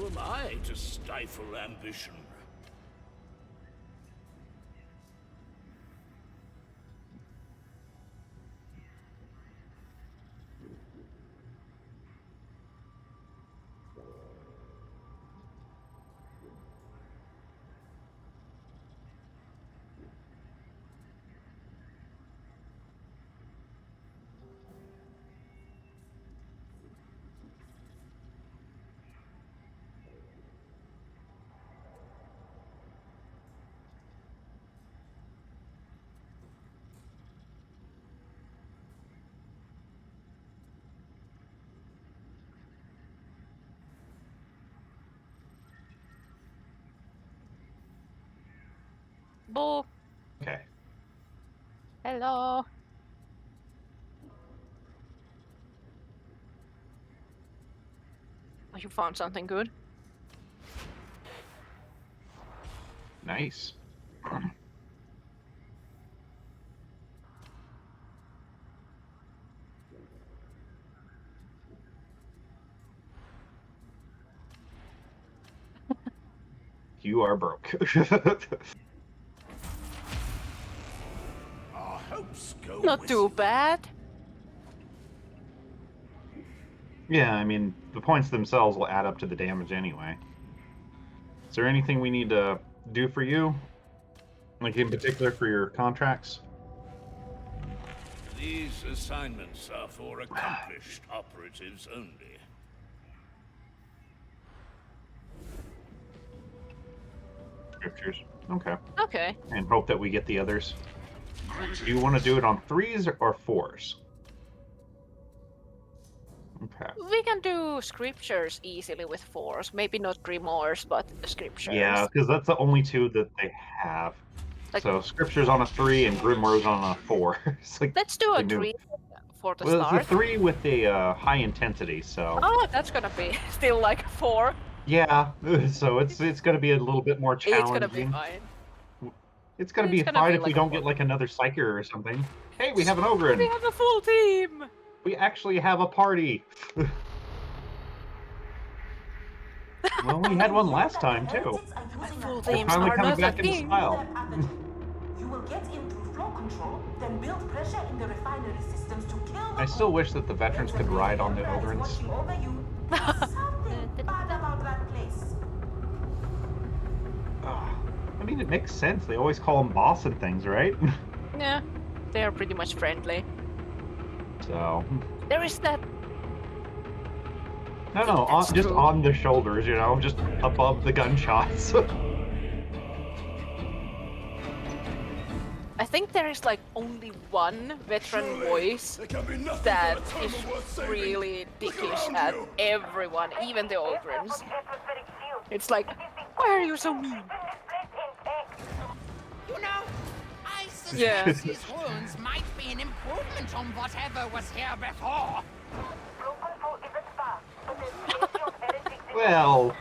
Who am I to stifle ambition? Boo. Okay. Hello. Oh, you found something good? Nice. You are broke. Our hopes go Not with too you. bad. Yeah, I mean, the points themselves will add up to the damage anyway. Is there anything we need to do for you? Like, in particular for your contracts? These assignments are for accomplished operatives only. Scriptures. Okay. Okay. And hope that we get the others. Do you want to do it on 3s or 4s? Okay. We can do scriptures easily with 4s. Maybe not grimoires, but scriptures. Yeah, because that's the only 2 that they have. Like- So Scripture's on a 3 and Grimoire's on a 4. It's like Let's do a they knew. 3 for the Well, start. it's a 3 with a high intensity, so Oh, that's gonna be still like 4. yeah. So it's gonna be a little bit more It's gonna be challenging. fine. It's gonna be It's gonna fine be if we like a don't 4. get like another Psyker or something. Hey, we have an Ogre. We have a full team! We actually have a party. Well, we had one last time too. Full They're teams finally are coming not a back into thing. style. You will get into flow control, then build pressure in the refinery systems to kill the I still wish that the veterans could ride on the Ogrins. watching over you. There's something bad about that place. I mean, it makes sense. They always call them boss and things, right? Yeah, they are pretty much friendly. So, There is that. no, That's just true. on the shoulders, you know, just above the gunshots. I think there is like only one veteran voice that is really dickish at everyone, even the Ogrins. It's like, why are you so mean? You know, I suspect Yeah. these wounds might be an improvement on whatever was here before. Well,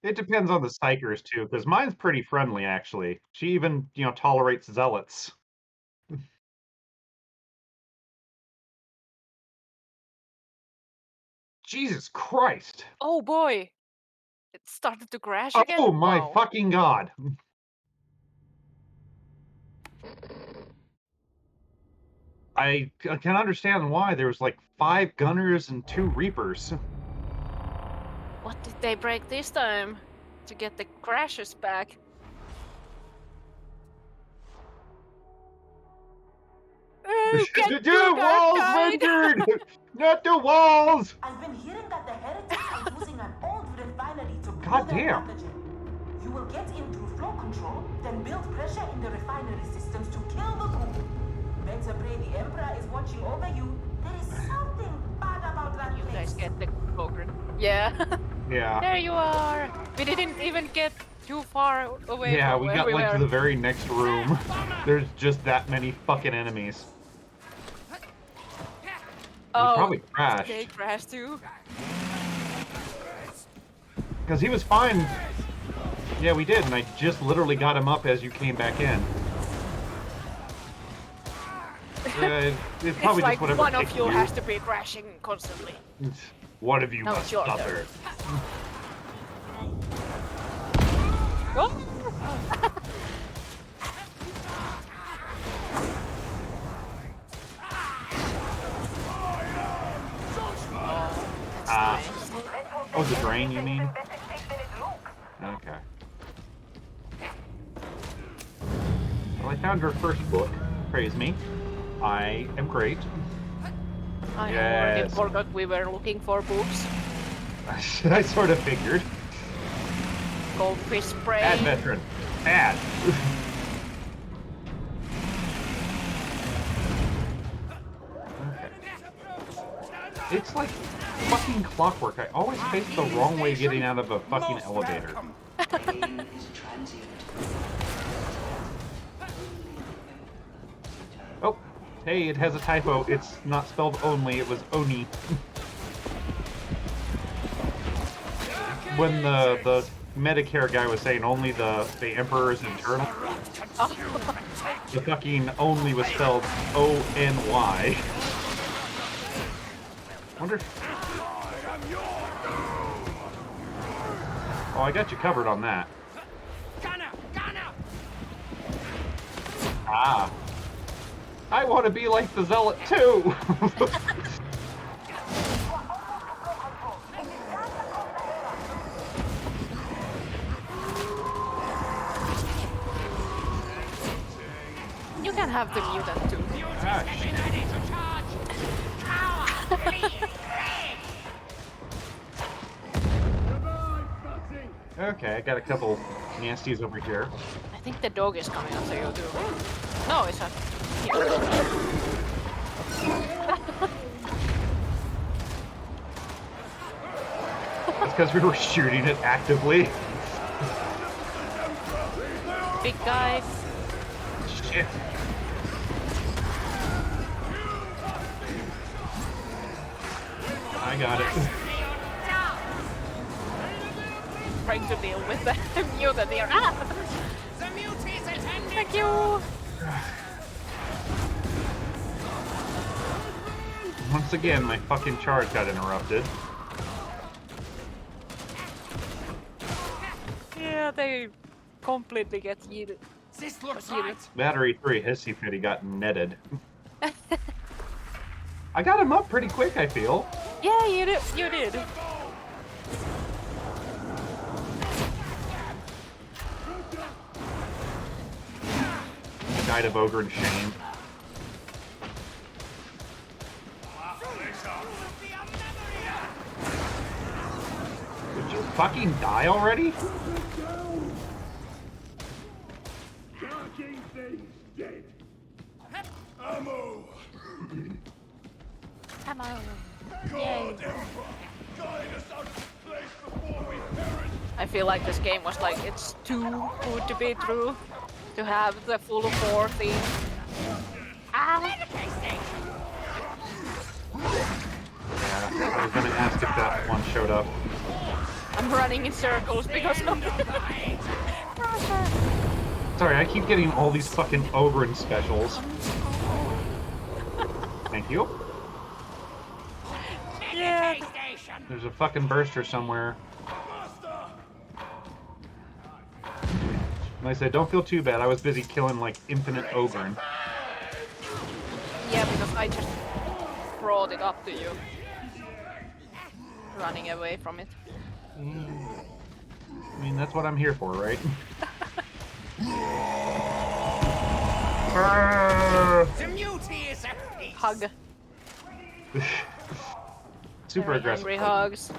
it depends on the psychers too, because mine's pretty friendly actually. She even, tolerates zealots. Jesus Christ! Oh boy! It started to crash again? Oh my Wow. fucking god! I can understand why there was like 5 gunners and 2 reapers. What did they break this time? To get the crashes back? Oh, get Dude, to walls Darktide! rendered! Not the walls! I've been hearing that the heretics are using an old refinery to brew God their damn. pathogen. You will get in through flow control, then build pressure in the refinery systems to kill the goo. Better pray the Emperor is watching over you. There is something bad about that You place. guys get the Ogren. Yeah. Yeah. There you are! We didn't even get too far away Yeah, from we where got we like were. to the very next room. There's just that many fucking enemies. Oh, probably they crashed. crashed too? Because he was fine. Yeah, we did, and I just literally got him up as you came back in. It's It's probably like just whatever one of picked you has to be crashing constantly. One of you Now must it's your suffer. turn. Oh! Oh, the drain, you mean? Okay. Well, I found your first book. Praise me. I am great. I Yes. already forgot we were looking for books. I sort of figured. Goldfish spray. Bad veteran. Bad. Okay. It's like fucking clockwork. I always face the wrong way getting out of a fucking elevator. Oh, hey, it has a typo. It's not spelled only, it was oni. When the Medicare guy was saying only the Emperor is eternal, the fucking only was spelled O-N-Y. Wonder if... Oh, I got you covered on that. Ah. I want to be like the Zealot too! You can have the mutant too. Ah, okay, I got a couple nasties over here. I think the dog is coming after you too. No, it's not. It's because we were shooting it actively. Big guy. Shit. I got it. Trying to deal with the mutant here. Ah! Thank you! Once again, my fucking charge got interrupted. Yeah, they completely get yeeted. This looks right. Battery 3 hissy fitty got netted. I got him up pretty quick, I feel. Yeah, you did. You did. Died of ogre and shame. Did you fucking die already? Ammo! Come on. God, Emperor! Guide us out of this place before we perish! I feel like this game was like, it's too good to be true. To have the full 4 thing. Ah! Yeah, I was gonna ask if that one showed up. I'm running in circles because of Sorry, I keep getting all these fucking ogre specials. Thank you. Yeah. There's a fucking burster somewhere. Like I said, don't feel too bad. I was busy killing like infinite ogre. Yeah, because I just brought it up to you. Running away from it. I mean, that's what I'm here for, right? Hug. Super Very aggressive. angry hugs.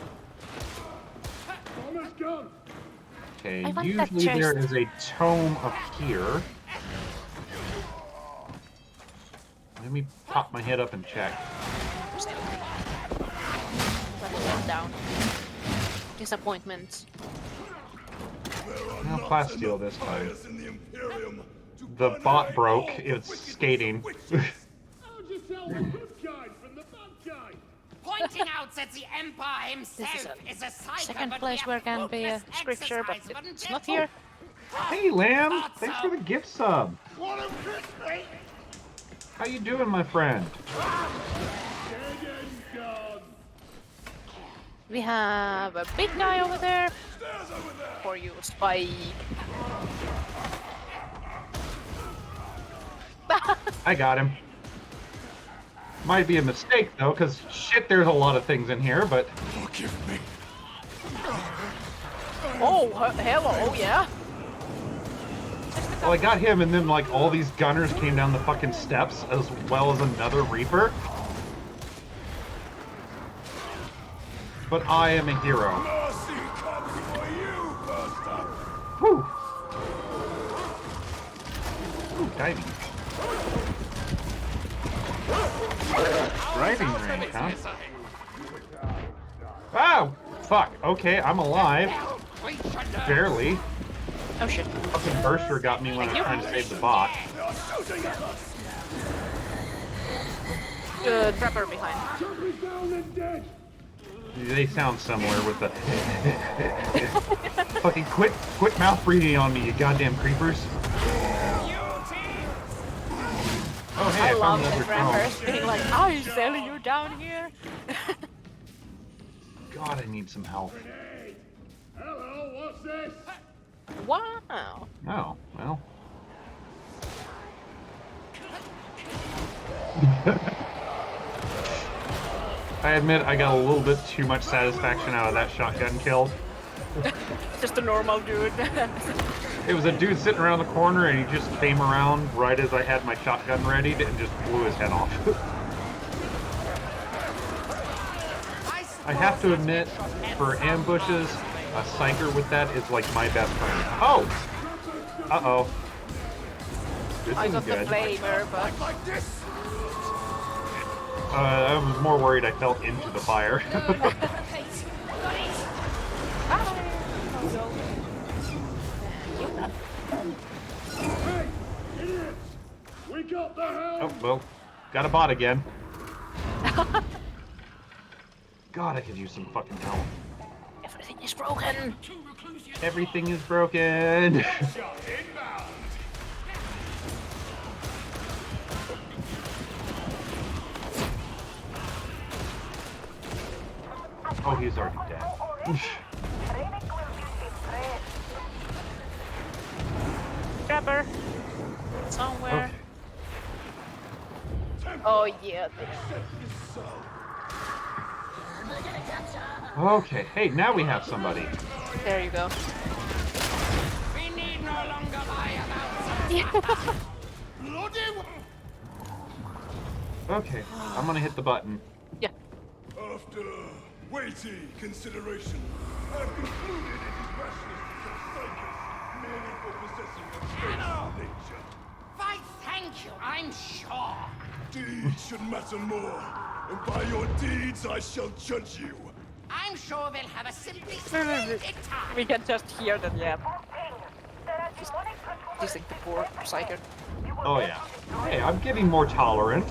Okay, I want that usually there chest. is a tome up here. Let me pop my head up and check. Let down. Disappointments. No plasteel this time. The bot broke. It's skating. Pointing out that the Emperor himself is a psycho, Second but place we where can have be a hopeless scripture, but exercise, it's wouldn't not you? here. Hey, Lamb! Thanks for the gift sub. How you doing, my friend? We have a big guy over there. For you, Shpyke. I got him. Might be a mistake though, because shit, there's a lot of things in here, but... Forgive me. Oh, hello, yeah. Well, I got him, and then like all these gunners came down the fucking steps, as well as another Reaper. But I am a hero. Mercy comes for you, bastard. Whew. Ooh, diving. Driving range, huh? Oh! Fuck. Okay, I'm alive. Barely. Oh shit. Fucking Burster got me when I was trying to save the bot. They're shooting at us. Trapper behind. They sound similar with the... Fucking quit mouth breathing on me, you goddamn creepers. Oh, hey, I I love found the another trappers drone. being like, I sell you down here. God, I need some health. Hello, what's this? Wow. Oh, well. I admit I got a little bit too much satisfaction out of that shotgun kill. Just a normal dude. It was a dude sitting around the corner and he just came around right as I had my shotgun ready and just blew his head off. I have to admit, for ambushes, a psyker with that is like my best friend. Oh! Uh-oh. This I isn't got the good. flavor, but... Like this? I was more worried I fell into the fire. We got the hell. Oh, well, got a bot again. God, I could use some fucking help. Everything is broken. Everything is broken. Shot inbound. Oh, he's already dead. Trapper. Somewhere. Okay. Oh yeah. Okay, hey, now we have somebody. There you go. We need no longer lie about Bloody. Okay, I'm gonna hit the button. Yeah. After weighty consideration, I've concluded it is rashness to kill psychics merely for possessing a strange nature. Why, thank you, I'm sure. Deeds should matter more, and by your deeds I shall judge you. I'm sure they'll have a simply splendid time. We can just hear that, yeah. Just like the poor psycho. Oh yeah. Hey, I'm getting more tolerant.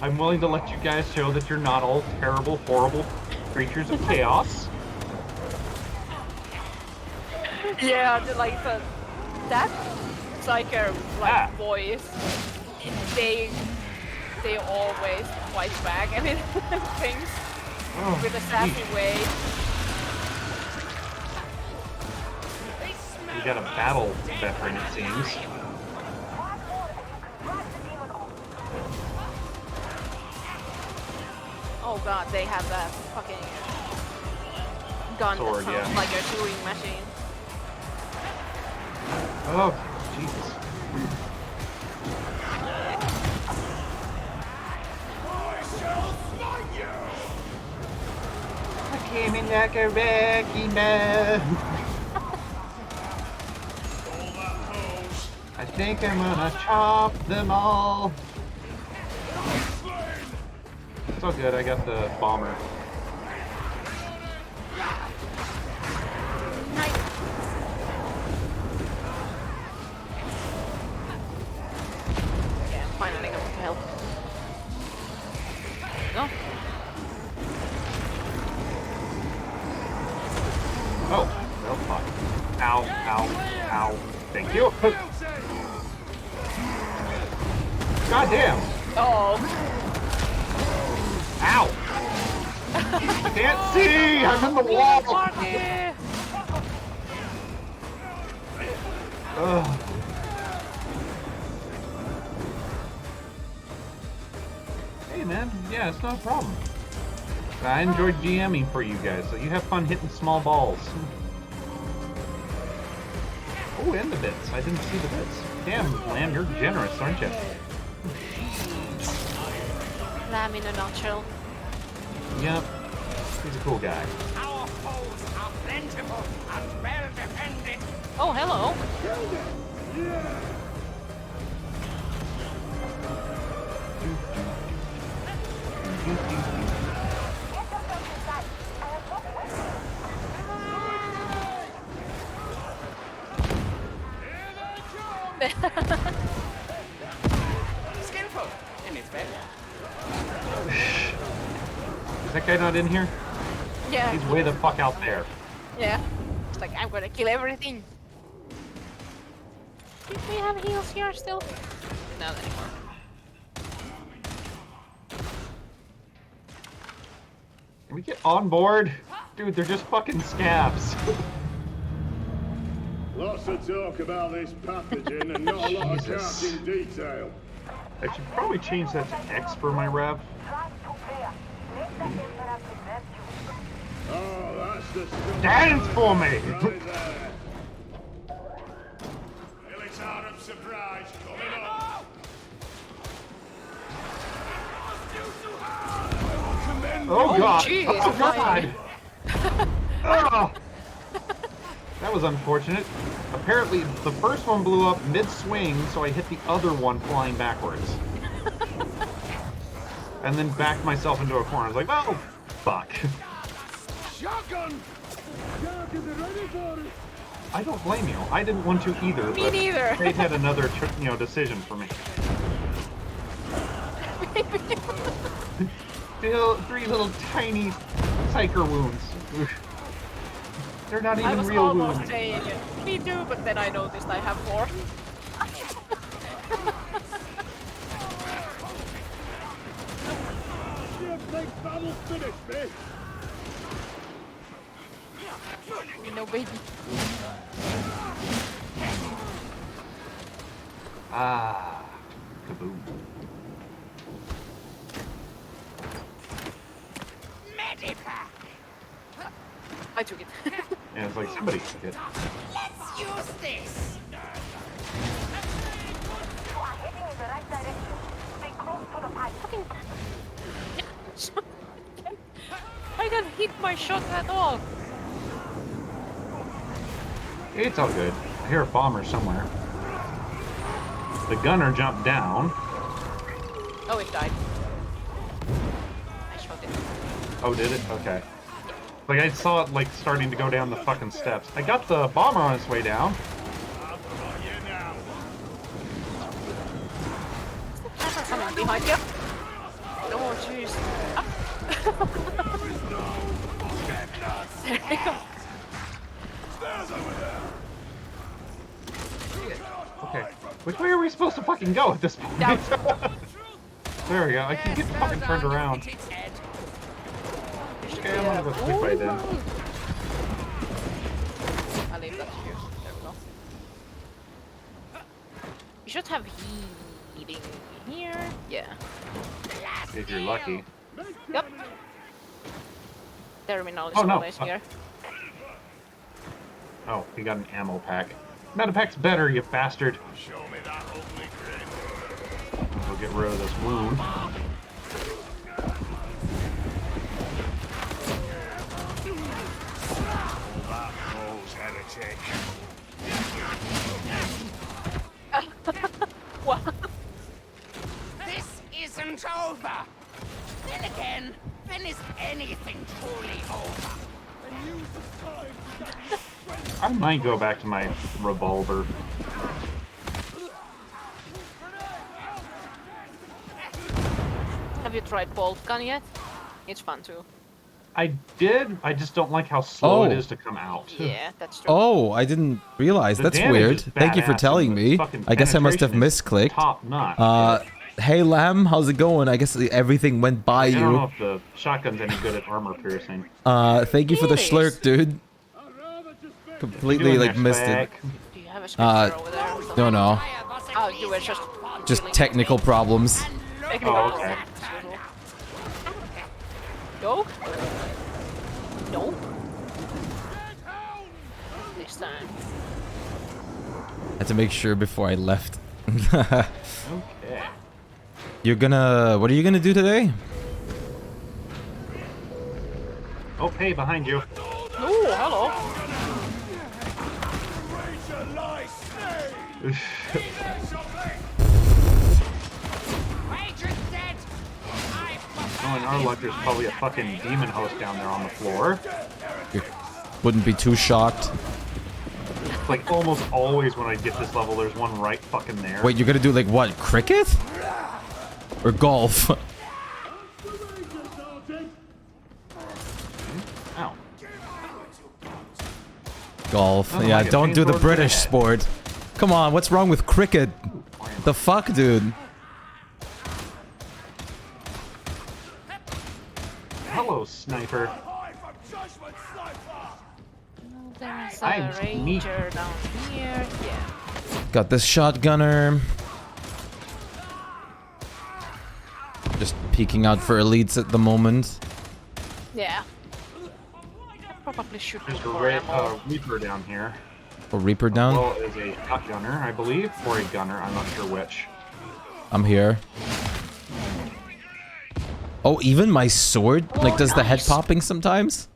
I'm willing to let you guys show that you're not all terrible, horrible creatures of chaos. Yeah, that psycho voice. They always fight back. I mean, things Oh, with a sassy way. you got a battle veteran, it seems. Oh god, they have that fucking gun Sword, that sounds yeah. like a chewing machine. Oh, Jesus. I shall smite you! I came in like a wrecking ball. All that knows. I think I'm gonna chop them all. Slain! It's all good, I got the bomber. Yeah, I'm finally got to help. No? Oh, well, fuck. Ow, ow, ow. Thank you. God damn. Oh, Ow. I can't see. I'm in the wall. party! Ugh. Hey, man. Yeah, it's not a problem. I enjoyed GMing for you guys, so you have fun hitting small balls. Oh, and the bits. I didn't see the bits. Damn, Lamb, you're generous, aren't you? Lamb in a nutshell. Yep. He's a cool guy. Our foes are plentiful and well defended. Oh, hello. Skillful in its way. Is that guy not in here? Yeah. He's way the fuck out there. Yeah. It's like, I'm gonna kill everything. Do we have heals here still? Not anymore. Can we get on board? Dude, they're just fucking scabs. Lots of talk about this pathogen and not a lot of Jesus. count in detail. I should probably change that to X for my rev. Oh, that's the stuff. Dance for me! Right there. Military of surprise coming up. Oh god! jeez, Oh fine. god! Oh. That was unfortunate. Apparently, the first one blew up mid-swing, so I hit the other one flying backwards. And then backed myself into a corner. I was like, oh, fuck. Shotgun! Shark is ready for it. I don't blame you. I didn't want to either. Me but neither. They had another, decision for me. Three little tiny psyker wounds. They're not I even was real almost wounds. saying, me too, but then I noticed I have more. Big battle finish, mate. No baby. Ah, kaboom. Medipack. I took it. Yeah, it's like somebody took it. Let's use this. You are heading in the right direction. Stay close to the pipe. I didn't hit my shot at all. It's all good. I hear a bomber somewhere. The gunner jumped down. Oh, it died. I shot it. Oh, did it? Okay. Like, I saw it, like, starting to go down the fucking steps. I got the bomber on its way down. Someone behind you. Oh, jeez. There we go. Okay. Which way are we supposed to fucking go at this point? Down. There we go. I can get fucking turned around. Hit its head. Okay, I'm gonna go quick by then. I'll leave that to you. There we go. You should have healing here. Yeah. If you're lucky. Yep. Terminal is Oh, no. always here. Oh, he got an ammo pack. Medipack's better, you bastard. Show me that ugly grin. We'll get rid of this wound. That knows heretic. What? This isn't over. Then again, when is anything truly over? I might go back to my revolver. Have you tried bolt gun yet? It's fun too. I did. I just don't like how slow it Oh. is to come out. Yeah, that's true. Oh, I didn't realize. The That's damage weird. is Thank you for badass, telling and the me. fucking I guess I must have penetration is misclicked. Top notch. Hey Lamb, how's it going? I guess everything went by I don't know you. if the shotgun's any good at armor piercing. Thank you for the It is. slurk, dude. Completely Doing like there, missed it. Shpyke? Do you have a scripture over there? or something? No. Oh, you were just Just technical problems. Technical Oh, okay. as usual. Nope. Nope. This time. Had to make sure before I left. Okay. You're gonna... What are you gonna do today? Oh, hey, behind you. Oh, hello. Major's dead! Oh, and our luck, there's probably a fucking demon host down there on the floor. You wouldn't be too shocked. It's like almost always when I get this level, there's one right fucking there. Wait, you're gonna do like what? Cricket? Or golf? Ow. Golf. Oh, Yeah, like a don't do the chainsaw British to the sport. Come on, what's wrong with cricket? The fuck, dude? Hello, sniper. There's I'm a ranger down here. Yeah. Got this shotgunner. Just peeking out for elites at the moment. Yeah. I probably should be There's a for ammo. Reaper down here. A Reaper down. Well, is a shotgunner, I believe, or a gunner. I'm not sure which. I'm here. Oh, even my sword? Like, does the head nice. popping sometimes?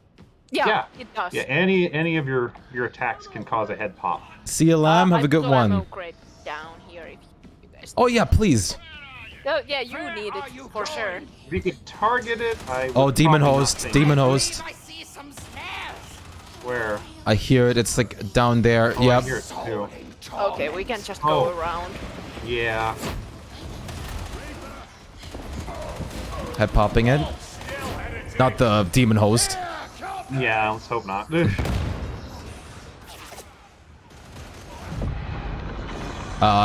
Yeah, it does. Yeah, any of your attacks can cause a head pop. See you, lamb. Have a good I one. ammo crate down here if you guys. Oh, yeah, please. Oh, yeah, you need it for sure. If you could target it, I would Oh, demon probably not host. think- Demon host. I see some snares! Where? I hear it. It's like down there. Oh, Yep. I hear it too. Okay, we can just go Oh. around. Yeah. Head popping it. Not the demon host. Yeah, let's hope not.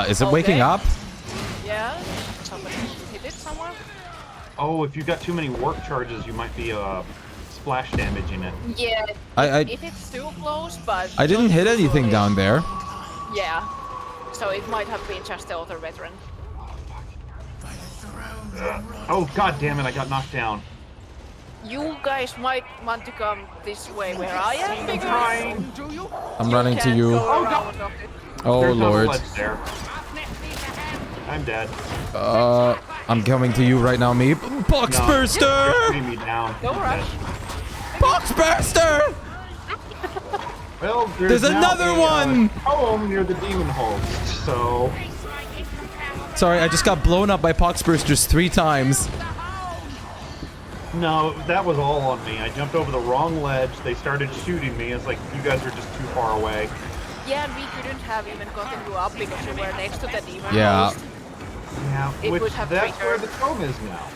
Is it waking Okay. up? Yeah, somebody hit it somewhere. Oh, if you got too many work charges, you might be splash damaging it. Yeah, I if it's too close, but I didn't not hit too anything close. down there. Yeah, so it might have been just the other veteran. Oh, god damn it, I got knocked down. You guys might want to come this way where I am because Trying. I'm running to can't you. go around of it. Oh, There's no Lord. ledge there. I'm dead. I'm coming to you right now, Meep. Box No, burster! you're putting me down. No I'm rush. dead. Box burster! Well, There's now another a, one! Home near the demon host, so... Sorry, I just got blown up by pox bursters 3 times. No, that was all on me. I jumped over the wrong ledge, they started shooting me, it's like, you guys are just too far away. Yeah, and we couldn't have even gotten you up because we were next to the demon Yeah. host. Yeah, It which would have that's where triggered. the tome is now.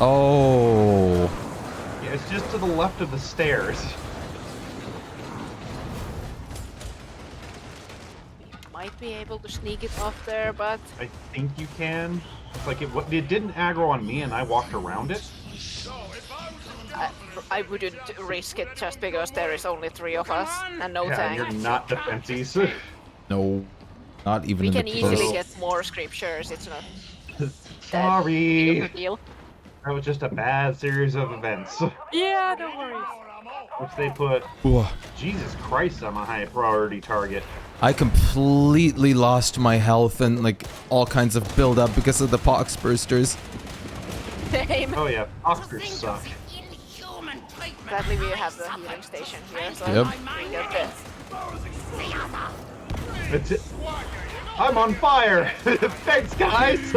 Oh. Yeah, it's just to the left of the stairs. Might be able to sneak it off there, but I think you can. It's like it didn't aggro on me and I walked around it. I wouldn't risk it just because there is only 3 of us and no Yeah, tank. you're not defensive. No. Not even We in can the easily close. get more scriptures, it's not that big of Sorry. a deal. That was just a bad series of events. Yeah, no worries. Which they put, Ooh. Jesus Christ, I'm a high priority target. I completely lost my health and like all kinds of build up because of the pox bursters. Same. Oh yeah, Oscars suck. Inhuman treatment. Gladly we have the healing station here, so Yep. we get this. It's it. I'm on fire! Thanks, guys!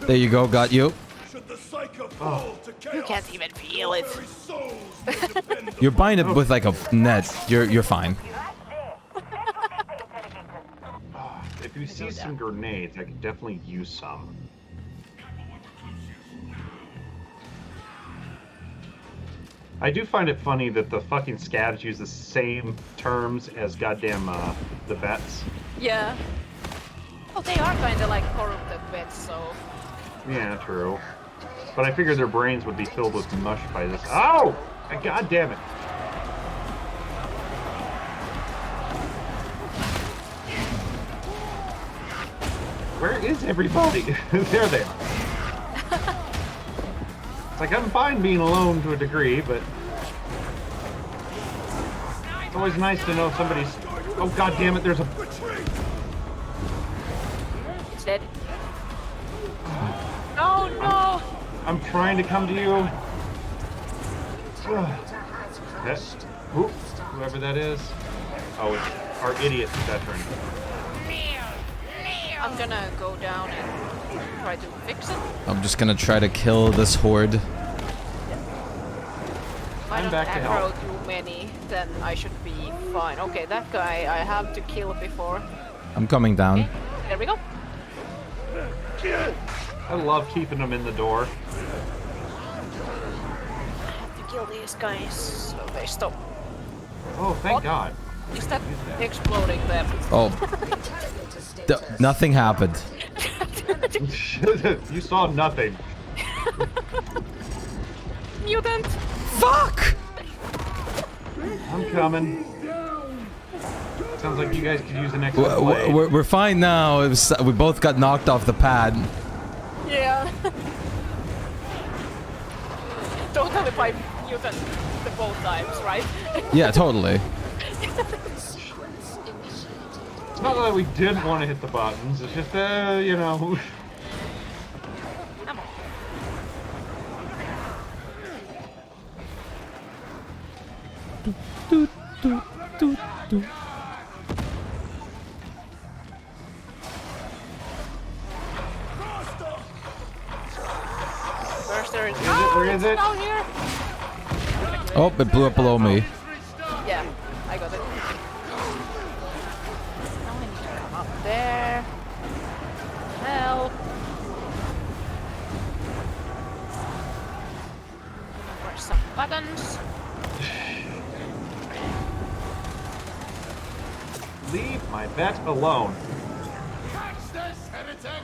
There you go, got you. Should the Psyker fall to chaos, You can't even feel it. very souls will depend You're buying it with like a net. You're fine. If you see some grenades, I could definitely use some. I do find it funny that the fucking scabs use the same terms as goddamn the vets. Yeah. Well, they are kind of like corrupted vets, so... Yeah, true. But I figured their brains would be filled with mush by this. Oh! God damn it! Where is everybody? There they are. It's like I'm fine being alone to a degree, but it's always nice to know somebody's. Oh god damn it! There's a. It's dead. Oh no! I'm trying to come to you. Whoever that is. Oh, it's our idiot veteran. I'm gonna go down and try to fix it. I'm just gonna try to kill this horde. If I I'm don't back to aggro help. too many, then I should be fine. Okay, that guy I have to kill before. I'm coming down. Okay, there we go. I love keeping them in the door. I have to kill these guys so they stop. Oh, thank What? God. Is that exploding them? Oh. Nothing happened. You saw nothing. Mutant! Fuck! I'm coming. Sounds like you guys could use an extra blade. We're fine now. We both got knocked off the pad. Yeah. Totally by mutant the both times, right? Yeah, totally. It's not that we didn't want to hit the buttons. It's just, you know. Come on. Burster is Where is it? down here. Oh, it blew up below me. Yeah, I got it. Now I need to come up there. Help. Where's some buttons? Leave my vet alone. Catch this, heretic!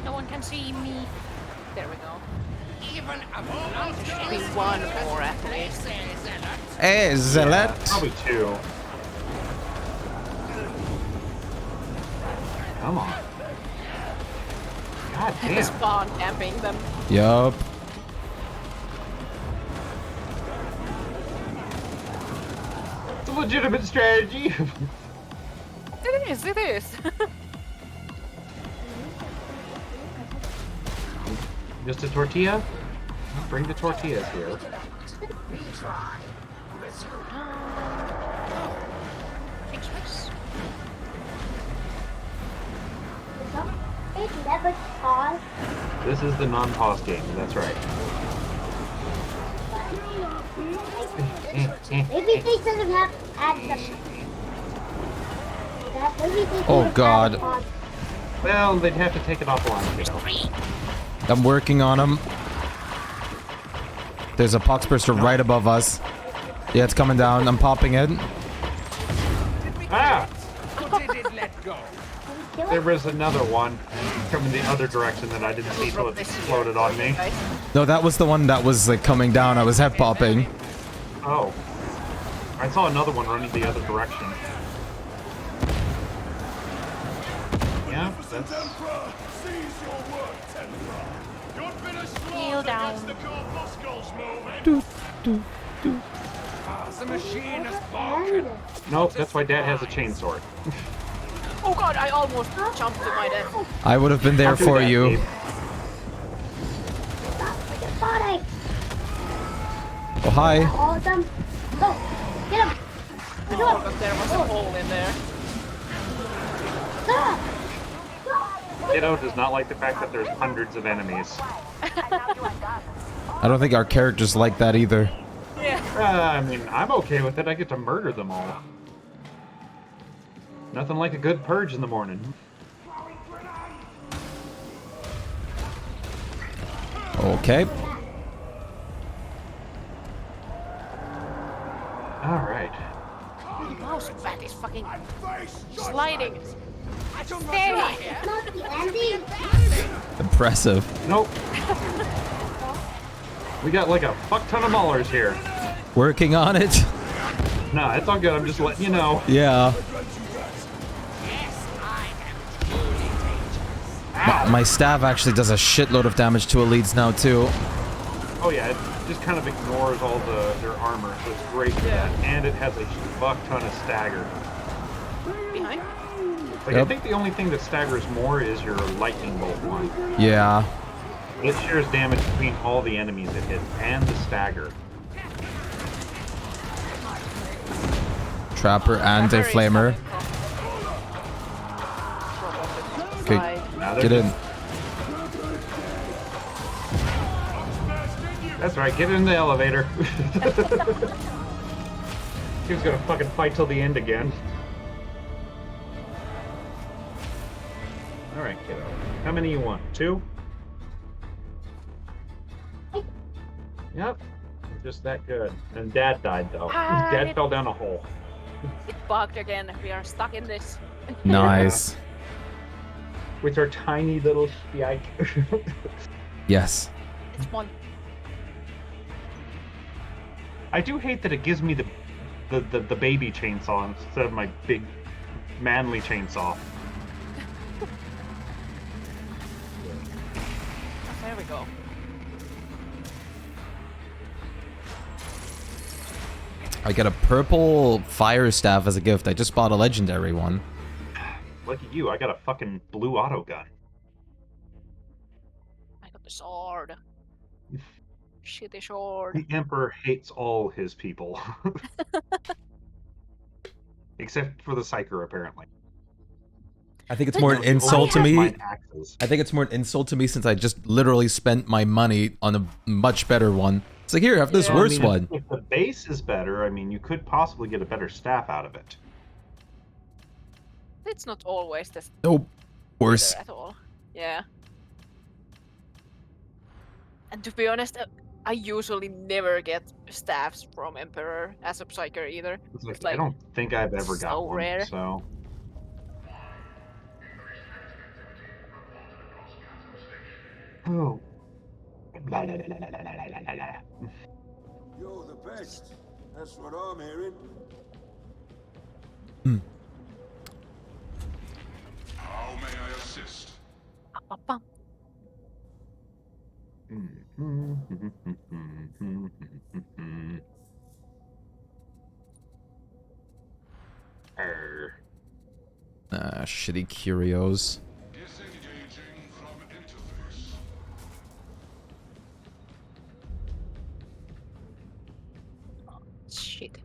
No one can see me. There we go. Even a Maybe one more at least. Hey, Zealot. Probably two. Come on. God damn. Spawn camping them. Yup. It's a legitimate strategy. It is, it is. Just a tortilla? Bring the tortillas here. It never paused. This is the non-pause game, that's right. Maybe they should have had some. Maybe they should Oh, have God. had a pause. Well, they'd have to take it offline, you know. I'm working on him. There's a poxburster right above us. Yeah, it's coming down. I'm popping it. Ah! Or did it let go? Kill There it? was another one coming the other direction that I didn't see till it exploded on me. Guys. No, that was the one that was like coming down. I was head popping. Oh. I saw another one running the other direction. Yeah, that's... Emperor, seize your work, Templar. You'd been a Kneel down. against the corpuscles, moving. The machine is broken. Nope, that's why Dad has a chainsaw. Oh god, I almost jumped to my death. I would have been there I'll do for that, you. Gabe. Body. Oh, hi. All of them. Go. Get him. Get Oh, him. but there was a hole in there. Ah. Kiddo does not like the fact that there's hundreds of enemies. I don't think our characters like that either. Yeah. I mean, I'm okay with it. I get to murder them all. Nothing like a good purge in the morning. Okay. Alright. Mouse bat is fucking Face sliding. Stay Not the ending. Impressive. Nope. We got like a fuck ton of maulers here. Working on it. Nah, it's all good. I'm just letting you know. Yeah. Yes, I am truly dangerous. My staff actually does a shitload of damage to elites now too. Oh yeah, it just kind of ignores all their armor, so it's great for that. And it has a fuck ton of stagger. Behind? Like, I think the only thing that staggers more is your lightning bolt one. Yeah. It shares damage between all the enemies it hits, and the stagger. Trapper and a flamer. Okay, get in. That's right, get in the elevator. He was gonna fucking fight till the end again. Alright, kiddo. How many you want? 2? Yep. Just that good. And Dad died though. Dad fell down a hole. It bugged again. We are stuck in this. Nice. With our tiny little Shpyke. Yes. It's fun. I do hate that it gives me the baby chainsaw instead of my big manly chainsaw. There we go. I get a purple fire staff as a gift. I just bought a legendary one. Look at you, I got a fucking blue auto gun. I got the sword. Shitty sword. The Emperor hates all his people. Except for the Psyker, apparently. I think it's more an insult to me. Axes. I think it's more an insult to me since I just literally spent my money on a much better one. It's like, here, have this worse one. If the base is better, I mean, you could possibly get a better staff out of it. It's not always the Nope. Worse. at all. Yeah. And to be honest, I usually never get staffs from Emperor as a Psyker either. It's like, I don't think I've ever got so one, rare. so... Oh. You're the best. That's what I'm hearing. How may I assist? Ba-bum. Shitty curios. Disengaging from interface. Shit.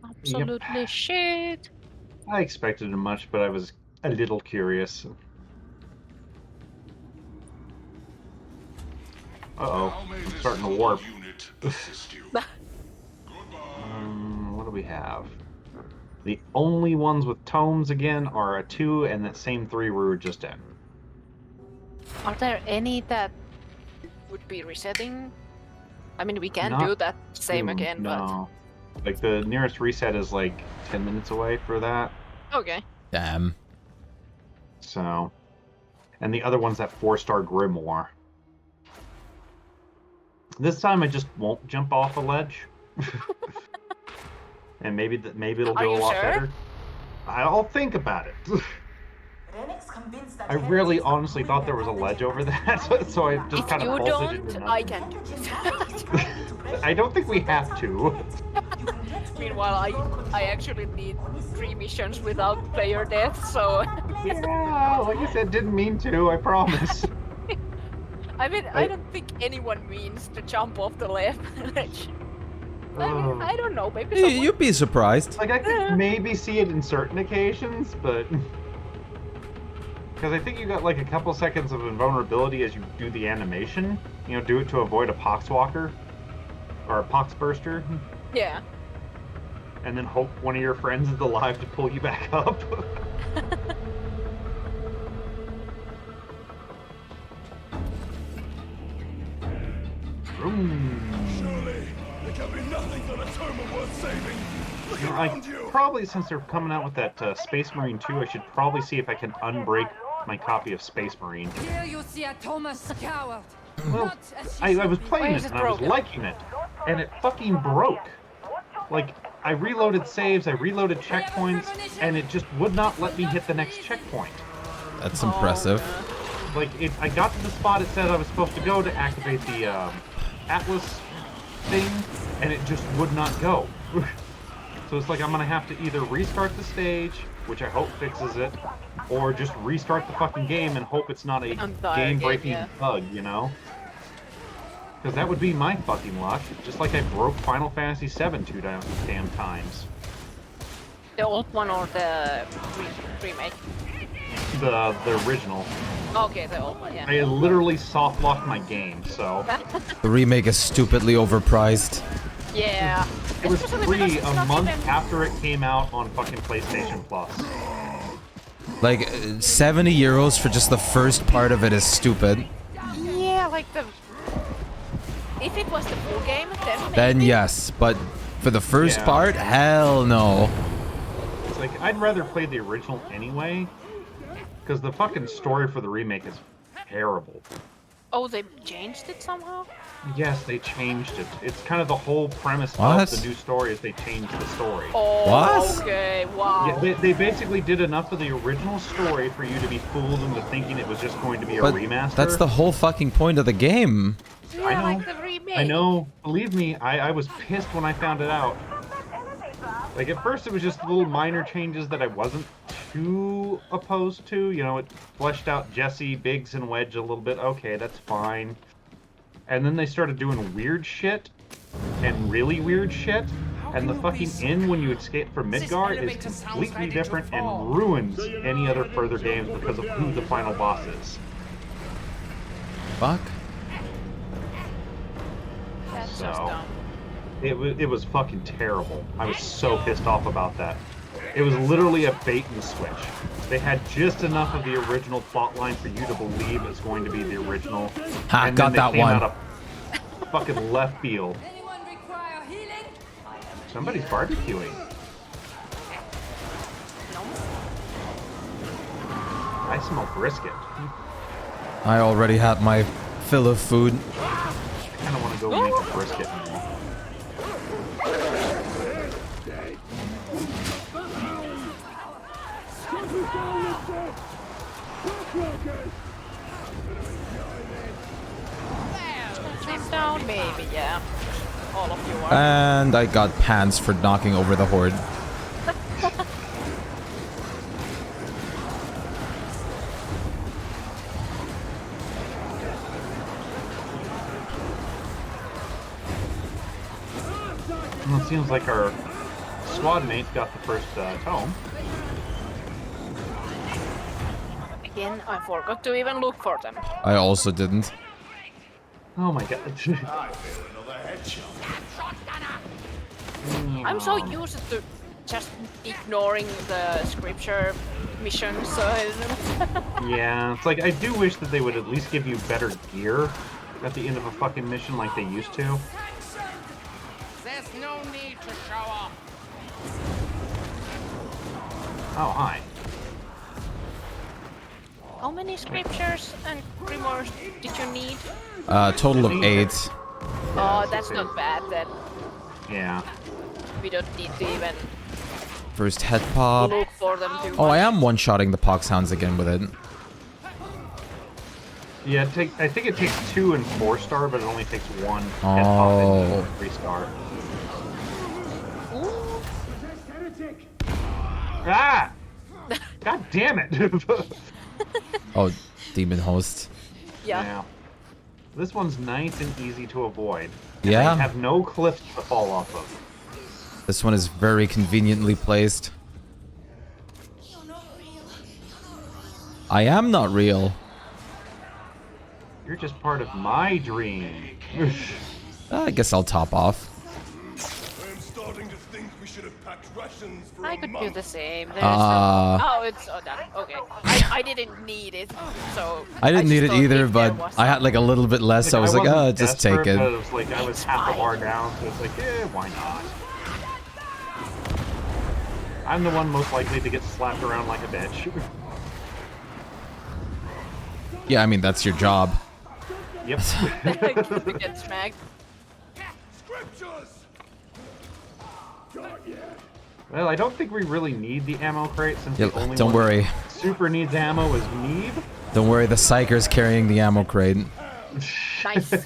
Absolutely shit. I expected it much, but I was a little curious. Uh-oh, I'm starting to warp. What do we have? The only ones with tomes again are a 2 and that same 3 we were just in. Are there any that would be resetting? I mean, we can Not do that same soon, again, no. Like, the nearest reset is like 10 minutes away for that. but... Okay. Damn. So... And the other one's that 4-star Grimoire. This time I just won't jump off a ledge. And maybe it'll Are go a you lot sure? better. I'll think about it. Renek's convinced that I really heretics are honestly thought there was a ledge over that, so I just If kind of you bolted don't, it. I can do it. I don't think we have to. Meanwhile, I actually need 3 missions without player death, so... Yeah, like I said, didn't mean to, I promise. I mean, I don't think anyone means to jump off the left ledge. I mean, I don't know, maybe someone... You'd be surprised. Like, I could maybe see it in certain occasions, but... Because I think you got like a couple seconds of invulnerability as you do the animation. You know, do it to avoid a poxwalker. Or a poxburster. Yeah. And then hope one of your friends is alive to pull you back up. Surely, there can be nothing but a Toma worth saving. Look around you. Probably, since they're coming out with that Space Marine 2, I should probably see if I can unbreak my copy of Space Marine. Here you see a Thomas coward. Well, Not as I was playing Why it is it and I was broken? liking it, and it fucking broke. Like, I reloaded saves, I reloaded checkpoints, and it just would not let me hit the next checkpoint. That's impressive. like, I got to the spot it said I was supposed to go to activate the Atlas thing, and it just would not go. So it's like I'm gonna have to either restart the stage, which I hope fixes it, or just restart the fucking game and hope it's not a game-breaking bug, you know? Because that would be my fucking luck, just like I broke Final Fantasy VII 2 damn times. The old one or the remake? The original. Okay, the old one, yeah. I literally soft-locked my game, so... The remake is stupidly overpriced. Yeah. It was Especially free because it's a not month even- after it came out on fucking PlayStation Plus. Like, 70 euros for just the first part of it is stupid. Yeah, like the... If it was the full game, then Then maybe. yes, but for the first Yeah. part, hell no. It's like, I'd rather play the original anyway, because the fucking story for the remake is terrible. Oh, they changed it somehow? Yes, they changed it. It's kind of the whole premise What? of the new story is they changed the story. Oh, What? okay, wow. Yeah, they basically did enough of the original story for you to be fooled into thinking it was just going to be a But remaster. that's the whole fucking point of the game. Yeah, I know. like the remake. I know. Believe me, I was pissed when I found it out. Like, at first it was just little minor changes that I wasn't too opposed to. You know, it fleshed out Jesse, Biggs, and Wedge a little bit. Okay, that's fine. And then they started doing weird shit, and really weird shit. And the fucking inn when you escape from Midgar is completely different and ruins any other further games because of who the final boss is. Fuck. That's So- just dumb. It was fucking terrible. I was so pissed off about that. It was literally a bait and switch. They had just enough of the original plotline for you to believe it's going to be the original. Ha, and got then they that came one. out of fucking left field. Anyone require healing? Somebody's barbecuing. I smell brisket. I already had my fill of food. I kind of want to go make a brisket now. Sleep down, maybe, yeah. All of you are. And I got pants for knocking over the horde. Well, it seems like our squad mate got the first tome. Again, I forgot to even look for them. I also didn't. Oh my god. I'm so used to just ignoring the scripture missions, so Yeah, it's like I do wish that they would at least give you better gear at the end of a fucking mission like they used to. There's no need to show off. Oh, hi. How many scriptures and grimoires did you need? Total of 8. Oh, that's not bad then. Yeah. We don't need to even First head pop. look for them too Oh, I much. am one-shotting the Poxhounds again with it. Yeah, I think it takes 2 and 4-star, but it only takes 1 head Oh. pop and 3-star. Ah! God damn it! Oh, demon host. Yeah. Yeah. This one's nice and easy to avoid. And Yeah. I have no cliffs to fall off of. This one is very conveniently placed. I am not real. You're just part of my dream. I guess I'll top off. I'm starting to think we should have packed rations for I a could do month. the same. There's Ah. oh, it's done. Okay. I didn't need it, so I didn't need just it thought either, if there but was I had like a little bit less, so I was like, wasn't oh, just take desperate, but it. it was like I was It's half a fine. bar down, so it's like, why not? I'm the one most likely to get slapped around like a bitch. Yeah, I mean, that's your job. Yep. to get smacked. Scriptures! Not yet. Well, I don't think we really need the ammo crate since the only don't one worry. that super needs ammo is Mead. Don't worry, the Psyker's carrying the ammo crate. Nice. You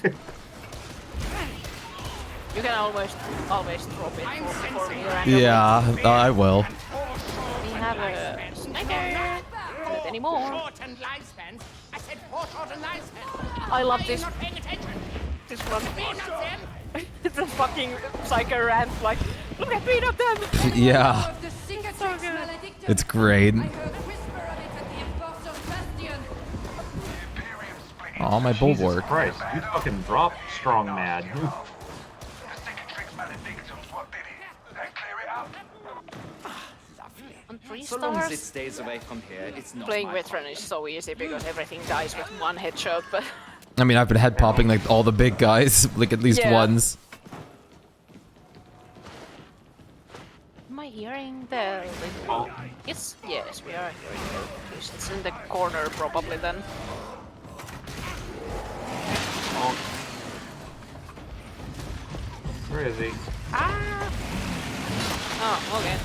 can always drop it for me randomly. Yeah, I will. We have a sniper. Not anymore. Shortened lifespans. I said foreshortened lifespans. I love this. Not paying attention. This one. Peanuts then. It's a fucking psycho rant. Like, look at Peanut them. Yeah, The cicatrix maledictum. it's great. I heard a whisper of it at the Enforcer's Bastion. Oh, my Jesus bulwark. Christ, you fucking dropped strong mad. On 3 So long as it stars. stays away from here, it's not Playing my veteran fault. is so easy because everything dies with one headshot, but I mean, I've been head popping like all the big guys, like at least Yeah. once. am I hearing the little... Yes, yes, we are hearing the... It's in the corner probably then. Where is he? Oh, okay.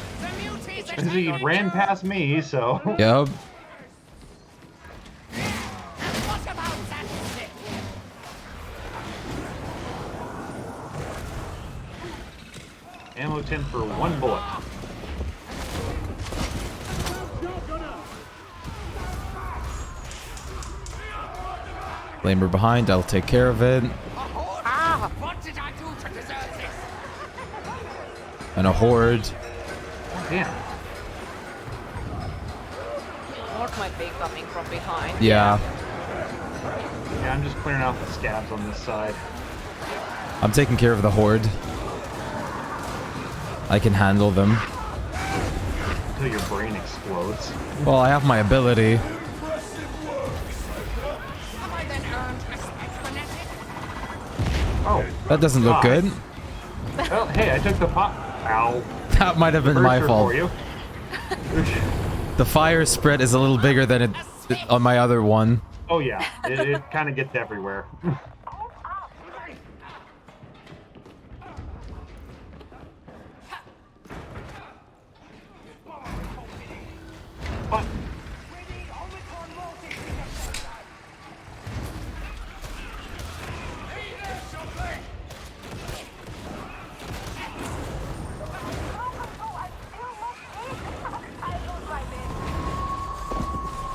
He ran past me, so. Yep. What about that stick? Ammo tin for 1 bullet. Flamer behind, I'll take care of it. What did I do to deserve this? And a horde. Damn. Horde might be coming from behind. Yeah. Yeah, I'm just clearing out the scabs on this side. I'm taking care of the horde. I can handle them. Until your brain explodes. Well, I have my ability. Have I then earned respect for Nettie? Oh. That doesn't look God. good. Well, hey, I took the pot. Ow. That might have been my Burster fault. for you. The fire spread is a little bigger than it on my other one. Oh yeah, it kind of gets everywhere. What?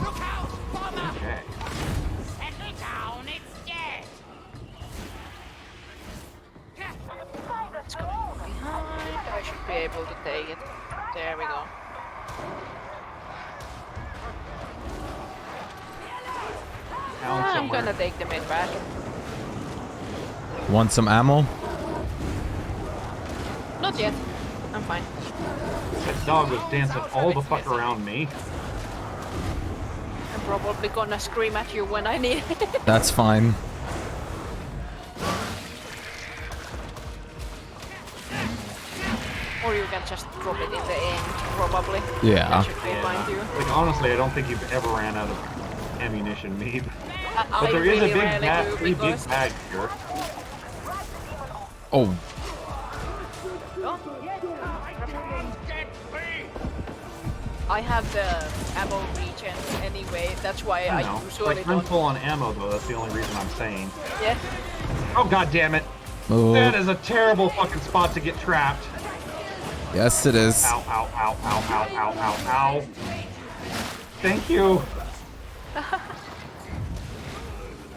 Look out! Bomber! Okay. Settle down, it's dead! It's coming from behind. I should be able to take it. There we go. Down I'm somewhere. gonna take the mid back. Want some ammo? Not yet. I'm fine. That dog was dancing all the fuck around me. I'm probably gonna scream at you when I need it. That's fine. Or you can just drop it in the end, probably. Yeah. That should be fine too. Like honestly, I don't think you've ever ran out of ammunition, Mead. I But there is really a big rarely bag, do pretty big because bag here. Oh, I have the ammo regen anyway. That's why I I know. usually Like, I'm don't. full on ammo though. That's the only reason I'm saying. Yeah. Oh god damn it! oh. That is a terrible fucking spot to get trapped. Yes, it is. Ow! Ow! Ow! Ow! Ow! Ow! Ow! Ow! Thank you.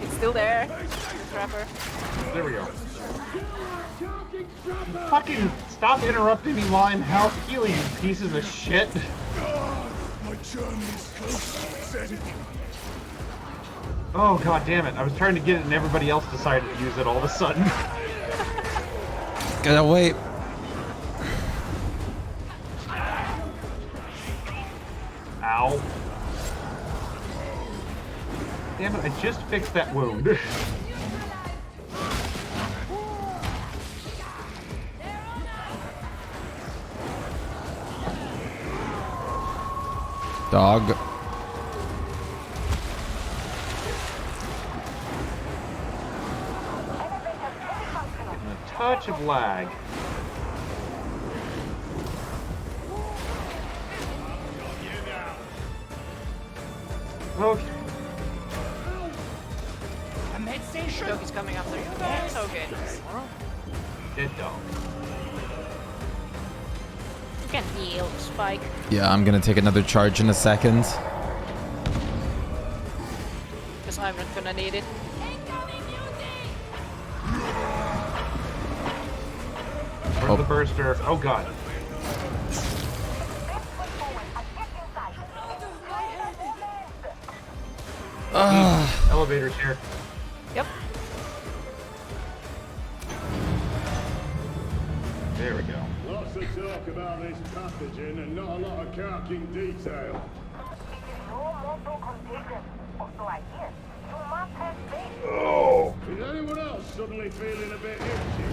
It's still there. Trapper. There we go. Fucking stop interrupting me while I'm health healing, you pieces of shit. My journey is close. Said it. Oh god damn it! I was trying to get it and everybody else decided to use it all of a sudden. Gotta wait. Ow. Damn it, I just fixed that wound. Dog. Getting a touch of lag. Okay. A med station. Dog is coming after you guys. Okay. Dead dog. You can heal, Spike. Yeah, I'm gonna take another charge in a second. Because I'm not gonna need it. Where's the burster? Oh god. Elevator's here. Yep. There we go. Lots of talk about this pathogen and not a lot of carking detail. Oh! Is anyone else suddenly feeling a bit itchy?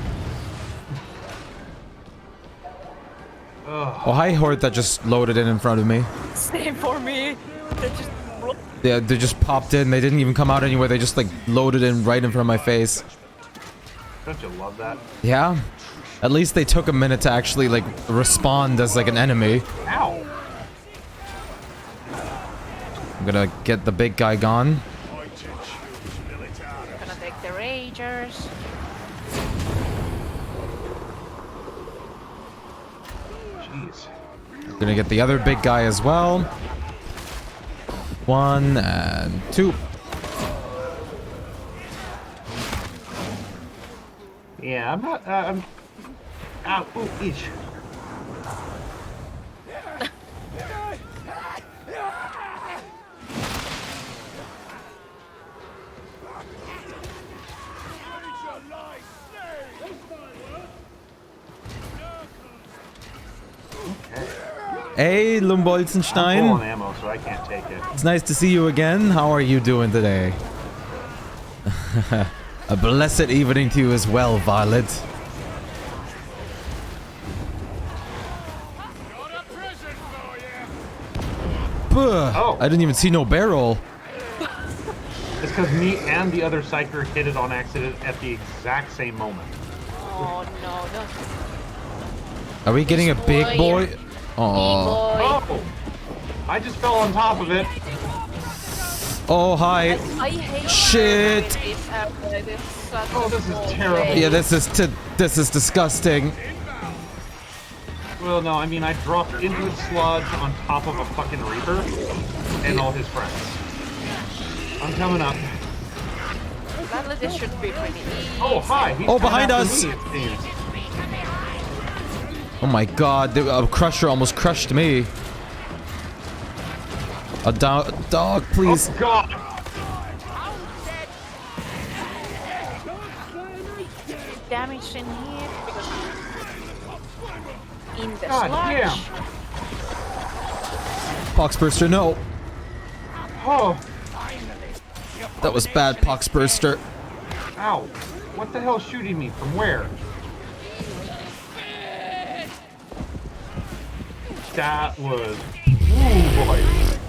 Oh, hi, Horde that just loaded in front of me. Same for me. They just... Yeah, they just popped in. They didn't even come out anywhere. They just like loaded in right in front of my face. Don't you love that? Yeah. At least they took a minute to actually like respond as like an enemy. Ow! I'm gonna get the big guy gone. Gonna take the Ragers. Jeez. Gonna get the other big guy as well. 1 and 2. Yeah, I'm not, I'm... Ow, ooh, eesh. Hey, I'm full on Lumbolzenstein. ammo, so I can't take it. It's nice to see you again. How are you doing today? A blessed evening to you as well, Violet. Buh, Oh. I didn't even see no barrel. It's because me and the other psyker hit it on accident at the exact same moment. Oh no, no. Are we getting a big boy? Oh. Oh! I just fell on top of it. Oh, hi. I hate Shit. this after this. Oh, this is terrible. Yeah, this is disgusting. Well, no, I mean, I dropped into its sludge on top of a fucking Reaper and all his friends. I'm coming up. Gladly, this should be pretty easy. Oh, hi! He's Oh, coming behind after us. me, it seems. Oh my god, the Crusher almost crushed me. A dog, please. Oh, God! Damage in here because in the God sludge. damn! Poxburster, no. Oh! That was bad, Poxburster. Ow! What the hell's shooting me? From where? That was... Ooh, boy.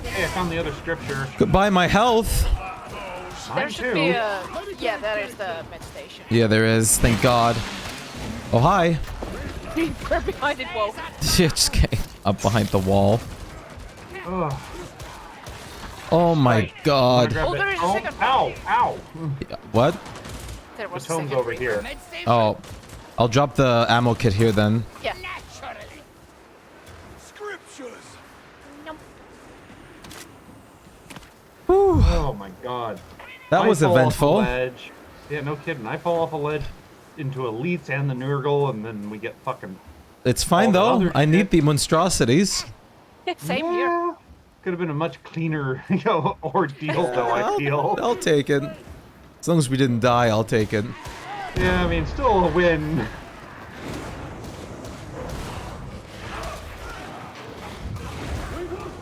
Hey, I found the other scripture. Goodbye, my health. There Mine should too. be a... Yeah, there is the med station. Yeah, there is. Thank God. Oh, hi. We're behind it, whoa. Yeah, just kidding. Up behind the wall. Ugh. Oh my Right. God. Grab Oh, it. there is a Oh, second. ow! Ow! What? There The was a tome's second over Reaper. here. Med station. Oh, I'll drop the ammo kit here then. Yeah. Naturally. Scriptures! Nope. Oh my God. That I was fall off a eventful. ledge. Yeah, no kidding. I fall off a ledge into elites and the Nurgle, and then we get fucking... It's fine all the though. other I need shit. the monstrosities. Same here. Could have been a much cleaner, ordeal, though, I feel. I'll take it. As long as we didn't die, I'll take it. Yeah, I mean, still a win.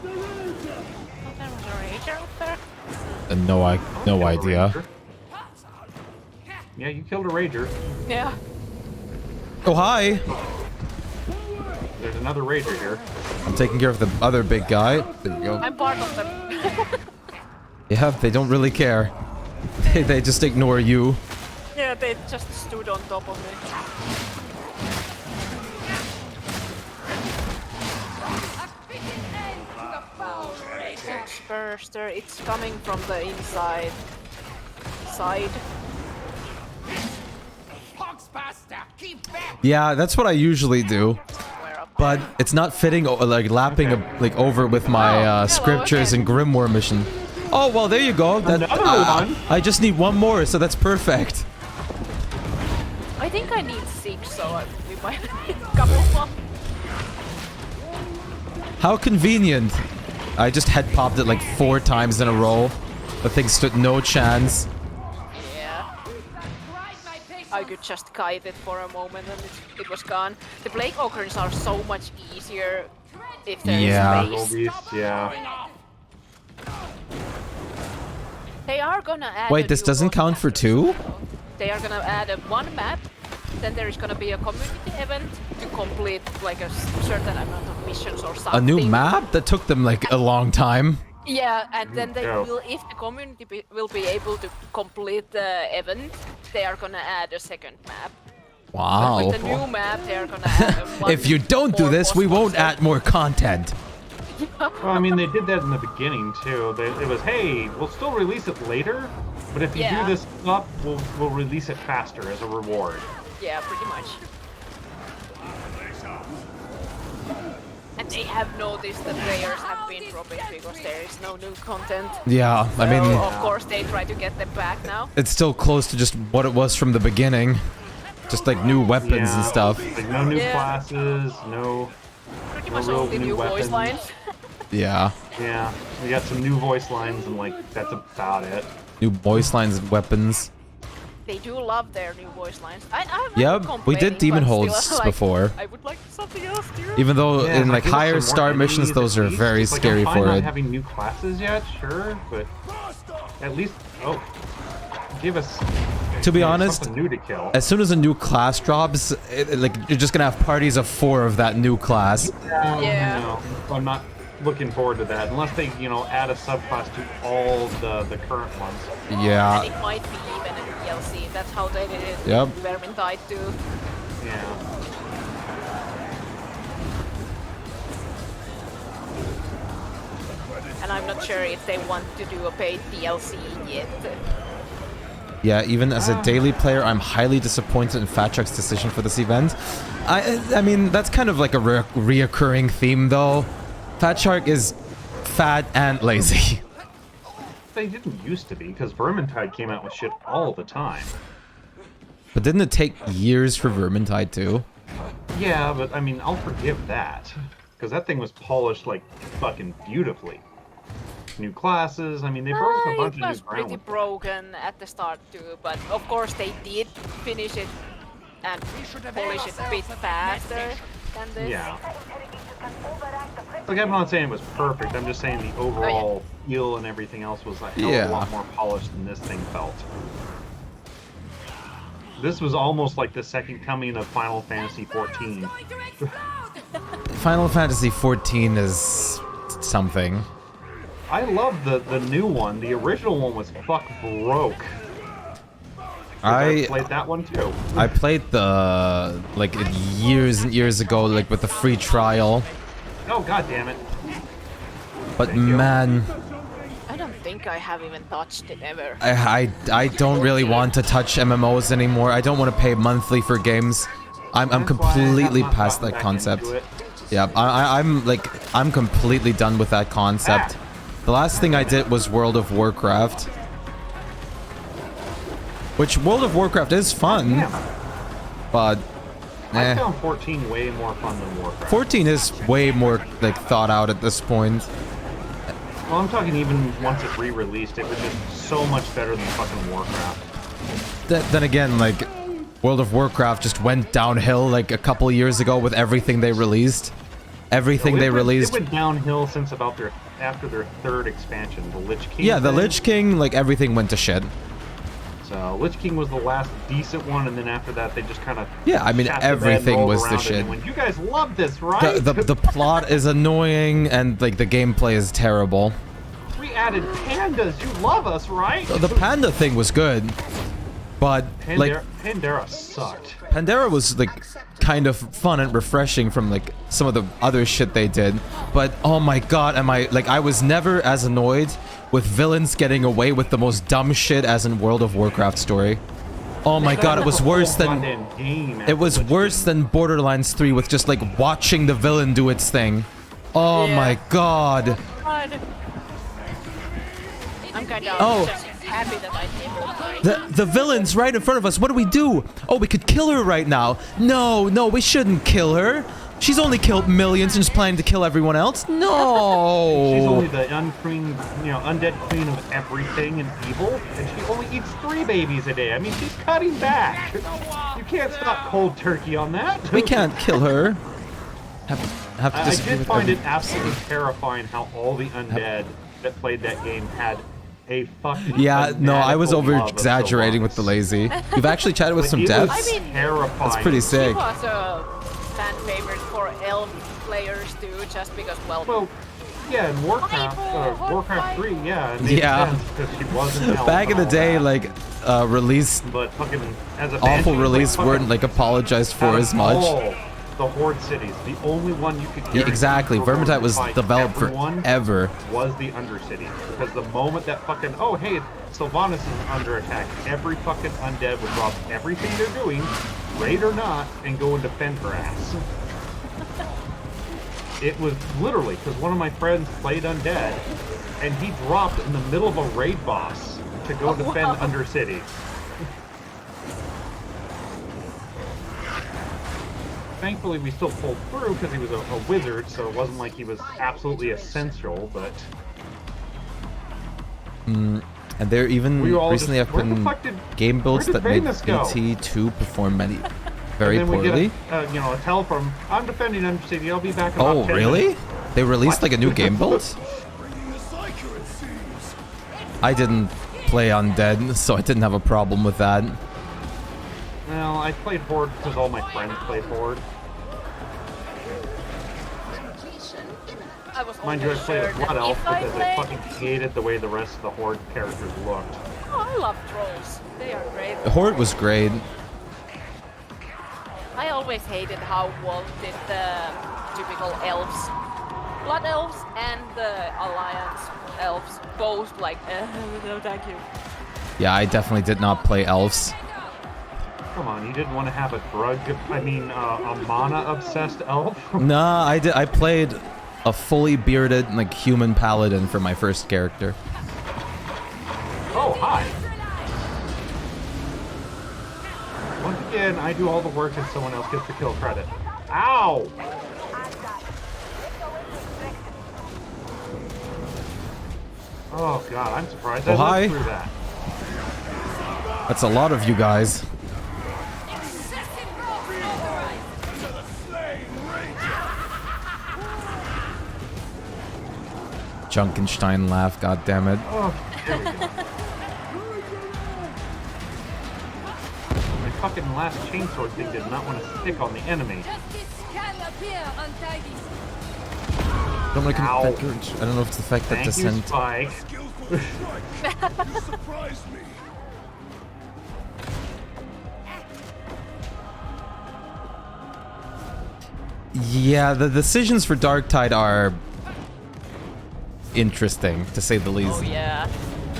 Oh, there was a Rager up there. No, no Killed a idea. Rager. Yeah, you killed a Rager. Yeah. Oh, hi. There's another Rager here. I'm taking care of the other big guy. There you go. I'm part of them. Yeah, they don't really care. They just ignore you. Yeah, they just stood on top of me. A fitting end to the foul race. Burster, it's coming from the inside. Side. Hogsbuster, keep back! Yeah, that's what I usually do. But it's not fitting, like, lapping like over with my scriptures and Grimoire mission. Oh, well, there you go. That, Another one. I just need one more, so that's perfect. I think I need 6, so we might need a couple more. How convenient. I just head popped it like 4 times in a row. The thing stood no chance. Yeah. I could just kite it for a moment and it was gone. The Plague Occurrence are so much easier if there is space. Yeah. They are gonna add Wait, this doesn't count for 2? They are gonna add one map, then there is gonna be a community event to complete like a certain amount of missions or something. A new map? That took them like a long time. Yeah, and then they will, if the community will be able to complete the event, they are gonna add a second map. Wow. But with the new map, they are gonna add one. If you don't do this, we won't add more content. Well, I mean, they did that in the beginning too. It was, hey, we'll still release it later, but if you do this up, we'll release it faster as a reward. Yeah, pretty much. And they have noticed that players have been dropping because there is no new content. Yeah, I mean, so of course they try to get them back now. it's still close to just what it was from the beginning. Just like new weapons and stuff. Like no new classes, no. Pretty much only new voice lines. Yeah. Yeah, we got some new voice lines and like that's about it. New voice lines and weapons. They do love their new voice lines. Yep, we did demon holds like, before. I would like something else too. Even though in like give us higher some more star missions, enemies those at are least. very It's like, scary I'm fine for not it. having new classes yet, sure, but at least give us. To be honest, something new to kill. as soon as a new class drops, like you're just gonna have parties of 4 of that new class. Yeah. No, I'm not looking forward to that unless they, add a subclass to all the current ones. Yeah. And it might be even a DLC. That's how they did it. Yep. Vermintide too. Yeah. And I'm not sure if they want to do a paid DLC yet. Yeah, even as a daily player, I'm highly disappointed in Fat Shark's decision for this event. I mean, that's kind of like a reoccurring theme, though. Fat Shark is fat and lazy. They didn't used to be, because Vermintide came out with shit all the time. But didn't it take years for Vermintide too? Yeah, but I mean, I'll forgive that. Because that thing was polished, like, fucking beautifully. New classes, I mean, they broke a bunch of new ground. It was pretty broken at the start too, but of course they did finish it and polish it a bit faster than this. Yeah. Like, I'm not saying it was perfect, I'm just saying the overall feel and everything else was a hell of a lot more polished than this thing felt. This was almost like the second coming of Final Fantasy XIV. Final Fantasy XIV is something. I love the new one. The original one was fuck broke. I played that one too. I played the like years and years ago, like with the free trial. Oh god damn it! But man, I don't think I have even touched it ever. I don't really want to touch MMOs anymore. I don't want to pay monthly for games. I'm completely past that concept. Yeah, I'm completely done with that concept. The last thing I did was World of Warcraft. Which World of Warcraft is fun. But I found 14 way more fun than Warcraft. 14 is way more like thought out at this point. Well, I'm talking even once it re-released, it was just so much better than fucking Warcraft. Then again, like World of Warcraft just went downhill like a couple years ago with everything they released. Everything they released. It went downhill since about after their third expansion, the Lich King. Yeah, the Lich King, like everything went to shit. So Lich King was the last decent one, and then after that they just kind of I mean everything was the shit. When you guys love this, right? The plot is annoying and like the gameplay is terrible. We added pandas. You love us, right? The panda thing was good. But like Pandera sucked. Pandera was like kind of fun and refreshing from like some of the other shit they did. But oh my god, I was never as annoyed with villains getting away with the most dumb shit as in World of Warcraft story. Oh my god, it was worse than Borderlands 3 with just like watching the villain do its thing. Oh my god. I'm kind of just happy that I did. The villain's right in front of us. What do we do? Oh, we could kill her right now. No, we shouldn't kill her. She's only killed millions and is planning to kill everyone else. No. She's only the undead queen of everything and evil, and she only eats 3 babies a day. I mean, she's cutting back. You can't stop cold turkey on that. We can't kill her. I did find it absolutely terrifying how all the undead that played that game had a fucking I was over-exaggerating with the lazy. You've actually chatted with some devs? I mean, terrifying. That's pretty sick. She was a fan favorite for elf players too, just because, well yeah, in Warcraft 3, yeah. Because she wasn't back in the day, like, release, but fucking as a awful release weren't, like, apologized for as much. The Horde cities, the only one you could get exactly. Vermintide was developed forever. Was the Undercity, because the moment that fucking hey, Sylvanas is under attack, every fucking undead would drop everything they're doing, raid or not, and go and defend her ass. It was literally because one of my friends played undead, and he dropped in the middle of a raid boss to go defend Undercity. Thankfully, we still pulled through because he was a wizard, so it wasn't like he was absolutely essential, but... And there even recently have been game builds that made BT2 perform very poorly. Get a tell from, I'm defending Undercity, I'll be back in about 10 really? minutes. They released like a new game build? I didn't play Undead, so I didn't have a problem with that. Well, I played Horde because all my friends played Horde. Mind you, I played a Blood Elf because I fucking hated the way the rest of the Horde characters looked. Oh, I love trolls. They are great. Horde was great. I always hated how well did the typical elves, Blood Elves and the Alliance elves both like, no thank you. Yeah, I definitely did not play elves. Come on, you didn't want to have a a mana-obsessed elf? Nah, I played a fully bearded, like, human paladin for my first character. Oh, hi! Once again, I do all the work and someone else gets the kill credit. Ow! Oh god, I'm surprised I lived through that. That's a lot of you guys. Junkenstein laugh, goddammit. Oh, there we go. My fucking last chainsword thing did not want to stick on the enemy. I don't know if it's the fact that Descent. Shpyke. You surprised me. Yeah, the decisions for Darktide are interesting, to say the least. Oh, yeah.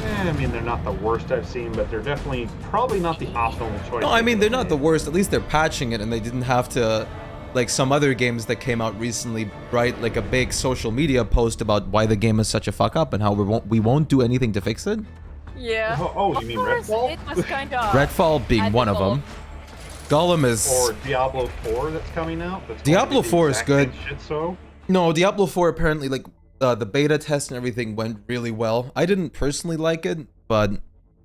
I mean, they're not the worst I've seen, but they're definitely probably not the optimal choice. No, I mean, they're not the worst. At least they're patching it, and they didn't have to, like some other games that came out recently, write like a big social media post about why the game is such a fuck up and how we won't do anything to fix it. Yeah. Oh, you mean Redfall? It was kind of Redfall being one of them. Gollum is... Or Diablo 4 that's coming out. That's Diablo 4 is good. So. No, Diablo 4 apparently, like, the beta test and everything went really well. I didn't personally like it, but...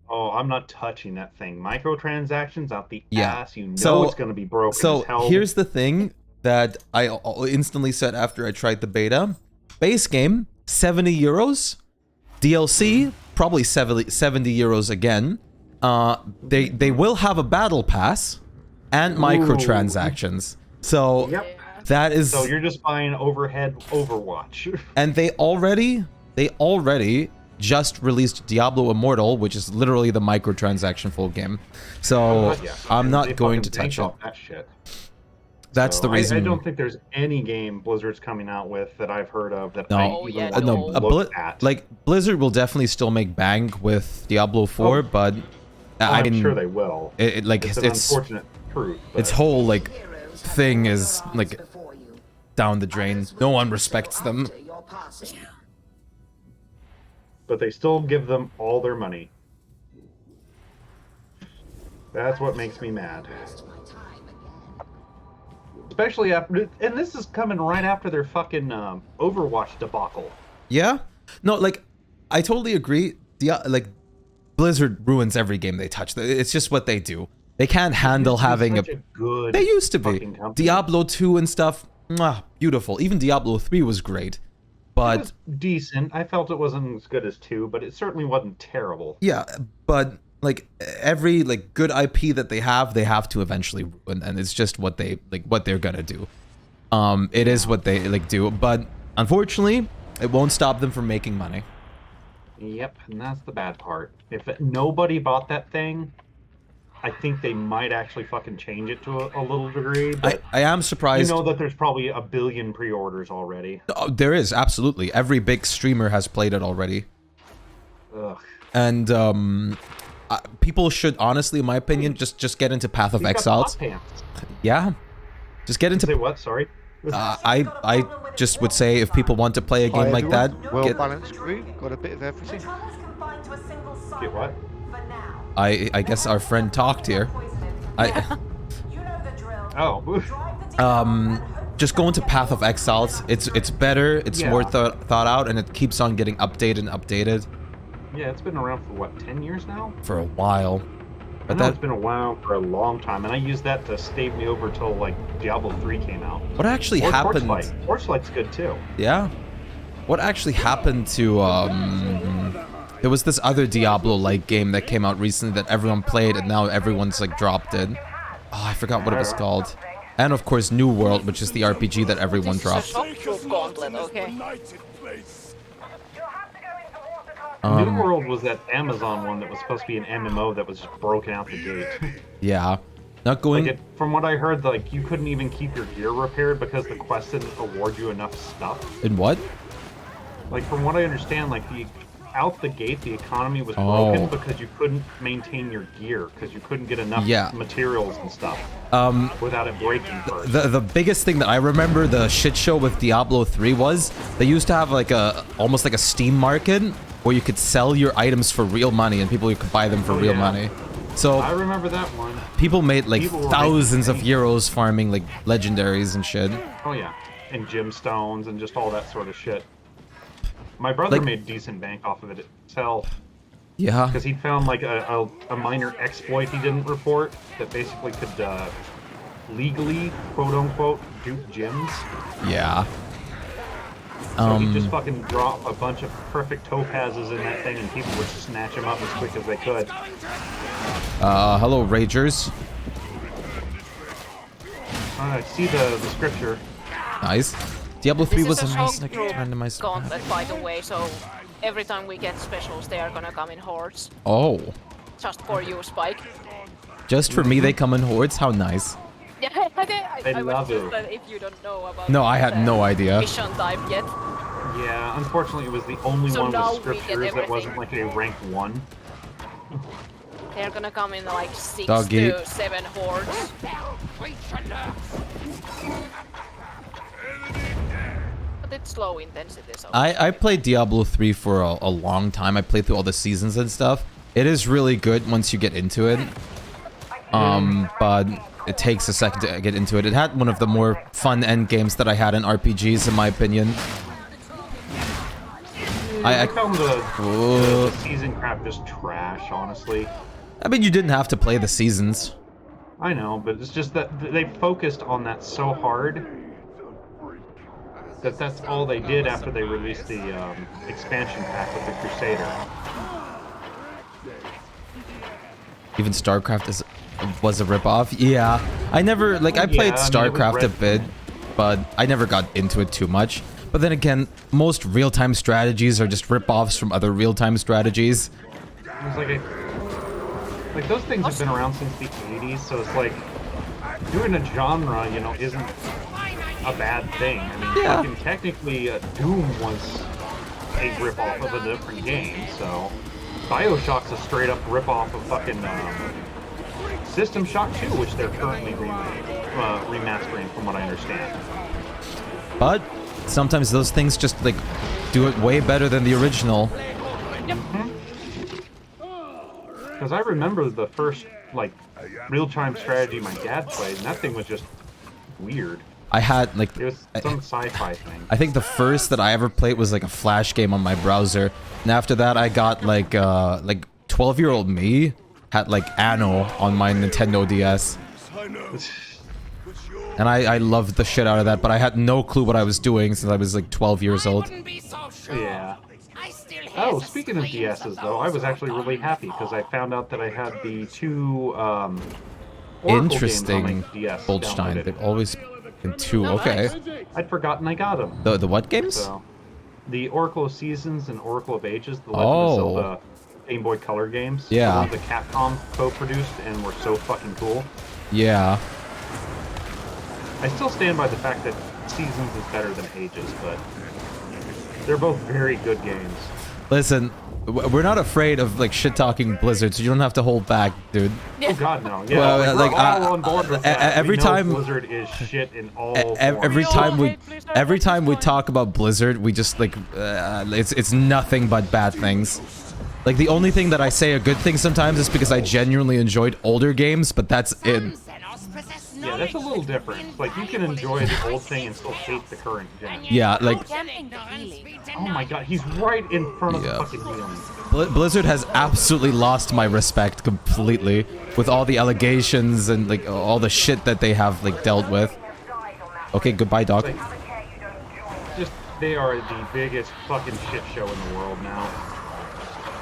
Oh, I'm not touching that thing. Microtransactions out the ass. You know it's going to be broken as hell. So, here's the thing that I instantly said after I tried the beta. Base game, 70 euros. DLC, probably 70 euros again. They will have a battle pass and microtransactions. So that is... So you're just buying overhead Overwatch. And they already just released Diablo Immortal, which is literally the microtransaction full game. So I'm not going to touch it. That shit. That's the reason. I don't think there's any game Blizzard's coming out with that I've heard of that I even want to look at. Like Blizzard will definitely still make bank with Diablo 4, but I mean, I'm sure they will. It's an unfortunate truth. Its whole like thing is like down the drain. No one respects them. But they still give them all their money. That's what makes me mad. Especially after, and this is coming right after their fucking Overwatch debacle. Yeah? No, like, I totally agree. Like, Blizzard ruins every game they touch. It's just what they do. They can't handle having a good. They used to be. Diablo 2 and stuff, beautiful. Even Diablo 3 was great. But it was decent. I felt it wasn't as good as 2, but it certainly wasn't terrible. Yeah, but like every like good IP that they have to eventually ruin, and it's just what they what they're gonna do. It is what they do, but unfortunately, it won't stop them from making money. Yep, and that's the bad part. If nobody bought that thing, I think they might actually fucking change it to a little degree. But I am surprised. You know that there's probably 1 billion pre-orders already. Oh, there is, absolutely. Every big streamer has played it already. Ugh. And people should honestly, in my opinion, just get into Path of Exile. Yeah, just get into. Say what? Sorry. I just would say if people want to play a game like that, well balanced group, got a bit of everything. Get what? I guess our friend talked here. Just go into Path of Exiles. It's better. It's more thought out, and it keeps on getting updated and updated. Yeah, it's been around for what, 10 years now? For a while. But that's been a while for a long time, and I used that to stave me over till like Diablo 3 came out. What actually happened? Torchlight's good too. Yeah. What actually happened to there was this other Diablo-like game that came out recently that everyone played, and now everyone's like dropped it. Oh, I forgot what it was called. And of course, New World, which is the RPG that everyone dropped. Gauntlet, okay. New World was that Amazon one that was supposed to be an MMO that was just broken out the gate. Yeah. Not going... Like from what I heard, like you couldn't even keep your gear repaired because the quest didn't award you enough stuff. In what? Like from what I understand, like out the gate, the economy was broken because you couldn't maintain your gear because you couldn't get enough materials and stuff without it breaking first. The biggest thing that I remember the shit show with Diablo 3 was they used to have like almost like a Steam market where you could sell your items for real money and people could buy them for real money. So I remember that one. People made like thousands of euros farming like legendaries and shit. Oh yeah, and gemstones and just all that sort of shit. My brother made decent bank off of it himself. Yeah. Because he found like a minor exploit he didn't report that basically could legally, quote unquote, dupe gems. Yeah. So he just fucking drop a bunch of perfect topazes in that thing and people would snatch them up as quick as they could. Hello, Ragers. I see the scripture. Nice. Diablo 3 was a nice randomized gauntlet, by the way, so every time we get specials, they are gonna come in hordes. Oh. Just for you, Shpyke. Just for me, they come in hordes? How nice. Yeah, I love was it. just if you don't know about No, I had no idea. Mission type yet. Yeah, unfortunately, it was the only one with scriptures that wasn't like a rank 1. They're gonna come in like 6 Doggy. to 7 hordes. But it's low intensity, so... I played Diablo 3 for a long time. I played through all the seasons and stuff. It is really good once you get into it. But it takes a second to get into it. It had one of the more fun end games that I had in RPGs, in my opinion. I found the season crap just trash, honestly. I mean, you didn't have to play the seasons. I know, but it's just that they focused on that so hard that that's all they did after they released the expansion pack with the Crusader. Even StarCraft was a ripoff. Yeah, I never I played StarCraft a bit, but I never got into it too much. But then again, most real-time strategies are just rip-offs from other real-time strategies. It's like those things have been around since the 80s, so it's like doing a genre, you know, isn't a bad thing. I mean, fucking technically, Doom was a rip-off of a different game, so BioShock's a straight-up rip-off of fucking System Shock 2, which they're currently remastering, from what I understand. But sometimes those things just like do it way better than the original. Because I remember the first like real-time strategy my dad played, and that thing was just weird. I had like it was some sci-fi thing. I think the first that I ever played was like a Flash game on my browser, and after that I got like 12-year-old me had like Anno on my Nintendo DS. And I loved the shit out of that, but I had no clue what I was doing since I was like 12 years old. Yeah. Oh, speaking of DSs though, I was actually really happy because I found out that I had the two Interesting. Goldstein. They've always been two. Okay. I'd forgotten I got them. The what games? So, the Oracle of Seasons and Oracle of Ages, the Legend of Zelda Game Boy Color games. Yeah. The Capcom co-produced and were so fucking cool. Yeah. I still stand by the fact that Seasons is better than Ages, but they're both very good games. Listen, we're not afraid of like shit-talking Blizzard, so you don't have to hold back, dude. Oh god, no. Yeah, well, like, we're all on board with that. Every time Blizzard is shit in all every time we talk about Blizzard, we just like it's nothing but bad things. Like the only thing that I say a good thing sometimes is because I genuinely enjoyed older games, but that's it. Yeah, that's a little different. Like you can enjoy the old thing and still hate the current gen. Yeah, like oh my god, he's right in front of the fucking healing. Blizzard has absolutely lost my respect completely with all the allegations and like all the shit that they have like dealt with. Okay, goodbye, dog. Like, just they are the biggest fucking shit show in the world now.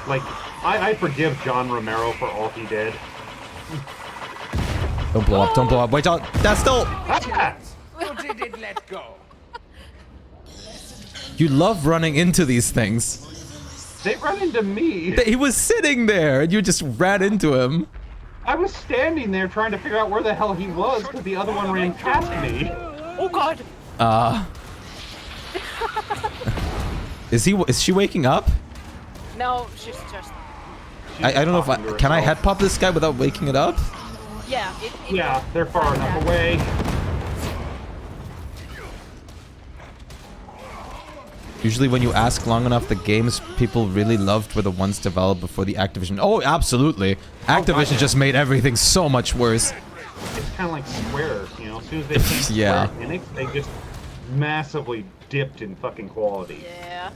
Like I forgive John Romero for all he did. Don't blow up, don't blow up. Wait, that's still. Did it let go? You love running into these things. They run into me. He was sitting there, and you just ran into him. I was standing there trying to figure out where the hell he was, because the other one ran past me. Oh god. Is she waking up? No, she's just. I don't know if can I head pop this guy without waking it up? Yeah. Yeah, they're far enough away. Usually when you ask long enough, the games people really loved were the ones developed before the Activision. Oh, absolutely. Activision just made everything so much worse. It's kind of like Square, you know, as soon as they came yeah. Square Enix, they just massively dipped in fucking quality. Yeah.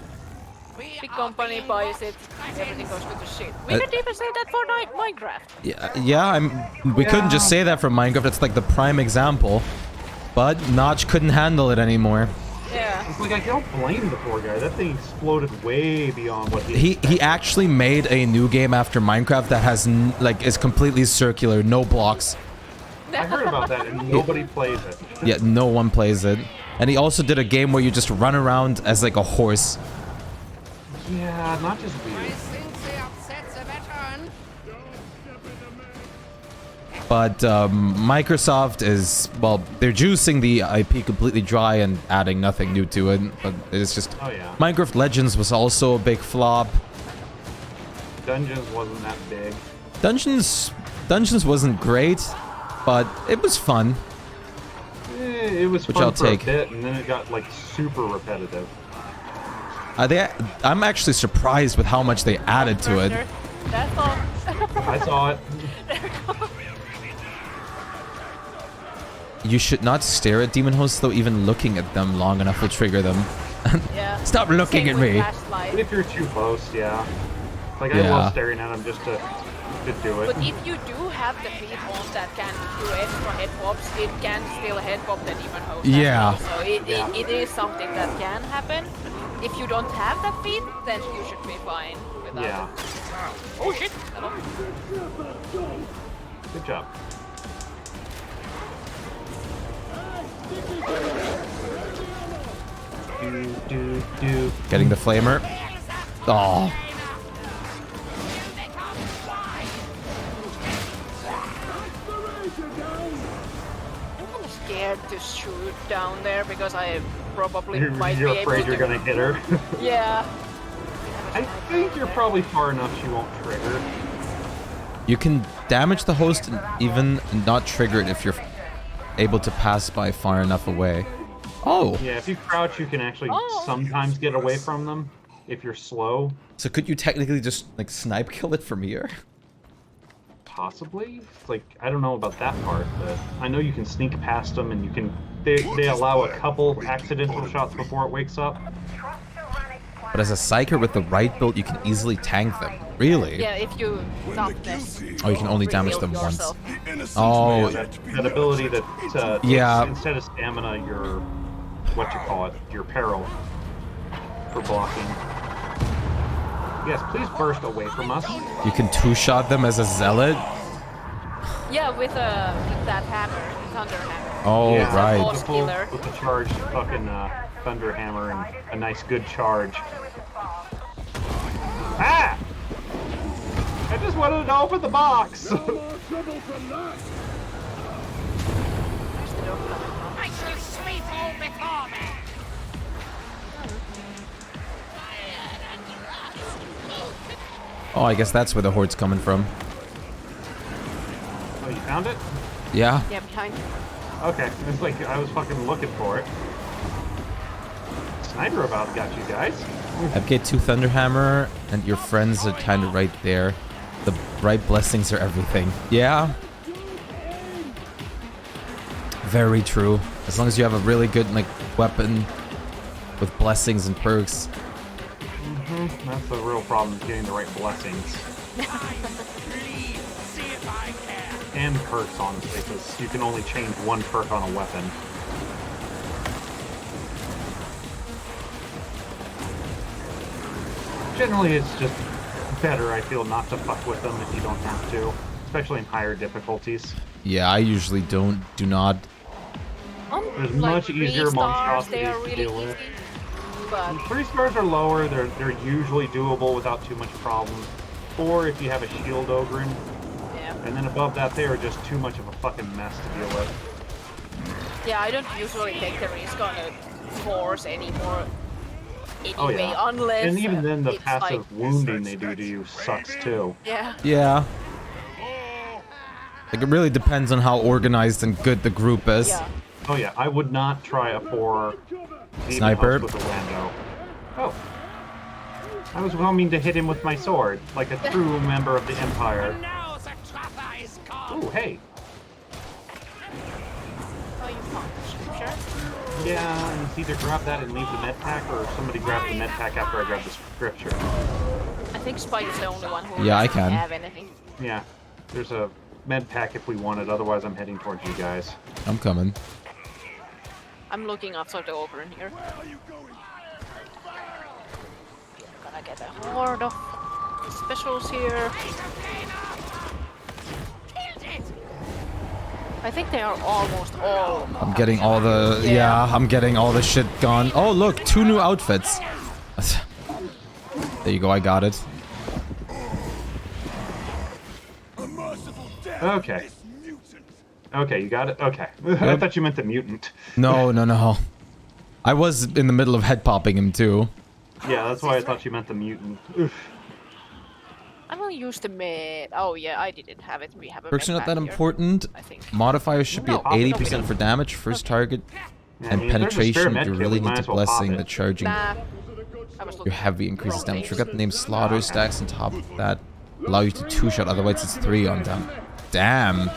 Big company buys it, everything goes to the shit. We could even say that for Minecraft. Yeah, we couldn't just say that for Minecraft. It's like the prime example. But Notch couldn't handle it anymore. Yeah. It's like I don't blame the poor guy. That thing exploded way beyond what he actually made a new game after Minecraft that has is completely circular, no blocks. I heard about that and nobody plays it. Yeah, no one plays it. And he also did a game where you just run around as like a horse. Yeah, not just weird. But Microsoft is, well, they're juicing the IP completely dry and adding nothing new to it. But it's just, Minecraft Legends was also a big flop. Dungeons wasn't that big. Dungeons wasn't great, but it was fun. It was fun for a bit, and then it got like super repetitive. I'm actually surprised with how much they added to it. That's all. I saw it. You should not stare at demon hosts, though. Even looking at them long enough will trigger them. Yeah. Stop looking at me. If you're too close, yeah. Like I love staring at them just to do it. But if you do have the feed on that can do extra head pops, it can still head pop the demon host. Yeah. So it is something that can happen. If you don't have that feed, then you should be fine without it. Oh shit! Hello. Good job. Getting the flamer. Oh. I'm kind of scared to shoot down there because I probably might You're be afraid able you're gonna hit her. Yeah. I think you're probably far enough she won't trigger. You can damage the host and even not trigger it if you're able to pass by far enough away. Oh! Yeah, if you crouch, you can actually sometimes get away from them if you're slow. So could you technically just, like, snipe kill it from here? Possibly? Like, I don't know about that part, but I know you can sneak past them and you can... They allow a couple accidental shots before it wakes up. But as a Psyker with the right build, you can easily tank them. Really? Yeah, if you not this. Oh, you can only damage them once. Oh, that ability that yeah. Instead of stamina, your your peril for blocking. Yes, please burst away from us. You can two-shot them as a zealot. Yeah, with that hammer, thunder hammer. Oh, yeah, right. With the charged fucking thunder hammer and a nice good charge. Ah! I just wanted to open the box. I shall sweep all before me. Oh, I guess that's where the horde's coming from. Oh, you found it? Yeah. Yeah, behind you. Okay, it's like I was fucking looking for it. Sniper about got you guys. Abgate 2 Thunderhammer, and your friends are kind of right there. The bright blessings are everything. Yeah. Very true. As long as you have a really good, like, weapon with blessings and perks. That's the real problem, is getting the right blessings. And perks, honestly, because you can only change one perk on a weapon. Generally, it's just better, I feel, not to fuck with them if you don't have to. Especially in higher difficulties. Yeah, I usually do not. There's like much easier monstrosities really to deal with. But 3 stars are lower, they're usually doable without too much problem. 4 if you have a shield Ogryn. yeah. And then above that, they are just too much of a fucking mess to deal with. Yeah, I don't usually take the risk on a force anymore. Anyway, yeah. unless And even then, the it's passive like, wounding they do to you sucks too. Yeah. Yeah. Like, it really depends on how organized and good the group is. Yeah. Oh yeah, I would not try a 4 Sniper. with a rando. Oh. I was homing to hit him with my sword, like a true member of the Empire. Ooh, hey. Oh, you found the scripture? Yeah, and it's either grab that and leave the med pack, or somebody grab the med pack after I grab the scripture. I think Shpyke is the only one who Yeah, I doesn't can. have anything. Yeah, there's a med pack if we want it, otherwise I'm heading towards you guys. I'm coming. I'm looking outside the Ogryn here. Gonna get a horde of specials here. I think they are almost all. I'm getting all the... Yeah, I'm getting all the shit gone. Oh, look, 2 new outfits. There you go, I got it. Okay. Okay, you got it? Okay. I thought you meant the mutant. No, no, no. I was in the middle of head popping him too. Yeah, that's why I thought you meant the mutant. Oof. I'm gonna use the med. Oh yeah, I didn't have it. We have a Perks are med not that pack here, important. I think. Modifiers should be at 80% for damage, first target, Yeah, and I mean, if there's a spare penetration. med You kit, really we might need as to well pop blessing it. the charging. Nah. I was Your looking heavy at increases wrong damage. things. Forgot the name Slaughter stacks on top of that. Allow you to 2-shot, otherwise it's 3 on them. Damn.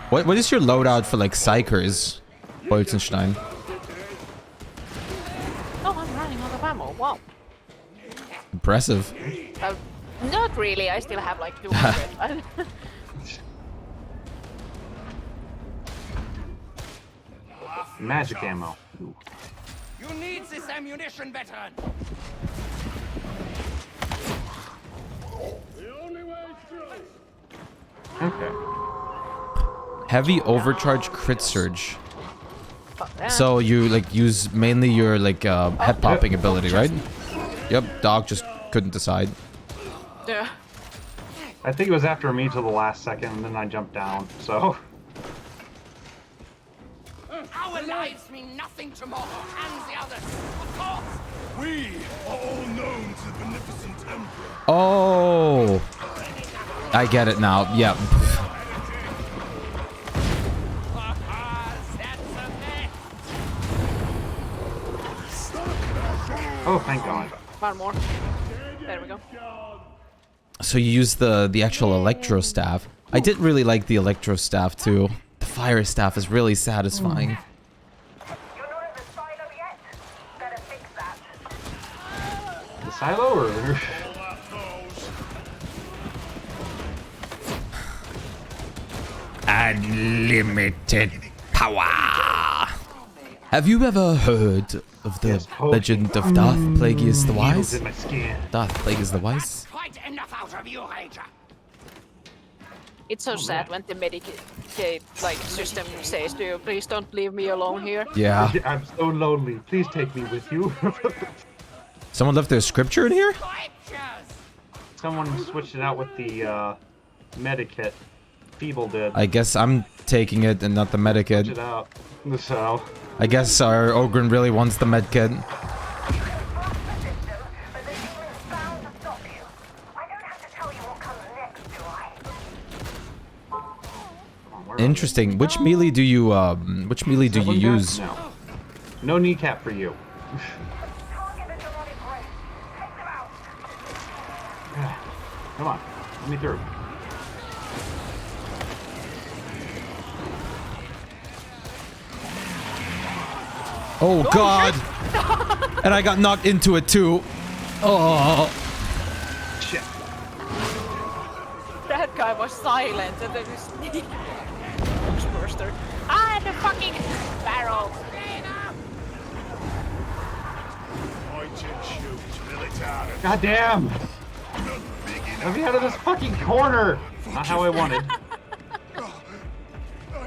What is your loadout for like Psychers, Bolzenstein? Oh, I'm running out of ammo. Wow. Impressive. Not really. I still have like 200. Magic ammo. Ooh. You need this ammunition, veteran. Okay. Heavy overcharge crit surge. So you like use mainly your like head popping ability, right? Yep. Dog just couldn't decide. Yeah. I think it was after me till the last second, and then I jumped down. So. Our lives mean nothing to Mortal and the others, of course. We are all known to the beneficent Emperor. Oh, I get it now. Yep. Oh, thank God. One more. There we go. So you use the actual electro staff. I did really like the electro staff too. The fire staff is really satisfying. The silo or? Unlimited power. Have you ever heard of the legend of Darth Plagueis the Wise? Darth Plagueis the Wise? Quite enough out of you, Ranger. It's so sad when the Medicaid like system says to you, please don't leave me alone here. Yeah. I'm so lonely. Please take me with you. Someone left their scripture in here? Someone switched it out with the medikit. Feeble did. I guess I'm taking it and not the medikit. Switch it out. So. I guess our Ogren really wants the medkit. Interesting. Which melee do you use? No. No kneecap for you. Come on, let me through. Oh God! And I got knocked into it too. Oh. Shit. That guy was silent and then just burster. Ah, the fucking barrel! God damn! Let me out of this fucking corner! Not how I wanted.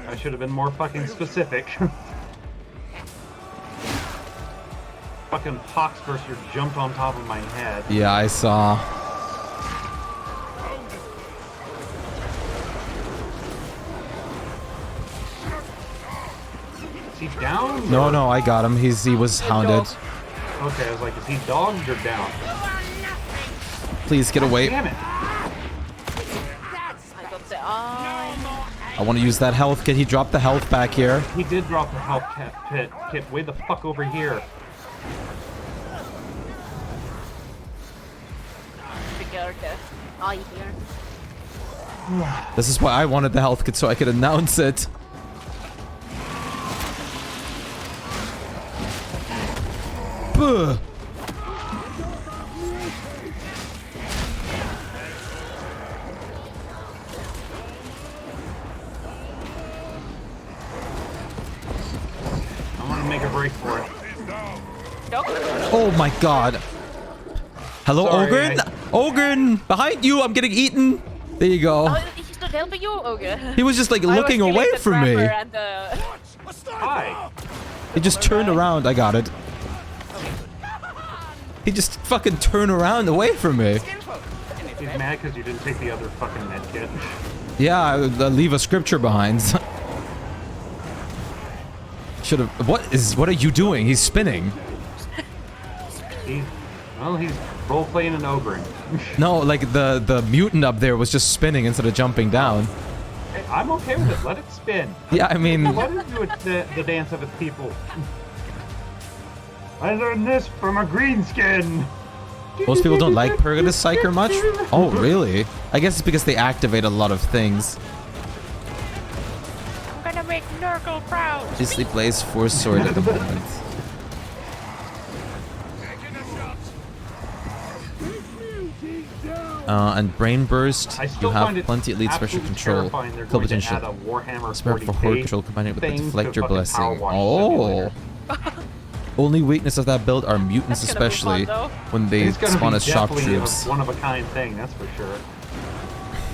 I should have been more fucking specific. Fucking poxburster jumped on top of my head. Yeah, I saw. Is he down? No, I got him. He was hounded. Okay, I was like, is he dogged or down? Please get away. Damn it! I want to use that health kit. He dropped the health back here. He did drop the health kit way the fuck over here. This is why I wanted the health kit so I could announce it. Buh. I'm gonna make a break for it. Oh my God. Hello, Sorry, Ogren? Ogren! Behind you! I'm getting eaten! There you go. Oh, he's not helping you? Okay. He was just like looking away from me. And, Hi! He just turned around. I got it. He just fucking turned around away from me. He's mad because you didn't take the other fucking med kit. Yeah, I leave a scripture behind. Should have. What are you doing? He's spinning. He's role playing an ogre. No, like the mutant up there was just spinning instead of jumping down. Hey, I'm okay with it. Let it spin. Yeah, I mean. Let it do the dance of its people. I learned this from a greenskin. Most people don't like Purgatus Psyker much. Oh, really? I guess it's because they activate a lot of things. I'm gonna make Nurgle proud. Disney plays Force Sword at the moment. And Brain Burst, you have plenty elite special control, kill potential. Spread for horde control combined with the Deflector Blessing. Oh! Only weakness of that build are mutants, especially when they spawn as shock troops. One of a kind thing, that's for sure.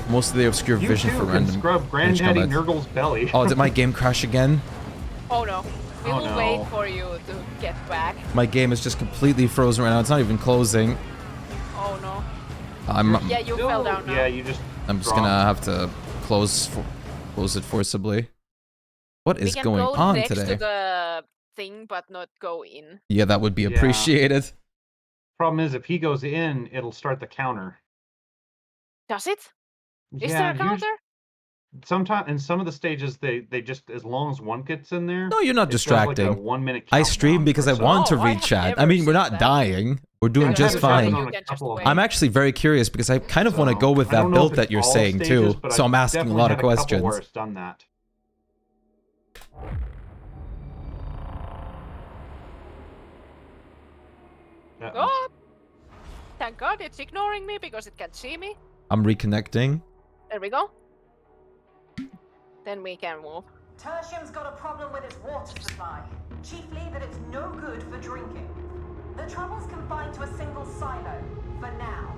Most of the obscure vision for random. Scrub Granddaddy Nurgle's belly. Oh, did my game crash again? Oh no. We Oh, will no. wait for you to get back. My game is just completely frozen right now. It's not even closing. Oh no. Yeah, you fell down now. Yeah, you just. I'm just gonna have to close it forcibly. What is going on next today? to the thing, but not go in. Yeah, that would be appreciated. Problem is, if he goes in, it'll start the counter. Does it? Is there a counter? Sometimes in some of the stages, they just, as long as one gets in there. No, you're not it does distracting. Like a 1 minute I stream countdown because for I want to itself. read chat. I mean, we're not dying. We're doing just fine. I'm actually very curious because I kind of want to go with that build that you're saying stages, too. but So I've I'm asking a definitely lot of had a couple questions. where it's done that. Oh! Thank God it's ignoring me because it can't see me. I'm reconnecting. There we go. Then we can move. Tertium's got a problem with its water supply. Chiefly that it's no good for drinking. The trouble's confined to a single silo, for now.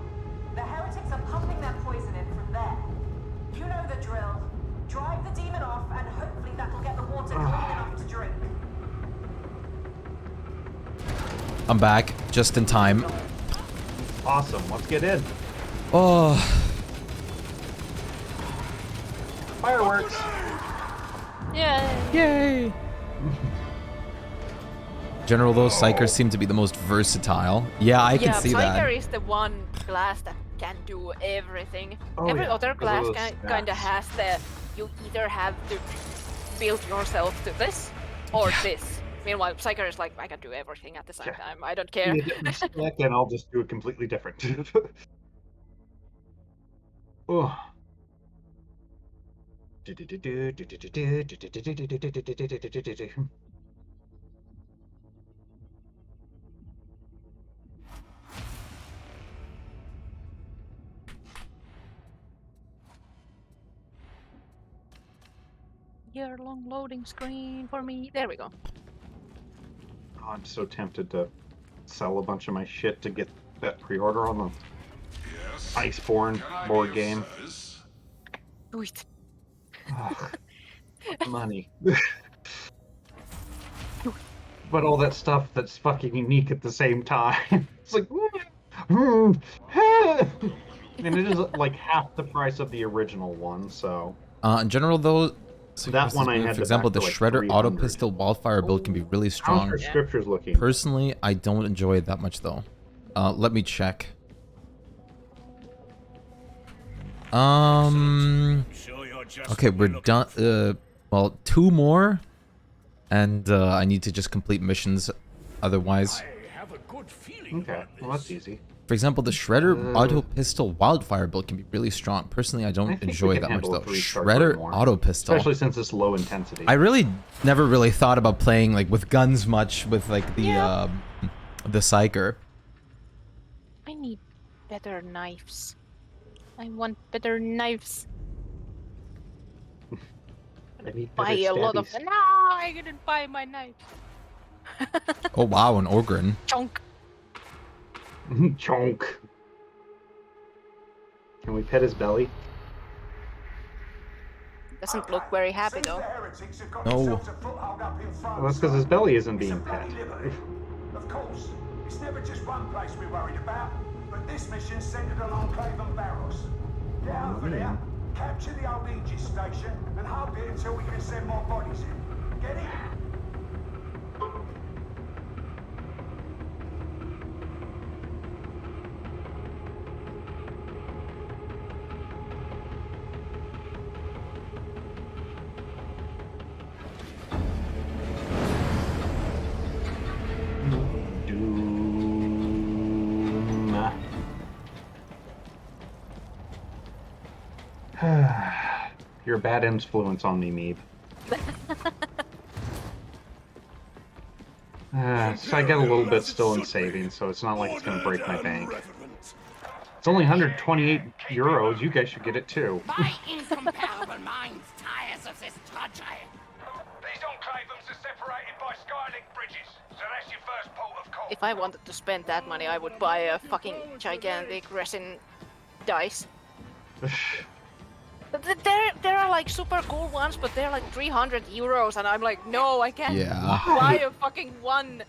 The heretics are pumping their poison in from there. You know the drill. Drive the demon off and hopefully that'll get the water clean enough to drink. I'm back just in time. Awesome. Let's get in. Oh. Fireworks. Yay! Yay! General, those psychers seem to be the most versatile. Yeah, I can see that. Psyker is the one class that can do everything. Oh, Every yeah, other because of class those kind of stats. has the you either have to build yourself to this or this. Meanwhile, Psyker is like, I can do everything at the same time. I don't care. And I'll just do it completely different. Oh. Year-long loading screen for me. There we go. Oh, I'm so tempted to sell a bunch of my shit to get that pre-order on the Iceborne board game. Do it. Money. But all that stuff that's fucking unique at the same time. It's like, and it is like half the price of the original one, so. In general, though, so that one I had. for example, the like Shredder 300. auto pistol wildfire build can be really strong. How's your scriptures looking? Personally, I don't enjoy it that much though. Let me check. Okay, we're done. Well, 2 more, and I need to just complete missions. Otherwise, Okay, well that's easy. for example, the Shredder auto pistol wildfire build can be really strong. Personally, I don't think we enjoy can that much handle a though. 3-star Shredder more. auto pistol. Especially since it's low intensity. I really never really thought about playing like with guns much with like the Psyker. I need better knives. I want better knives. I need Buy better a lot of stabbies. them. No, I didn't buy my knife. Oh wow, an Ogren. Chunk. Chonk. Can we pet his belly? Doesn't look very happy though. No. Well, that's because his belly isn't being pet. Of course, it's never just one place we're worried about, but this mission's centered on Enclave and Barros. Get over there, capture the old Aegis station, and hold it until we can send more bodies in. Get it? You're a bad influence on me, Meeb. So I get a little bit still in savings, so it's not like it's gonna break my bank. It's only 128 euros. You guys should get it too. My incomparable mind tires of this drudgery. These enclaves are separated by Skylink bridges, so that's your first port of call. If I wanted to spend that money, I would buy a fucking gigantic resin dice. But there are like super cool ones, but they're like 300 euros, and I'm like, no, I can't Yeah. buy a fucking one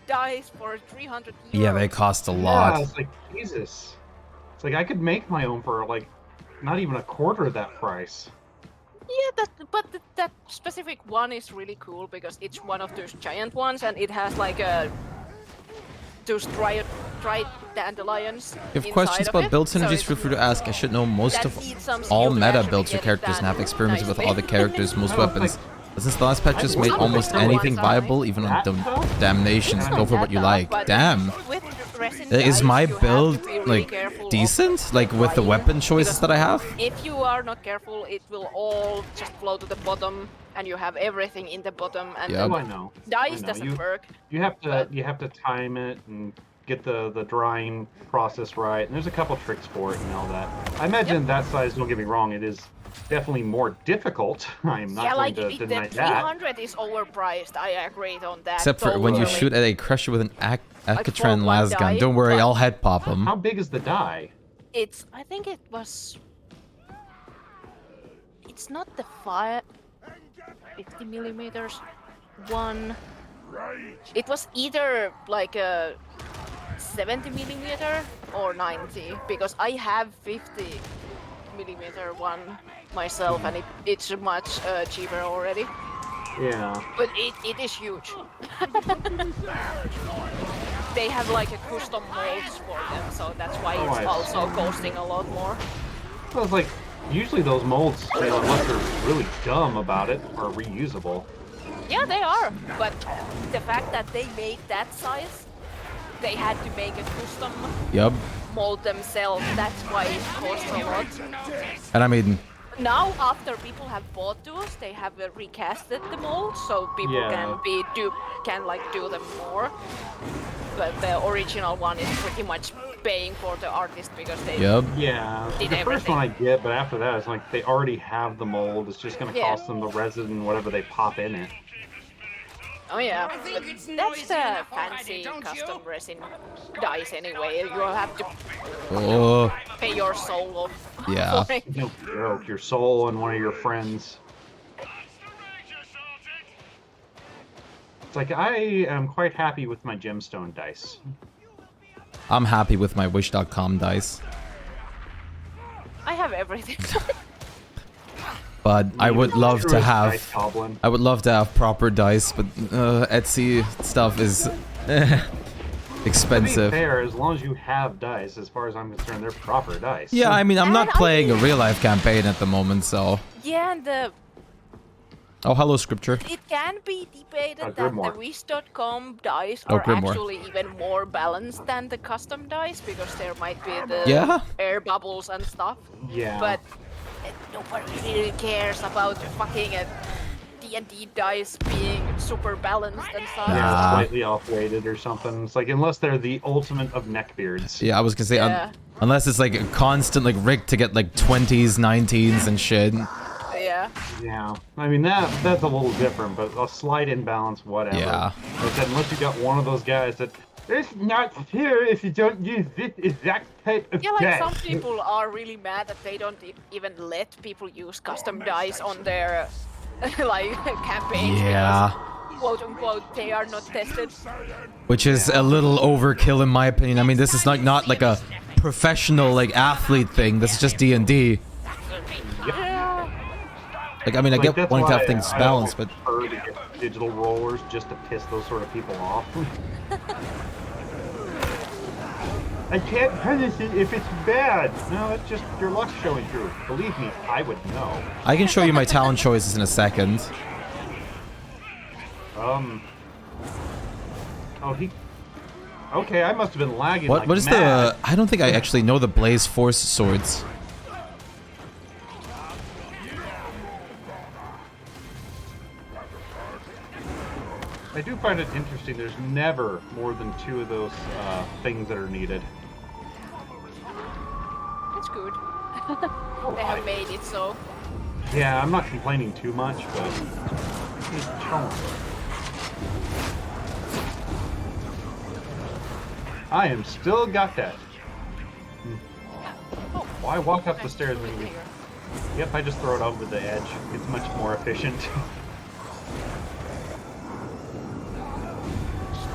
dice for 300 euros. Yeah, they cost a lot. Yeah, it's like, Jesus. It's like, I could make my own for, like, not even a quarter of that price. Yeah, that specific one is really cool because it's one of those giant ones, and it has like those dried dandelions. If you have questions about build synergies, feel free to ask. I should know most of all meta builds or characters and have experimented with all the characters, most weapons. Since the last patch just made almost anything viable, even on damnations. Go for what you like. Damn. Is my build like decent? Like with the weapon choices that I have? If you are not careful, it will all just flow to the bottom, and you have everything in the bottom. And Oh, I know. Dice doesn't work. You have to time it and get the drying process right. And there's a couple tricks for it and all that. I imagine that size. Don't get me wrong. It is definitely more difficult. I'm not going to deny the that. 300 is overpriced. I agree on that. Except for when you shoot at a crusher with an Akatran las gun. Don't worry, I'll head pop him. How big is the die? I think it was. It's not the 50 millimeters one. It was either like a 70 millimeter or 90, because I have 50 millimeter one myself, and it's much cheaper already. Yeah. But it is huge. They have like a custom molds for them, so that's why it's also costing a lot more. Well, it's like, usually those molds, unless they're really dumb about it, are reusable. Yeah, they are. But the fact that they made that size, they had to make a custom mold themselves. That's why it costs a lot. And I mean, now, after people have bought those, they have recasted the mold, so people can do them more. But the original one is pretty much paying for the artist because they Yeah, did the everything. first one I get, but after that, it's like they already have the mold. It's just going to cost them the resin and whatever they pop in it. Oh yeah, but that's the fancy custom resin dice anyway. You have to pay your soul off. Yeah. For it. No joke, your soul and one of your friends. It's like, I am quite happy with my gemstone dice. I'm happy with my wish.com dice. I have everything. But I would love to have proper dice, but Etsy stuff is expensive. To be fair, as long as you have dice, as far as I'm concerned, they're proper dice. Yeah, I mean, I'm not playing a real life campaign at the moment, so. Yeah, and Oh, hello, Scripture. it can be debated that the Grimoire. Wish.com dice Oh, are Grimoire. actually even more balanced than the custom dice because there might be the air bubbles and stuff. Yeah. But nobody really cares about fucking D&D dice being super balanced and stuff. Yeah, slightly off-weighted or something. It's like, unless they're the ultimate of neckbeards. Yeah, I was gonna say, unless it's like a constant like rig to get like 20s, 19s and shit. Yeah. Yeah. I mean, that's a little different, but a slight imbalance, whatever. Yeah. Like I said, unless you got one of those guys that, it's not fair if you don't use this exact type of Yeah, like dice. some people are really mad that they don't even let people use custom dice on their like campaigns. Yeah. Because, quote unquote, they are not tested. Which is a little overkill in my opinion. I mean, this is not like a professional like athlete thing. This is just D&D. Like, I mean, I get that's wanting to have why things I balanced, but prefer to get digital rollers just to piss those sort of people off. I can't punish it if it's bad. No, it's just your luck showing through. Believe me, I would know. I can show you my talent choices in a second. Oh, he... Okay, I must have been lagging like What is mad. the... I don't think I actually know the Blaze Force swords. I do find it interesting. There's never more than 2 of those things that are needed. It's good. They have made it so. Yeah, I'm not complaining too much, but it's chilling. I am still got that. Why walk up the stairs when you... Yep, I just throw it over the edge. It's much more efficient.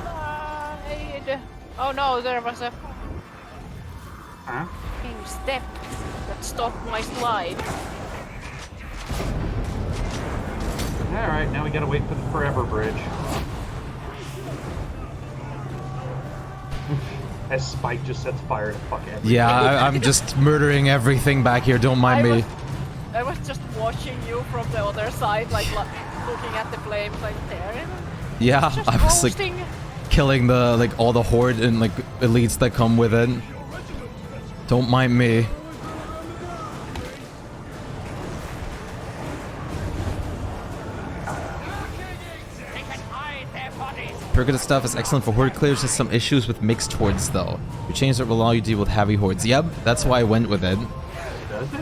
Slide. Oh no, there was a Huh? fucking step that stopped my slide. Alright, now we gotta wait for the forever bridge. As Shpyke just sets fire to fuck everything. Yeah, I'm just murdering everything back here. Don't mind me. I was just watching you from the other side, like looking at the flames, like there. Yeah, Just I was like roasting. killing the all the horde and like elites that come with it. Don't mind me. Purgative stuff is excellent for horde clears. Has some issues with mixed hordes though. Your change that will allow you to deal with heavy hordes. Yep, that's why I went with it. Does it?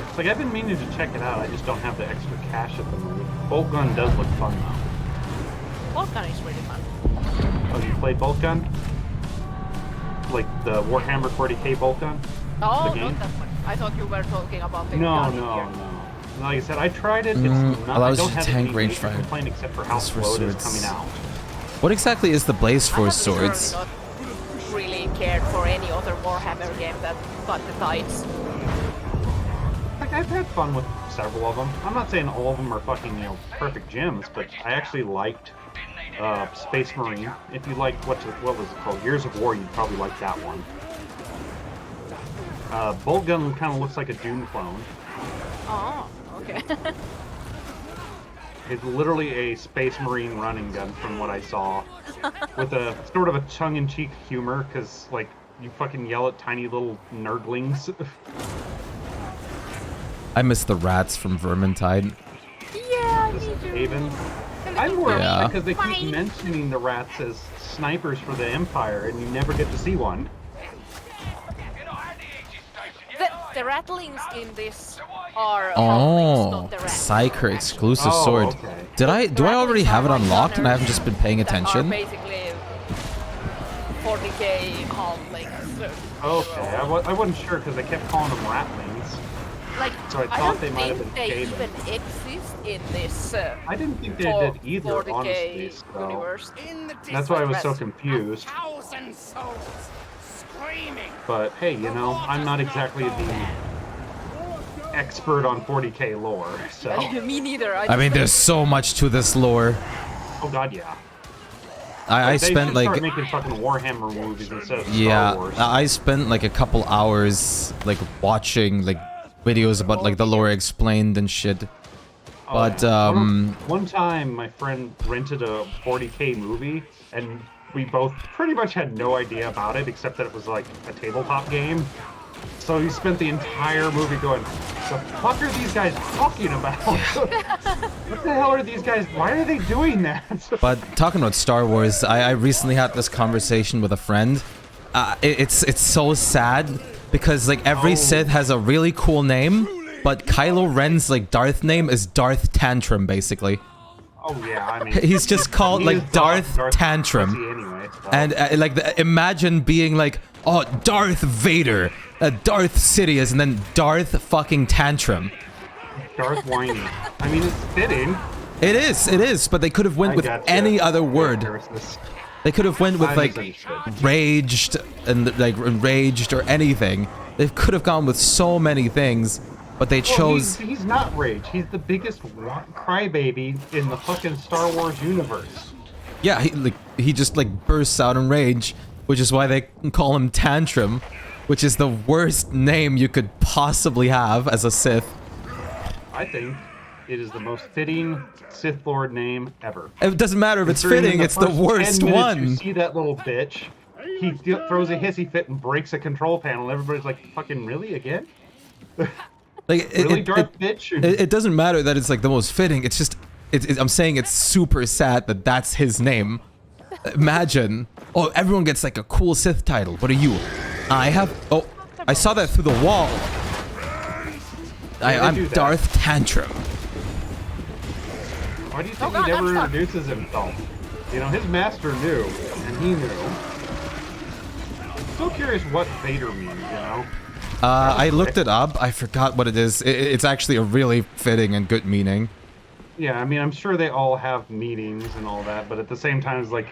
It's like I've been meaning to check it out. I just don't have the extra cash at the moment. Bolt gun does look fun though. Bolt gun is really fun. Oh, you played bolt gun? Like the Warhammer 40k bolt gun? Oh, The game? not that one. I thought you were talking about the No, gun no, here. no. Like I said, I tried it. It's not, allows I you don't to have tank any range major fire. complaint except for how Blaze for slow it is swords. coming out. What exactly is the Blaze I for have swords? not really cared for any other Warhammer game that got the tides. Like I've had fun with several of them. I'm not saying all of them are fucking perfect gems, but I actually liked Space Marine. If you liked what was it called, Years of War, you'd probably like that one. Bolt gun kind of looks like a Doom clone. Oh, okay. It's literally a Space Marine running gun from what I saw, with a sort of a tongue-in-cheek humor, because like you fucking yell at tiny little nerdlings. I miss the rats from Vermintide. Yeah, me too. Haven. I'm more Yeah. upset because they keep mentioning the rats as snipers for the Empire, and you never get to see one. The rattlings in this are halflings, Oh, not the rats. Psyker exclusive Oh, sword. okay. Do I already have it Rattlings are unlocked and I haven't gunners just been paying that are attention? basically 40k halflings. Okay, I wasn't sure because they kept calling them ratlings. Like, So I I thought don't they might have think been they Skaven. even exist in this I didn't think they did either, 40k honestly. So universe. that's why I was so Rats. confused. 1,000 souls screaming. But hey, I'm not exactly the expert on 40k lore, so. Me neither. I mean, there's so much to this lore. Oh god, yeah. I They spent should like start making fucking Warhammer movies instead of Star yeah, Wars. I spent like a couple hours like watching like videos about like the lore explained and shit. But One time my friend rented a 40k movie and we both pretty much had no idea about it except that it was like a tabletop game. So he spent the entire movie going, the fuck are these guys talking about? What the hell are these guys, why are they doing that? But talking about Star Wars, I recently had this conversation with a friend. It's so sad because like every Sith has a really cool name, but Kylo Ren's like Darth name is Darth Tantrum basically. Oh yeah, I mean, He's just called he like is Darth Tantrum. pussy anyway, so. And imagine being like, oh, Darth Vader, Darth Sidious, and then Darth fucking Tantrum. Darth Whiny. I mean, it's fitting. It is, but they could have went with gotcha. any other word. Seriousness. They could have went with I like misunderstood. raged and like enraged or anything. They could have gone with so many things, but they Well, chose. he's not rage. He's the biggest crybaby in the fucking Star Wars universe. Yeah, he just like bursts out in rage, which is why they call him Tantrum, which is the worst name you could possibly have as a Sith. I think it is the most fitting Sith Lord name ever. It doesn't matter if it's Considering fitting; in it's the first worst 10 minutes one. You see that little bitch? He throws a hissy fit and breaks a control panel. Everybody's like, "Fucking really again?" Like Really, Darth bitch? it doesn't matter that it's like the most fitting. It's just I'm saying it's super sad that that's his name. Imagine, oh, everyone gets like a cool Sith title. What are you? I have. Oh, I saw that through the wall. I'm do that. Darth Tantrum. Why do you think God, he never I'm stuck. introduces himself? You know, his master knew, and he knew. I'm so curious what Vader means, you know? I looked it up. I forgot what it is. It's actually a really fitting and good meaning. Yeah, I mean, I'm sure they all have meanings and all that, but at the same time, it's like...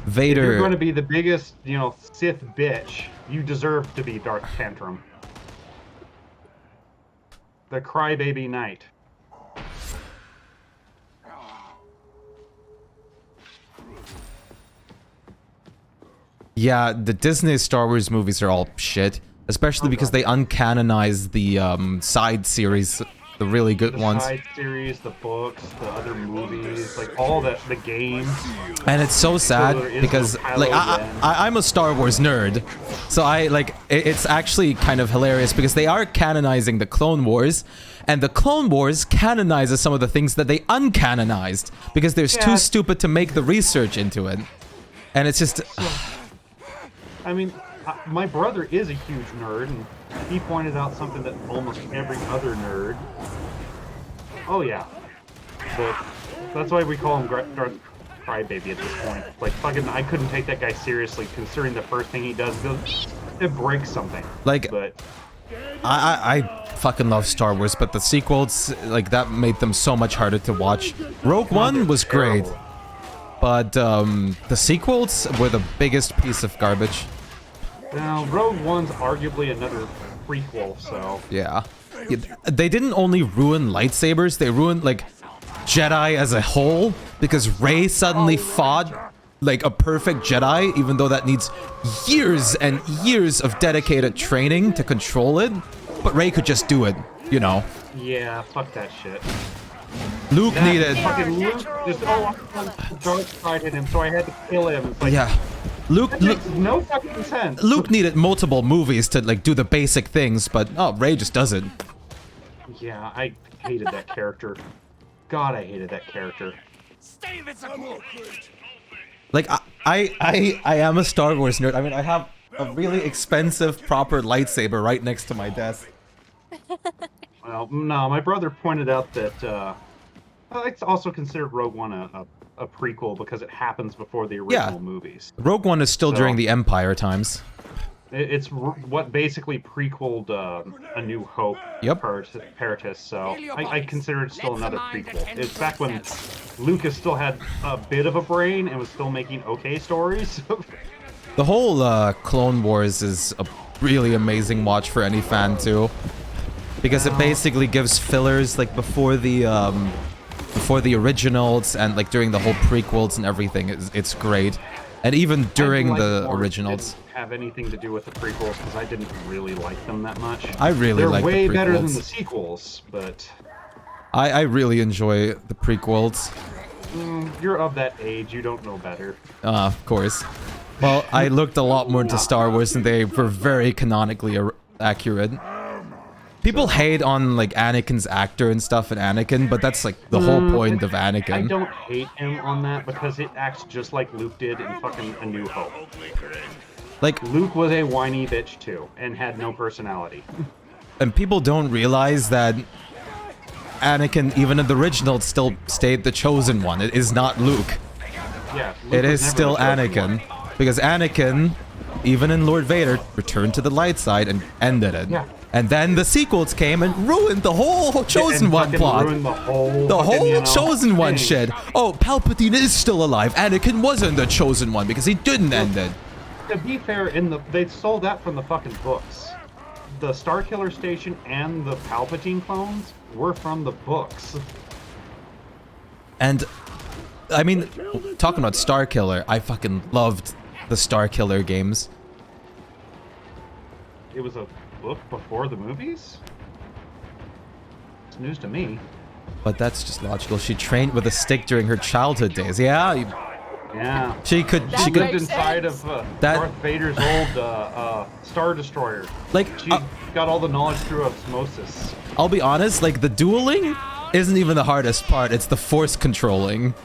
Vader... If you're going to be the biggest, you know, Sith bitch, you deserve to be Darth Tantrum. The Crybaby Knight. Yeah, the Disney Star Wars movies are all shit. Especially because they uncanonized the side series, the really good ones. The side series, the books, the other movies, like all the games. And it's so sad because like I'm a Star Wars nerd, so I like it's actually kind of hilarious because they are canonizing the Clone Wars, and the Clone Wars canonizes some of the things that they uncanonized because they're too stupid to make the research into it, and it's just. I mean, my brother is a huge nerd, and he pointed out something that almost every other nerd. Oh yeah, but that's why we call him Darth Crybaby at this point. Like fucking, I couldn't take that guy seriously, considering the first thing he does goes, it breaks something. Like, but I fucking love Star Wars, but the sequels, like that made them so much harder to watch. Rogue One was great, but the sequels were the biggest piece of garbage. Now, Rogue One's arguably another prequel, so... Yeah. They didn't only ruin lightsabers, they ruined, like, Jedi as a whole, because Rey suddenly fought like a perfect Jedi, even though that needs years and years of dedicated training to control it. But Rey could just do it, you know. Yeah, fuck that shit. Luke needed... Fucking Luke just, Darktide hit him, so I had to kill him. It's like, yeah. Luke makes no fucking sense. Luke needed multiple movies to like do the basic things, but Rey just does it. Yeah, I hated that character. God, I hated that character. Like I am a Star Wars nerd. I mean, I have a really expensive proper lightsaber right next to my desk. Well, no, my brother pointed out that it's also considered Rogue One a prequel because it happens before the original movies. Rogue One is still during the Empire times. It's what basically prequeled A New Hope. Yep. Paratus, so I consider it still another prequel. It's back when Lucas still had a bit of a brain and was still making okay stories. The whole Clone Wars is a really amazing watch for any fan too, because it basically gives fillers like before the originals and like during the whole prequels and everything. It's great, and even during the originals. Have anything to do with the prequels because I didn't really like them that much. I really like the prequels. They're way better than the sequels, but I really enjoy the prequels. You're of that age, you don't know better. Of course. Well, I looked a lot more into Star Wars and they were very canonically accurate. People hate on like Anakin's actor and stuff in Anakin, but that's like the whole point of Anakin. I don't hate him on that because it acts just like Luke did in fucking A New Hope. Like Luke was a whiny bitch too and had no personality. And people don't realize that Anakin, even in the original, still stayed the chosen one. It is not Luke. Yeah, Luke it is still Anakin. Because Anakin, even in Lord Vader, returned to the light side and ended it. Yeah. And then the sequels came and ruined the whole Chosen One plot. The whole Chosen One shit. Oh, Palpatine is still alive. Anakin wasn't the Chosen One because he didn't end it. To be fair, they stole that from the fucking books. The Starkiller Station and the Palpatine clones were from the books. And, I mean, talking about Starkiller, I fucking loved the Starkiller games. It was a book before the movies? It's news to me. But that's just logical. She trained with a stick during her childhood days. Yeah. Yeah. She could lived inside of Darth Vader's old Star Destroyer. Like she got all the knowledge through osmosis. I'll be honest, like the dueling isn't even the hardest part. It's the force controlling.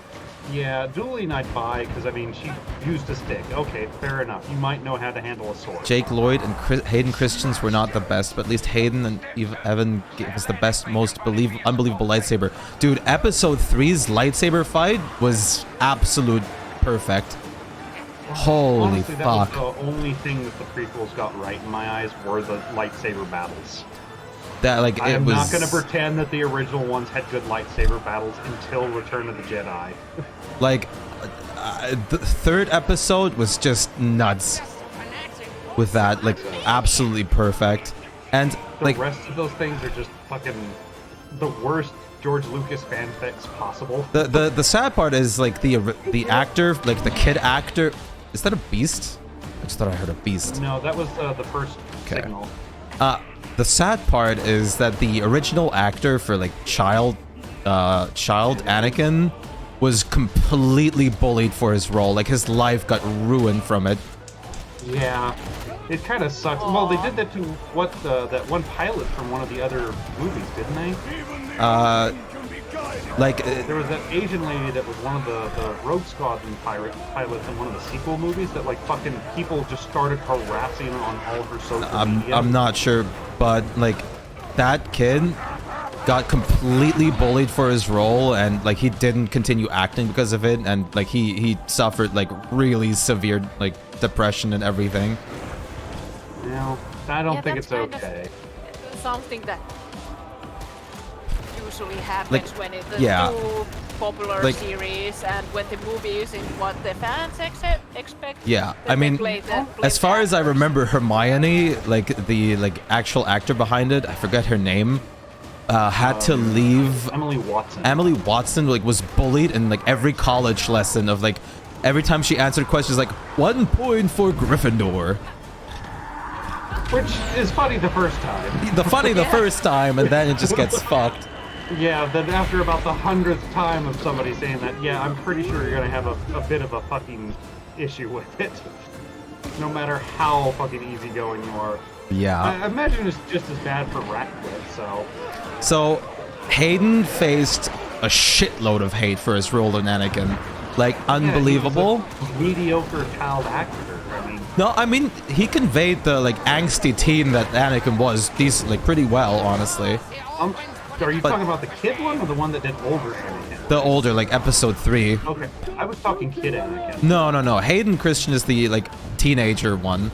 Yeah, dueling I'd buy because I mean she used a stick. Okay, fair enough. You might know how to handle a sword. Jake Lloyd and Hayden Christensen were not the best, but at least Hayden and Evan gave us the best, most unbelievable lightsaber. Dude, Episode 3's lightsaber fight was absolute perfect. Holy Honestly, fuck. that was the only thing that the prequels got right in my eyes were the lightsaber battles. That like I'm not going to pretend that the original ones had good lightsaber battles until Return of the Jedi. Like, the third episode was just nuts with that, like, absolutely perfect. And The like, rest of those things are just fucking the worst George Lucas fanfics possible. the sad part is like the actor, like the kid actor, is that a beast? I just thought I heard a beast. No, that was the first signal. The sad part is that the original actor for like child Anakin was completely bullied for his role. Like his life got ruined from it. Yeah, it kind of sucks. Well, they did that to that one pilot from one of the other movies, didn't they? There was that Asian lady that was one of the Rogue Squadron pilots in one of the sequel movies that like fucking people just started harassing on all her social media. I'm not sure, but like that kid got completely bullied for his role, and like he didn't continue acting because of it, and like he suffered like really severe like depression and everything. No, I don't think it's okay. Something that usually happens Like, when it's yeah. too popular Like- series and when the movie isn't what the fans expect. Yeah, then I mean, they play as the far as I actors. remember, Hermione, like the actual actor behind it, I forget her name, had to leave. Emily Watson. Emily Watson like was bullied in like every college lesson of like every time she answered questions like 1 point for Gryffindor. Which is funny the first time. The first time, and then it just gets fucked. Yeah, then after about the 100th time of somebody saying that, yeah, I'm pretty sure you're gonna have a bit of a fucking issue with it. No matter how fucking easygoing you are. Yeah. I imagine it's just as bad for Ratcliffe, so... So, Hayden faced a shitload of hate for his role in Anakin. Like, unbelievable. Yeah, he was a mediocre child actor, I mean... No, I mean, he conveyed the, like, angsty teen that Anakin was like, pretty well, honestly. Are you talking about the kid one or the one that did older Anakin? The older, like, episode 3. Okay, I was talking kid Anakin. No. Hayden Christian is the, like, teenager one.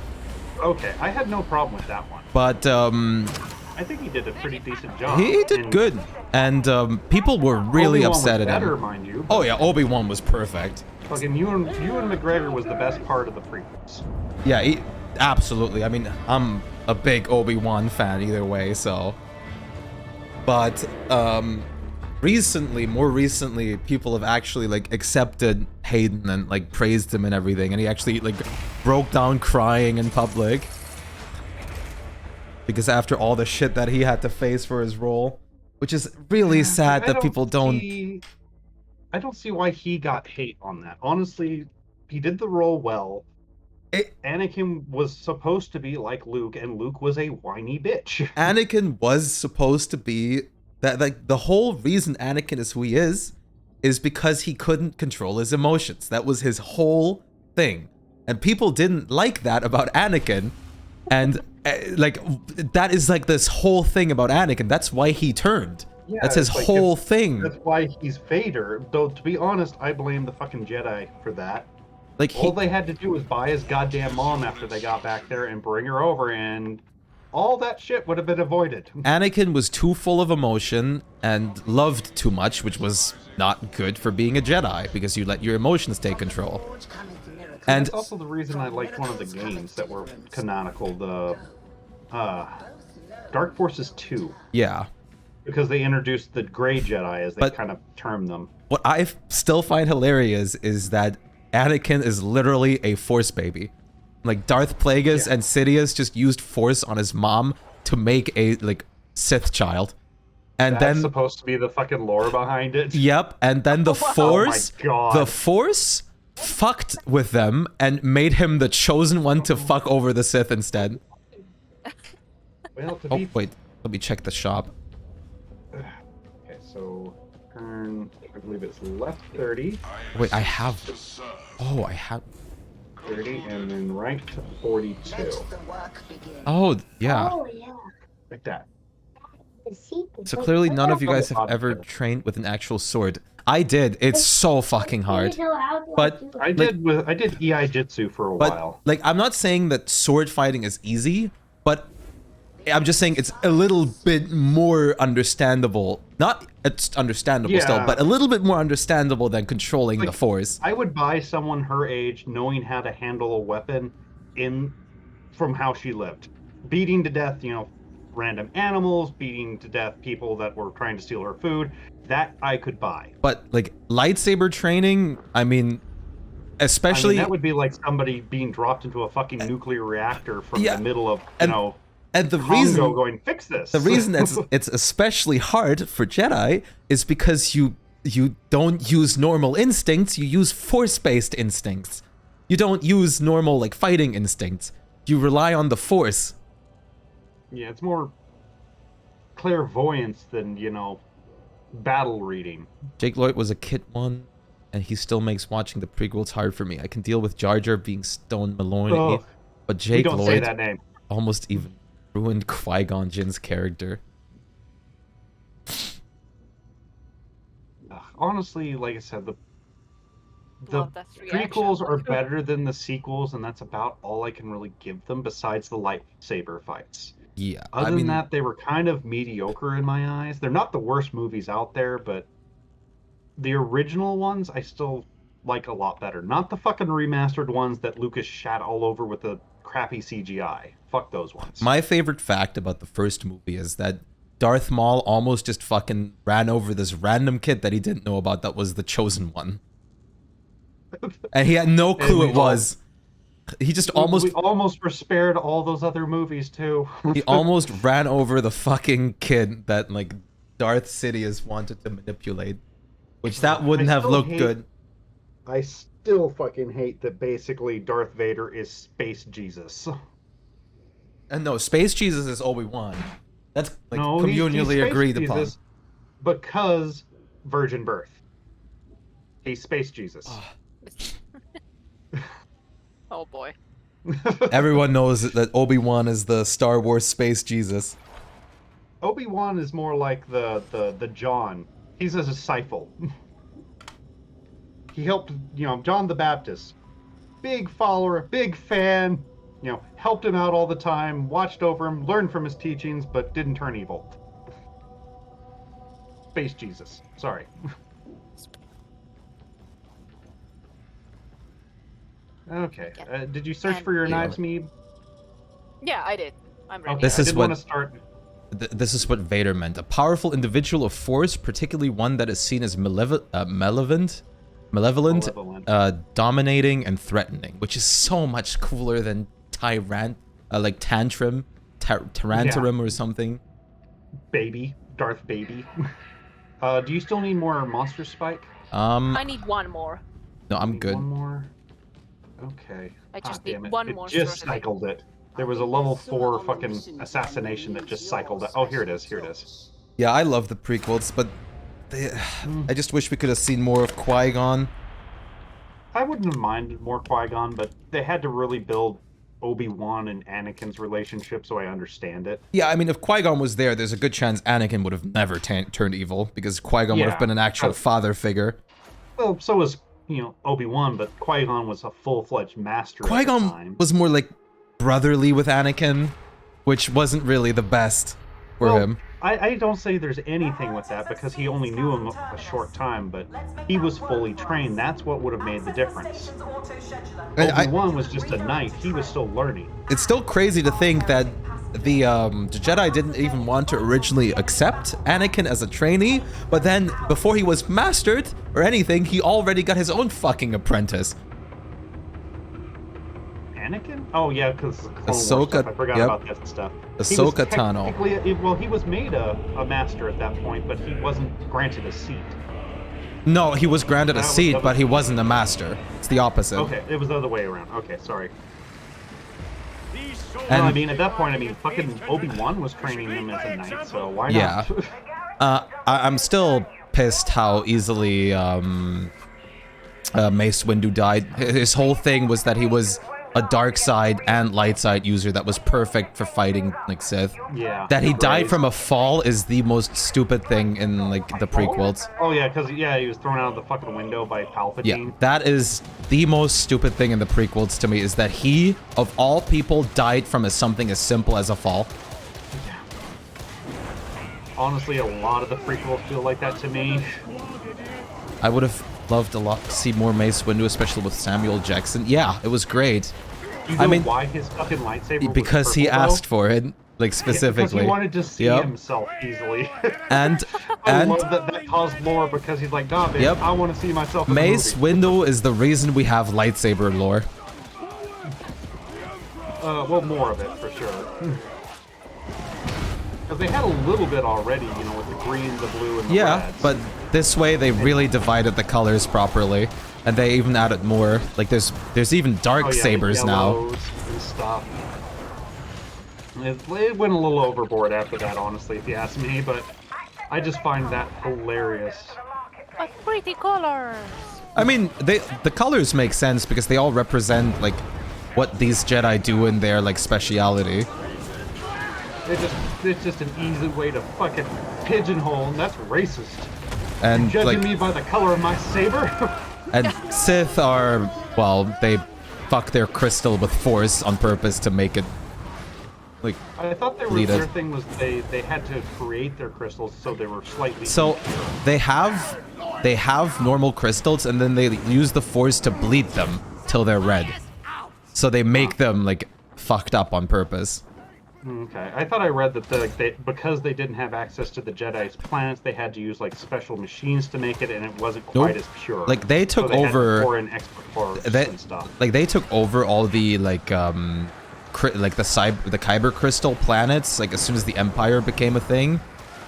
Okay, I had no problem with that one. But, I think he did a pretty decent job. he did good. And, people were really Obi-Wan upset was at better, him. mind you. Oh, yeah, Obi-Wan was perfect. Fucking Ewan McGregor was the best part of the prequels. Yeah, absolutely. I mean, I'm a big Obi-Wan fan either way, so... But, more recently, people have actually, like, accepted Hayden and, like, praised him and everything, and he actually, like, broke down crying in public. Because after all the shit that he had to face for his role, which is really sad that people don't... I don't see why he got hate on that. Honestly, he did the role well. Anakin was supposed to be like Luke, and Luke was a whiny bitch. Anakin was supposed to be that, like, the whole reason Anakin is who he is because he couldn't control his emotions. That was his whole thing. And people didn't like that about Anakin. And like, that is like this whole thing about Anakin. That's why he turned. Yeah, that's his like whole thing. That's why he's Vader. Though, to be honest, I blame the fucking Jedi for that. Like, all they had to do was buy his goddamn mom after they got back there and bring her over, and all that shit would have been avoided. Anakin was too full of emotion and loved too much, which was not good for being a Jedi, because you let your emotions take control. And that's also the reason I liked one of the games that were canonical, the Dark Forces 2. Yeah. Because they introduced the Grey Jedi, as they kind of term them. What I still find hilarious is that Anakin is literally a Force baby. Like, Darth Plagueis and Sidious just used Force on his mom to make a, like, Sith child. And That's then supposed to be the fucking lore behind it. Yep, and then the Force, oh my God. the Force fucked with them and made him the chosen one to fuck over the Sith instead. Well, Oh, wait, let me check the shop. Okay, so turn, I believe it's left 30. Wait, I have... Oh, I have... 30, and then right to 42. Oh, yeah. Oh, yeah. Like that. So clearly none of you guys have ever trained with an actual sword. I did. It's so fucking hard. But I did EI Jitsu for a while. Like, I'm not saying that sword fighting is easy, but I'm just saying it's a little bit more understandable. Not it's understandable still, but a little bit more understandable than controlling the Force. I would buy someone her age knowing how to handle a weapon from how she lived. Beating to death, random animals, beating to death people that were trying to steal her food. That I could buy. But like lightsaber training, I mean, especially that would be like somebody being dropped into a fucking nuclear reactor from the middle of and the Congo reason going fix this. The reason it's especially hard for Jedi is because you don't use normal instincts, you use force-based instincts. You don't use normal like fighting instincts. You rely on the Force. Yeah, it's more clairvoyance than, battle reading. Jake Lloyd was a kid one, and he still makes watching the prequels hard for me. I can deal with Jar Jar being Stone Maloney, but Jake don't Lloyd say that name. almost even ruined Qui-Gon Jinn's character. Honestly, like I said, the prequels are better than the sequels, and that's about all I can really give them besides the lightsaber fights. Yeah. Other than that, they were kind of mediocre in my eyes. They're not the worst movies out there, but the original ones I still like a lot better. Not the fucking remastered ones that Lucas shat all over with the crappy CGI. Fuck those ones. My favorite fact about the first movie is that Darth Maul almost just fucking ran over this random kid that he didn't know about that was the Chosen One. And he had no clue it was. He just we almost were spared all those other movies too. He almost ran over the fucking kid that like Darth Sidious wanted to manipulate, which that wouldn't have looked good. I still fucking hate that basically Darth Vader is Space Jesus. And no, Space Jesus is Obi-Wan. That's like he's communally agreed upon. Because virgin birth. He's Space Jesus. Oh boy. Everyone knows that Obi-Wan is the Star Wars Space Jesus. Obi-Wan is more like the John. He's a disciple. He helped, John the Baptist. Big follower, big fan, helped him out all the time, watched over him, learned from his teachings, but didn't turn evil. Space Jesus. Sorry. Okay. Did you search for your knives, Meeb? Yeah, I did. I'm ready. Okay, This is what want to start. This is what Vader meant. A powerful individual of Force, particularly one that is seen as malevolent, dominating and threatening, which is so much cooler than Tantrum, or something. Baby, Darth Baby. Do you still need more monster Shpyke? I need one more. No, I'm good. One more. Okay. I just damn need it. one it more. It just cycled it. There was a level 4 fucking assassination that just cycled it. Oh, here it is. Here it is. Yeah, I love the prequels, but I just wish we could have seen more of Qui-Gon. I wouldn't have minded more Qui-Gon, but they had to really build Obi-Wan and Anakin's relationship, so I understand it. Yeah, I mean, if Qui-Gon was there, there's a good chance Anakin would have never turned evil, because Qui-Gon would have been an actual father figure. Well, so was, Obi-Wan, but Qui-Gon was a full-fledged master at the time. Qui-Gon was more like brotherly with Anakin, which wasn't really the best for him. I don't say there's anything with that, because he only knew him a short time, but he was fully trained. That's what would have made the difference. Obi-Wan was just a knight. He was still learning. It's still crazy to think that the Jedi didn't even want to originally accept Anakin as a trainee, but then before he was mastered or anything, he already got his own fucking apprentice. Anakin? Oh yeah, because Ahsoka. I forgot about that stuff. Ahsoka Tano. Well, he was made a master at that point, but he wasn't granted a seat. No, he was granted a seat, but he wasn't a master. It's the opposite. Okay, it was the other way around. Okay, sorry. And I mean, at that point, fucking Obi-Wan was training him as a knight, so why not? Yeah. I'm still pissed how easily Mace Windu died. His whole thing was that he was a dark side and light side user that was perfect for fighting like Sith. Yeah. That he died Great. from a fall is the most stupid thing in like the prequels. Oh yeah, because he was thrown out of the fucking window by Palpatine. Yeah, that is the most stupid thing in the prequels to me, is that he, of all people, died from something as simple as a fall. Honestly, a lot of the prequels feel like that to me. I would have loved a lot to see more Mace Windu, especially with Samuel Jackson. Yeah, it was great. You know why his fucking lightsaber was because purple, he though? asked for it, like Because specifically. he wanted to see himself easily. And I love that caused lore, because he's like, nah, man, I want to see myself in Mace the movie. Windu is the reason we have lightsaber lore. Well, more of it, for sure. Because they had a little bit already, you know, with the green, the blue, and the reds. But this way they really divided the colors properly, and they even added more. Like there's even dark sabers now. And stuff. It went a little overboard after that, honestly, if you ask me, but I just find that hilarious. But pretty colors. I mean, the colors make sense because they all represent like what these Jedi do in their like speciality. It's just an easy way to fucking pigeonhole, and that's racist. And Judging like, me by the color of my saber? and Sith are, well, they fuck their crystal with Force on purpose to make it like I thought their thing was they had to create their crystals so they were slightly So they have normal crystals, and then they use the Force to bleed them till they're red. So they make them like fucked up on purpose. Okay, I thought I read that because they didn't have access to the Jedi's planets, they had to use like special machines to make it, and it wasn't quite as pure. Like they took so they over. Had to pour in extra force and stuff. Like they took over all the like the Kyber crystal planets. Like as soon as the Empire became a thing,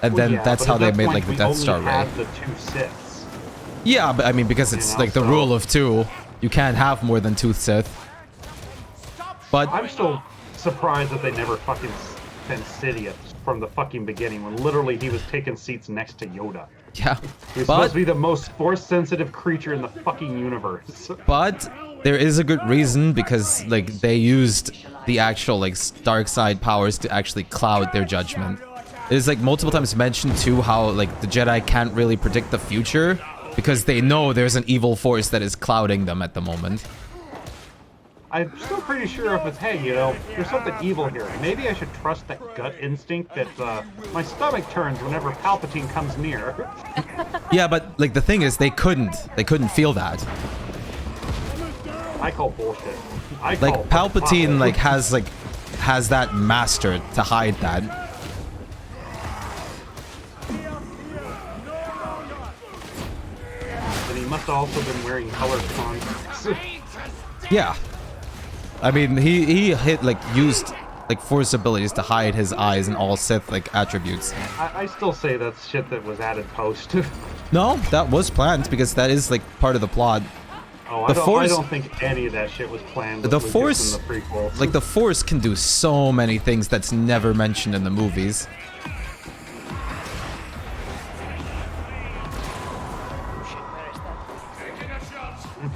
and then that's how they made like the Death Star Ray. The two Siths. Yeah, but I mean because it's like the rule of two, you can't have more than two Sith. But I'm still surprised that they never fucking sent Sidious from the fucking beginning, when literally he was taking seats next to Yoda. Yeah, He's supposed to be the most force-sensitive creature in the fucking universe. But there is a good reason, because like they used the actual like dark side powers to actually cloud their judgment. It is like multiple times mentioned too how like the Jedi can't really predict the future because they know there's an evil force that is clouding them at the moment. I'm still pretty sure if it's, hey, you know, there's something evil here. Maybe I should trust that gut instinct that my stomach turns whenever Palpatine comes near. Yeah, but like the thing is, they couldn't feel that. I call bullshit. Like Palpatine has that master to hide that. And he must have also been wearing colored contacts. Yeah. I mean, he used like Force abilities to hide his eyes and all Sith like attributes. I still say that's shit that was added post. No, that was planned because that is like part of the plot. Oh, I don't think any of that shit was planned. With The Lucas Force, in the prequels. like the Force can do so many things that's never mentioned in the movies.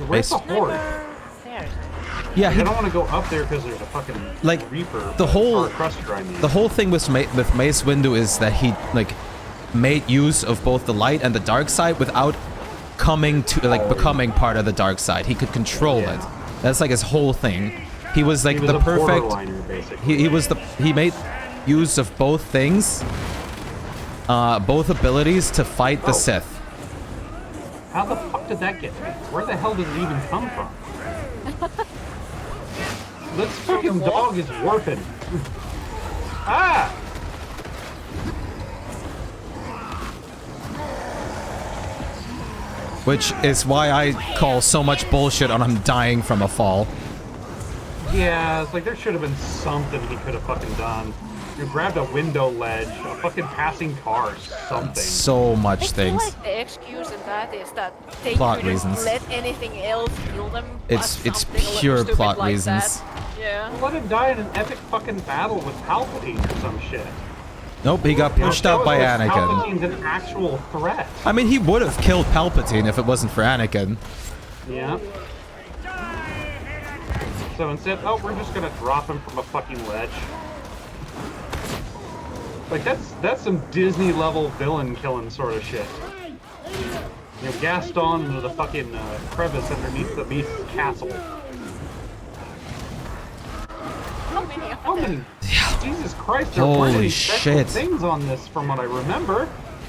Where's the Horde? Yeah, I don't want to go up there because there's a fucking like Reaper. the whole Cruster, I mean. the whole thing with Mace Windu is that he like made use of both the light and the dark side without coming to like becoming part of the dark side. He could control it. That's like his whole thing. He was like the perfect. He made use of both things, both abilities to fight the Sith. How the fuck did that get me? Where the hell did it even come from? This fucking dog is warping. Ah! Which is why I call so much bullshit on him dying from a fall. Yeah, it's like there should have been something he could have fucking done. You grabbed a window ledge, a fucking passing car, something. So much things. I feel like the excuse in that is that they Plot couldn't reasons. let anything else kill them. It's something a little pure stupid plot like reasons. that. Yeah. Let him die in an epic fucking battle with Palpatine or some shit. Nope, he got pushed out by Anakin. Palpatine's an actual threat. I mean, he would have killed Palpatine if it wasn't for Anakin. Yeah. So instead, oh, we're just gonna drop him from a fucking ledge. Like, that's some Disney level villain killing sort of shit. You know, Gaston into the fucking crevice underneath the beast's castle. How many? Jesus Christ, there weren't any special things on this from what I remember.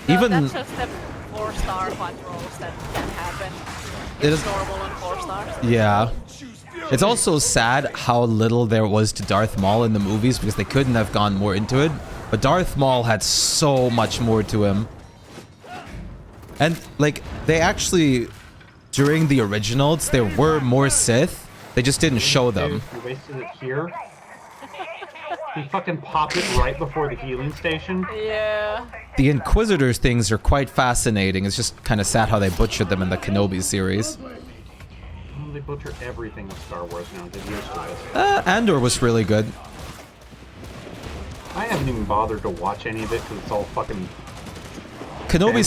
Even that's just the 4-star controls that can happen. It's normal on 4 stars. Yeah. It's also sad how little there was to Darth Maul in the movies because they couldn't have gone more into it. But Darth Maul had so much more to him. And, like, they actually, during the originals, there were more Sith. They just didn't show them. You wasted it here. He fucking popped it right before the healing station. Yeah. The Inquisitors things are quite fascinating. It's just kind of sad how they butchered them in the Kenobi series. They butcher everything with Star Wars now. Get used to this. Andor was really good. I haven't even bothered to watch any of it because it's all fucking... Kenobi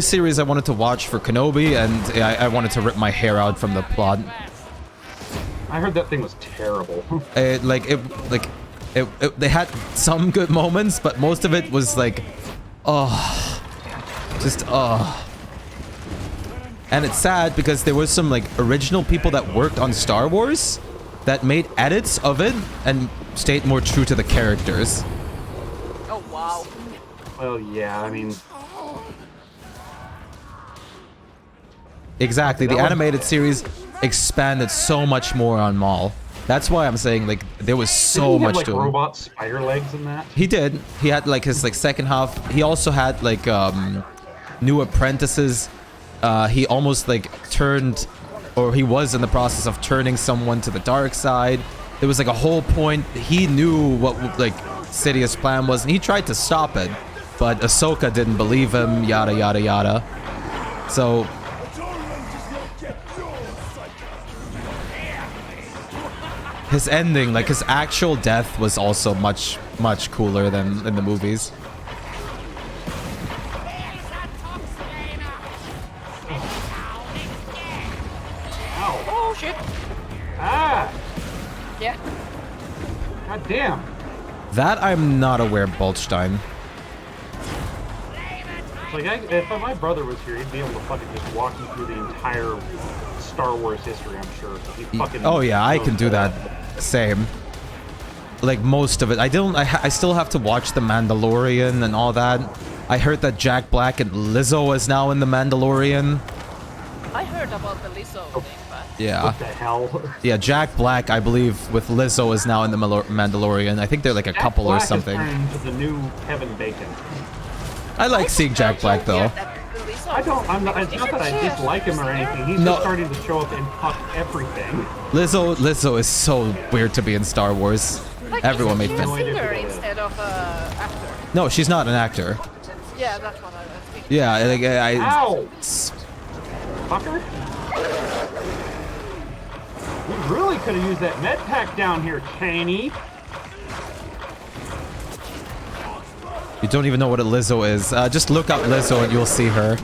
series I wanted to watch for Kenobi, and I wanted to rip my hair out from the plot. I heard that thing was terrible. They had some good moments, but most of it was like, And it's sad because there was some like original people that worked on Star Wars that made edits of it and stayed more true to the characters. Oh wow. Well, yeah, I mean... Exactly, the animated series expanded so much more on Maul. That's why I'm saying, like, there was so much to him. Robot spider legs in that? He did. He had, like, his, like, second half. He also had, like, new apprentices. He almost, like, turned, or he was in the process of turning someone to the dark side. There was, like, a whole point. He knew what, like, Sidious's plan was, and he tried to stop it. But Ahsoka didn't believe him, yada, yada, yada. So... his ending, like his actual death, was also much, much cooler than in the movies. Ow. Oh shit. Ah! Yeah. God damn. That I'm not aware, Boltstein. Like, if my brother was here, he'd be able to fucking just walk you through the entire Star Wars history, I'm sure. He fucking oh yeah, I can do that. Same. Like most of it. I still have to watch The Mandalorian and all that. I heard that Jack Black and Lizzo is now in The Mandalorian. I heard about the Lizzo thing, but... Yeah. What the hell? Yeah, Jack Black, I believe, with Lizzo is now in The Mandalorian. I think they're like a couple or something. Jack Black is into the new Kevin Bacon. I like seeing Jack Black though. It's not that I dislike him or anything. He's just starting to show up in fuck everything. Lizzo is so weird to be in Star Wars. Like, Everyone made fun. fun. A singer instead of actor. No, she's not an actor. Yeah, that's what I was thinking. Yeah, like Ow! Fucker. We really could have used that med pack down here, Chaney. You don't even know what a Lizzo is. Just look up Lizzo and you'll see her.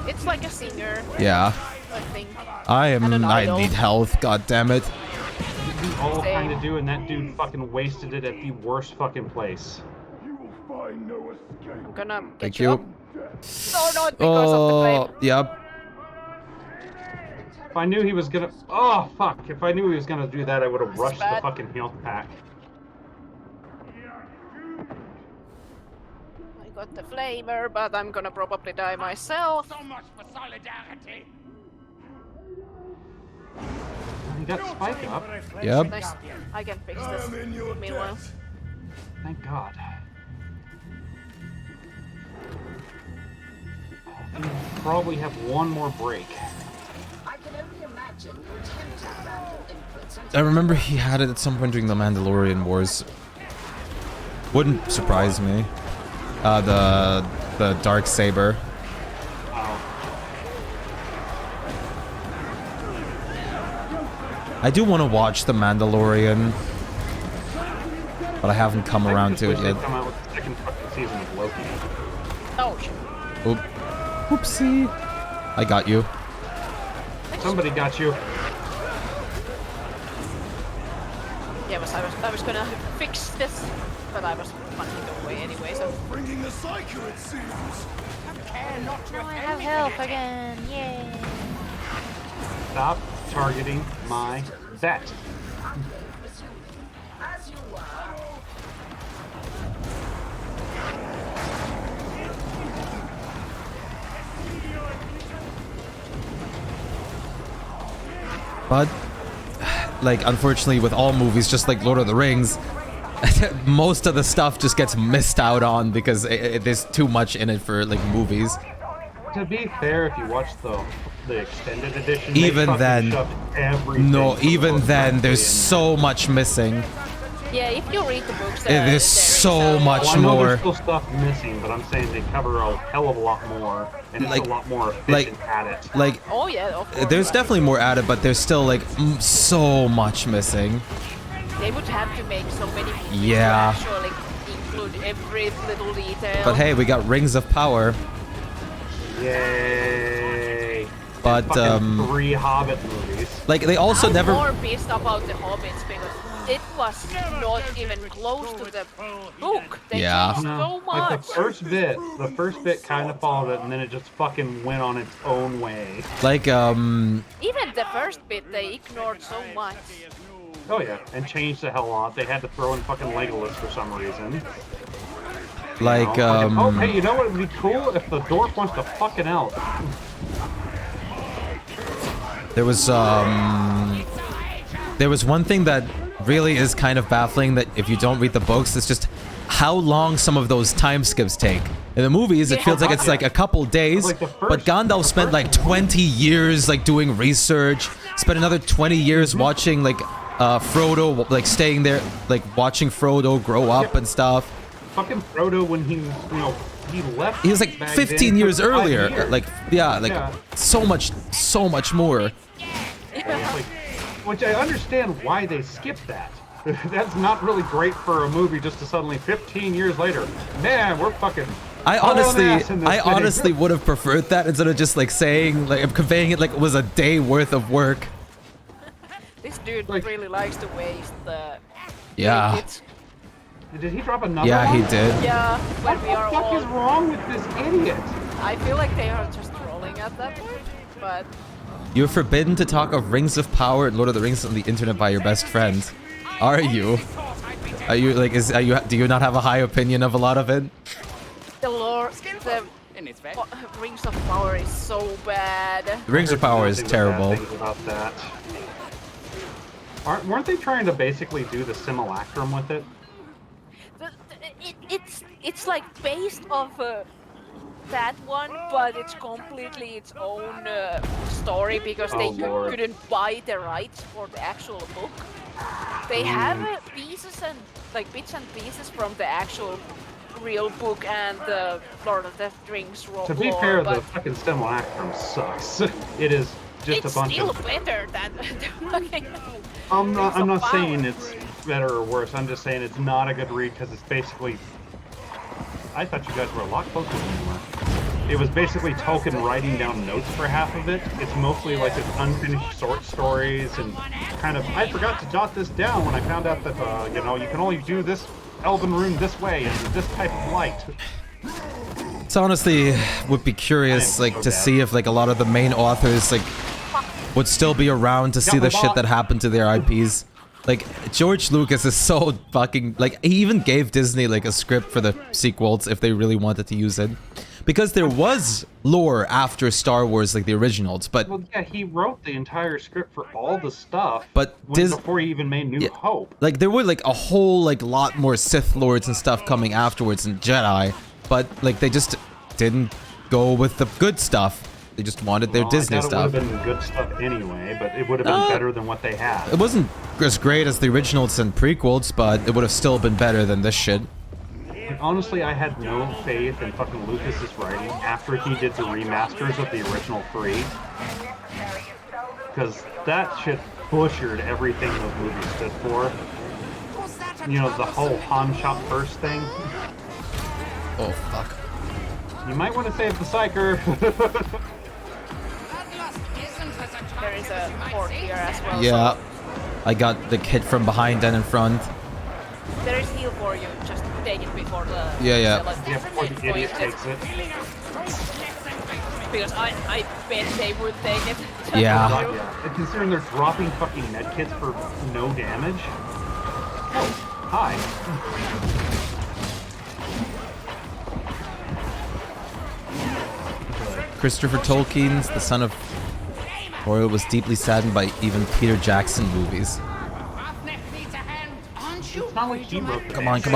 It's like a singer. Yeah. I think. I need health. God damn it. We all kind of do, and that dude fucking wasted it at the worst fucking place. I'm gonna get Thank you. you. Up. No, not because of the flame. Yep. If I knew he was gonna... Oh, fuck. If I knew he was gonna do that, I would have rushed the bad. fucking health pack. I got the flamer, but I'm gonna probably die myself. So much for solidarity. He got Shpyke up. Yep. Nice. I can fix this meanwhile. Thank God. We probably have one more break. I remember he had it at some point during the Mandalorian Wars. Wouldn't surprise me. The dark saber. I do want to watch The Mandalorian, but I haven't come around to it yet. Come out with the second fucking season of Loki. Oh shit. Oop. Oopsie. I got you. Somebody got you. because I was gonna fix this, but I was punching away anyway. So Bringing the psycho, it seems. Now I have help again. Yay. Stop targeting my vet. But, like, unfortunately with all movies, just like Lord of the Rings, most of the stuff just gets missed out on because there's too much in it for, like, movies. To be fair, if you watch the extended edition, Even then, no, everything even then, there's in so much missing. yeah, if you read the books, There's so much Well, I know more. there's still stuff missing, but I'm saying they cover a hell of a lot more, and it's Like- a lot more efficient at it. Like, Oh yeah, of course. there's definitely more added, but there's still, like, so much missing. They would have to make so many movies Yeah. to actually include every little detail. But hey, we got Rings of Power. Yay! But, Fucking 3 Hobbit movies. like, they also I'm never... more pissed about the Hobbits because it was not even close to the book. They Yeah. changed so Like much. the first bit kind of followed it, and then it just fucking went on its own way. Like, Even the first bit they ignored so much. Oh yeah, and changed the hell a lot. They had to throw in fucking Legolas for some reason. like, You know, fucking, oh hey, you know what would be cool if the dwarf wants to fucking elf? there was one thing that really is kind of baffling that if you don't read the books, it's just how long some of those time skips take. In the movies, it feels like it's like a couple days, Like but Gandalf spent like 20 years like doing research, spent another 20 years watching like Frodo, like staying there, like watching Frodo grow up and stuff. Fucking Frodo when he, he left. He was like back 15 then years for 5 earlier. years. Like, yeah, like Yeah. so much more. Like, which I understand why they skipped that. That's not really great for a movie just to suddenly 15 years later, man, we're fucking. I I honestly would have preferred that instead of just like saying, like, conveying it like it was a day worth of work. This dude Like- really likes to waste the. Yeah. It's, Did he drop another Yeah, one? he did. yeah, when we What are the fuck all. is wrong with this idiot? I feel like they are just trolling at that point, but You're forbidden to talk of Rings of Power and Lord of the Rings on the internet by your best friend. Are you? Are you like? Do you not have a high opinion of a lot of it? the lore, the Rings of Power is so bad. Rings of Power is Nothing but bad terrible. things about that. Weren't they trying to basically do the simulacrum with it? It's like based off that one, but it's completely its own story because Oh, they Lord. couldn't buy the rights for the actual book. They have pieces and like bits and pieces from the actual real book and the Lord of the Rings lore. To be fair, the but fucking simulacrum sucks. It is just it's a bunch still of. better than the fucking. I'm not Rings of saying Power. it's better or worse. I'm just saying it's not a good read because it's basically. I thought you guys were a lot closer than you were. It was basically Tolkien writing down notes for half of it. It's mostly like this unfinished short stories and kind of. I forgot to jot this down when I found out that you can only do this elven rune this way and this type of light. So honestly, would be curious I am like so to bad. see if like a lot of the main authors like would still be around to see my the shit bot. that happened to their IPs. Like George Lucas is so fucking like he even gave Disney like a script for the sequels if they really wanted to use it. Because there was lore after Star Wars like the originals, but Well, yeah, he wrote the entire script for all the stuff. But before he even made New Yeah. Hope. like there were like a whole like lot more Sith Lords and stuff coming afterwards and Jedi, but like they just didn't go with the good stuff. They just wanted their Well, Disney I thought stuff. It would have been good stuff anyway, but it would have been better than what they had. It wasn't as great as the originals and prequels, but it would have still been better than this shit. Honestly, I had no faith in fucking Lucas's writing after he did the remasters of the original 3. Because that shit butchered everything those movies stood for. You know, the whole pawn shop first thing. Oh fuck. You might want to save the psyker. There is a port here as well. Yeah. So I got the hit from behind and in front. There is heal for you. Just take it before the... Yeah. Yeah, before the idiot takes it. Because I bet they would take it. Yeah. Yeah. And considering they're dropping fucking medkits for no damage. Oh, hi. Christopher Tolkien, the son of Orwell, was deeply saddened by even Peter Jackson movies. It's not like he wrote the Come on. Okay,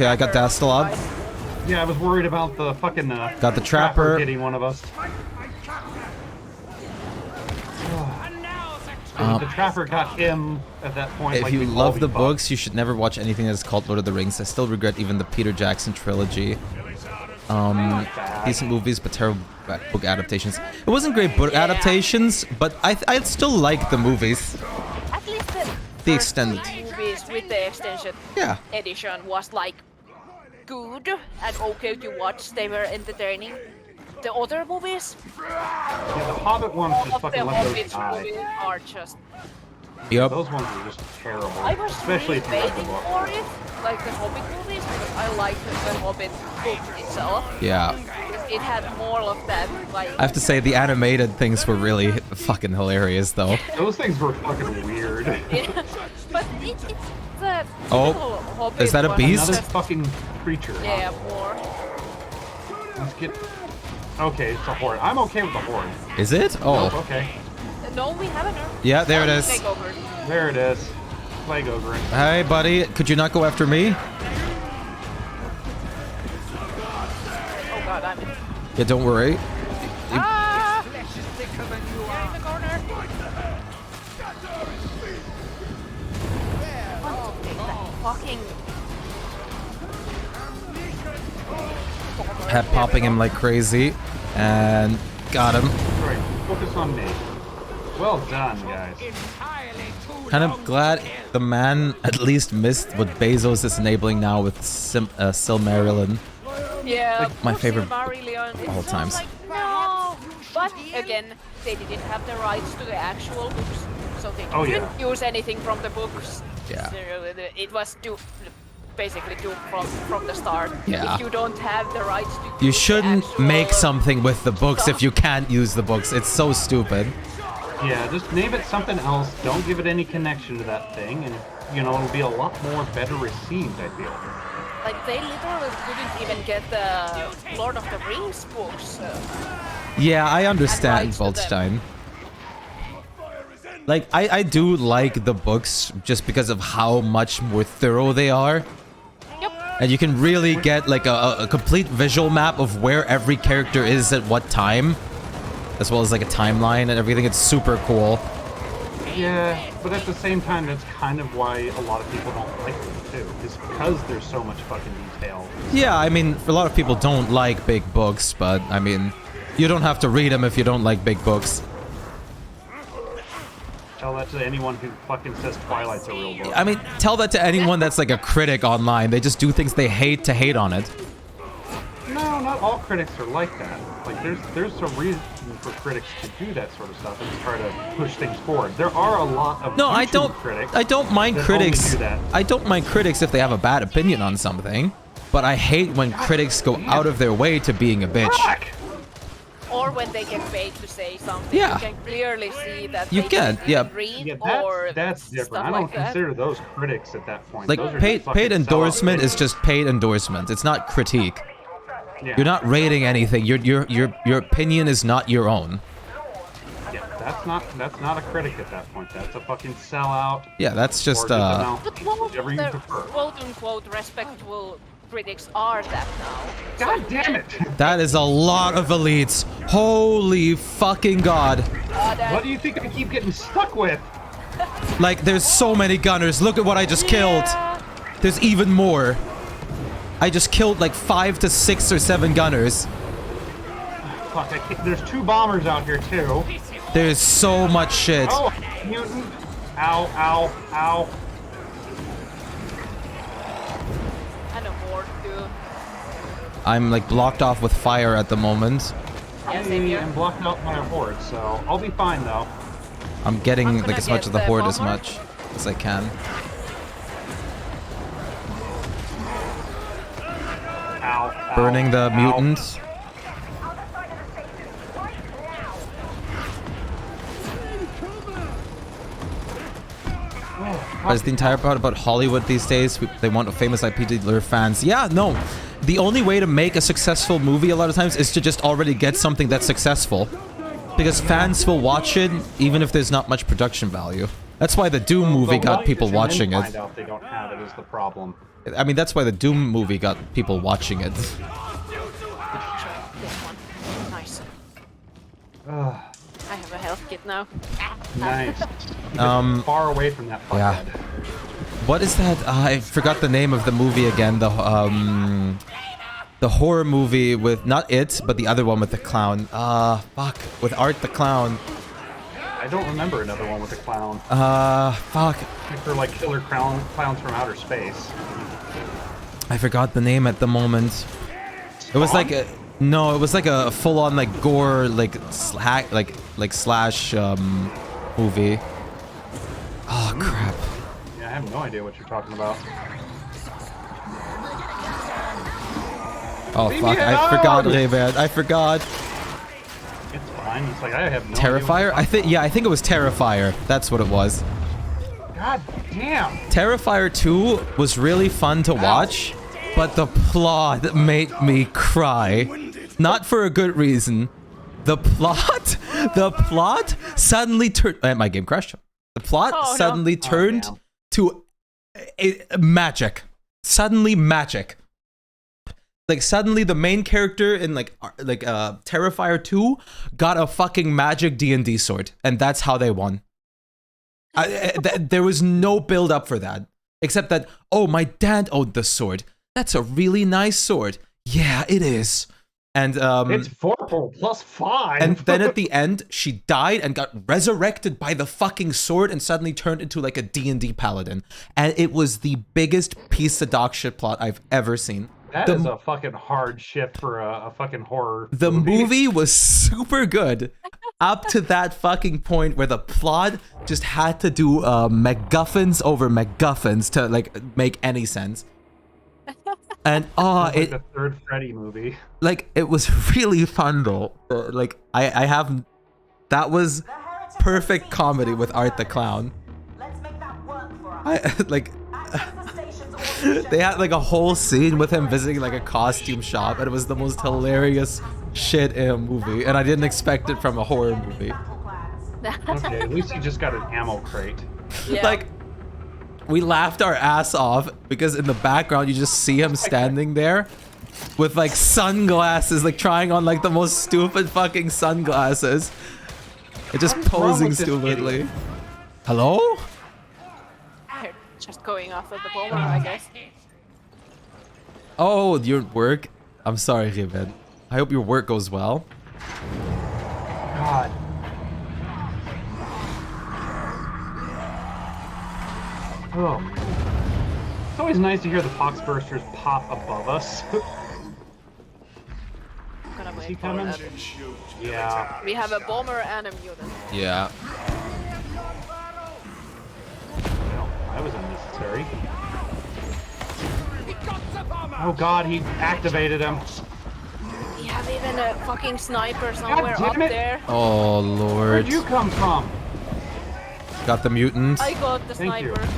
I got Dastalab. Yeah, I was worried about the fucking Got the Trapper. hitting one of us. The Trapper got him at that point. If like you we'd love all the be books, you should never watch anything that's called Lord of the Rings. I still regret even the Peter Jackson trilogy. Decent movies, but terrible book adaptations. It wasn't great book adaptations, but I still like the movies. At least The extended. movies with the extension edition was like good and okay to watch. They were entertaining. The other movies, Yeah, the Hobbit ones all just of the fucking let those Hobbit movies die. are just... Yep. Those ones are just terrible. I was Especially really if you read the waiting book. for it, like the Hobbit movies, because I liked the Hobbit book itself. Yeah. It had more of that, like... I have to say the animated things were really fucking hilarious, though. Those things were fucking weird. Yeah, but it's the Oh, little Hobbit is that a one beast? Another just- fucking creature. Yeah, more. Let's get... Okay, it's a horde. I'm okay with the horde. Is it? Oh, Oh. okay. No, we haven't. Yeah, there it is. Takeover. There it is. Plague over it. Hey, buddy, could you not go after me? Oh god, I'm... Yeah, don't worry. Ah! You're in the corner. Fucking... Head popping him like crazy. And got him. Right, focus on me. Well done, guys. Kind of glad the man at least missed what Bezos is enabling now with Silmarillion. Yeah, my favorite Silmarillion. of all It's times. Like, no. But again, they didn't have the rights to the actual books, so they couldn't use anything from the books. Yeah. So it was basically doomed from the start. Yeah. If you don't have the rights to You use the shouldn't actual make something with the books if stuff. you can't use the books. It's so stupid. Yeah, just name it something else. Don't give it any connection to that thing, and you know it'll be a lot more better received. I feel. Like they literally couldn't even get the Lord of the Rings books. Yeah, I understand, rights to them. Waldstein. Like, I do like the books just because of how much more thorough they are. Yep. And you can really get like a complete visual map of where every character is at what time. As well as like a timeline and everything. It's super cool. Yeah, but at the same time, that's kind of why a lot of people don't like them too. Is because there's so much fucking detail. Yeah, I mean, a lot of people don't like big books, but I mean, you don't have to read them if you don't like big books. Tell that to anyone who fucking says Twilight's a real book. I mean, tell that to anyone that's like a critic online. They just do things they hate to hate on it. No, not all critics are like that. Like, there's a reason for critics to do that sort of stuff and try to push things forward. There are a lot of No, YouTube critics I don't mind that critics. only do that. I don't mind critics if they have a bad opinion on something. But I hate when critics go out of their way to being a bitch. Fuck! Or when they get paid to say something. Yeah. You can clearly see that You they can, didn't yeah. read Yeah, or that's different. stuff I don't like that. consider those critics at that point. Like, Those are paid just fucking endorsement sellouts. is just paid endorsement. It's not critique. Yeah. You're not rating anything. Your opinion is not your own. Yeah, that's not a critic at that point. That's a fucking sellout. Yeah, that's just Or uh. just But most whatever of you the prefer. quote-unquote respectable critics are that now. God damn it! That is a lot of elites. Holy fucking god. What do you think I keep getting stuck with? Like, there's so many gunners. Look at what I just killed. There's even more. I just killed like 5 to 6 or 7 gunners. Fuck, there's 2 bombers out here too. There's so much shit. Oh, mutant! Ow, ow, ow. And a horde too. I'm like blocked off with fire at the moment. Yeah, I same here. am blocked out by a horde, so I'll be fine though. I'm getting I'm like gonna as much get of the the horde as bomber. much as I can. Ow, ow, Burning the ow. mutants. Is the entire part about Hollywood these days? They want a famous IP to lure fans. Yeah, no. The only way to make a successful movie a lot of times is to just already get something that's successful. Because fans will watch it even if there's not much production value. That's why the Doom movie got people watching it. Find out they don't have it is the problem. I mean, that's why the Doom movie got people watching it. This one. Nice. Ugh, I have a health kit now. nice. Far away from that Yeah. fuckhead. What is that? I forgot the name of the movie again. The horror movie with not it, but the other one with the clown. Fuck. With Art the Clown. I don't remember another one with a clown. Fuck. They're like killer clowns from outer space. I forgot the name at the moment. It was like a, no, it was like a full-on like gore like slash movie. Oh crap. Yeah, I have no idea what you're talking about. Oh Leave fuck, me I alone! forgot, Ray-Ban. I forgot. It's fine. It's like I have no Terrifier? I think it was Terrifier. That's what it was. God damn. Terrifier 2 was really fun to watch, but the plot made me cry. Not for a good reason. The plot suddenly turned. My game crashed. The plot suddenly turned to magic. Suddenly magic. Like suddenly the main character in Terrifier 2 got a fucking magic D&D sword, and that's how they won. There was no build up for that, except that, oh, my dad owned the sword. That's a really nice sword. Yeah, it is. And it's 4 plus 5. And then at the end, she died and got resurrected by the fucking sword and suddenly turned into like a D&D paladin. And it was the biggest piece of dog shit plot I've ever seen. That is a fucking hard shift for a fucking horror The movie was super good up to that fucking point where the plot just had to do MacGuffins over MacGuffins to like make any sense. And like the third Freddy movie. Like it was really fun though. That was perfect comedy with Art the Clown. Let's make that work for us. They had like a whole scene with him visiting like a costume shop, and it was the most hilarious shit in a movie, and I didn't expect it from a horror movie. Okay, at least he just got an ammo crate. Yeah. Like, we laughed our ass off because in the background you just see him standing there with like sunglasses, like trying on like the most stupid fucking sunglasses. And just posing stupidly. Hello? They're just going off of the bomber, I guess. Oh, your work? I'm sorry, Riven. I hope your work goes well. God. Oh. It's always nice to hear the pox bursters pop above us. Gonna Is wait he for coming? that. Yeah. We have a bomber and a mutant. Yeah. Well, that was unnecessary. Oh god, he activated him. We have even a fucking sniper somewhere damn up it. there. Oh, Lord. Where'd you come from? Got the mutant. I got the Thank you. sniper.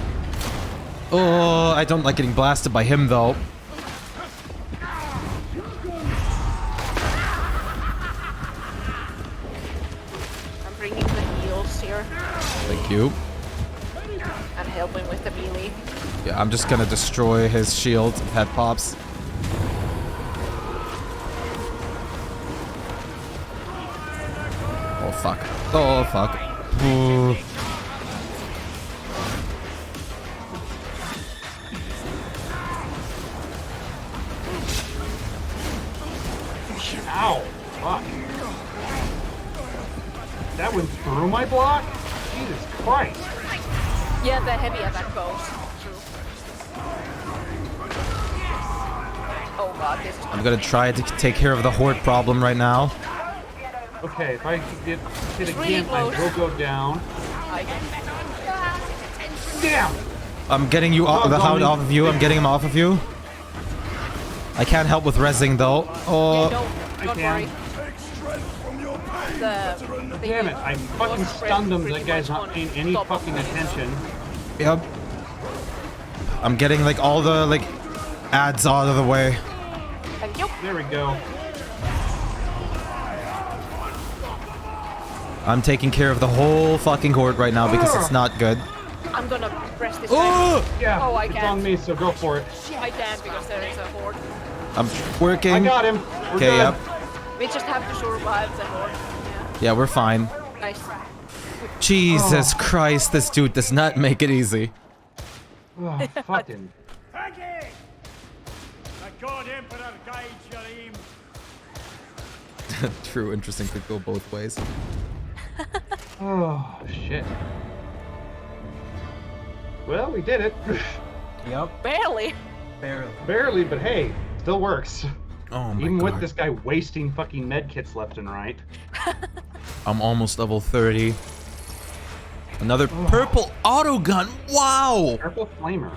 Oh, I don't like getting blasted by him, though. I'm bringing the heals here Thank you. and helping with the melee. Yeah, I'm just gonna destroy his shield. Head pops. Oh, fuck. Oh, fuck. Ooh. Ow! Fuck. That went through my block? Jesus Christ. Yeah, the heavy attack goes through. Oh god, this is I'm gonna try to take care of the horde problem right now. Okay, if I get hit It's really again, I close. will go down. I can. Damn! I'm getting you off the hound off of you. I'm getting him off of you. I can't help with rezzing though. Oh. Yeah, don't worry. Damn it! I fucking stunned him. That guy's not paying any fucking attention. Yep. I'm getting like all the like ads out of the way. Thank you. There we go. I'm taking care of the whole fucking horde right now because it's not good. I'm gonna press this. Oh! Yeah, oh, I it's can't. on me, so go for it. I can't because there is a horde. I'm working. I got him. We're Okay, good. yep. We just have to survive the horde. Yeah, we're fine. Nice. Jesus Christ, this dude does not make it easy. Oh, fucking. Peggy! The God Emperor guides your aim. True, interesting, could go both ways. Oh, shit. Well, we did it. Yep. Barely. Barely, but hey, still works. Oh my Even god. with this guy wasting fucking medkits left and right. I'm almost level 30. Another purple auto gun. Wow. Purple flamer.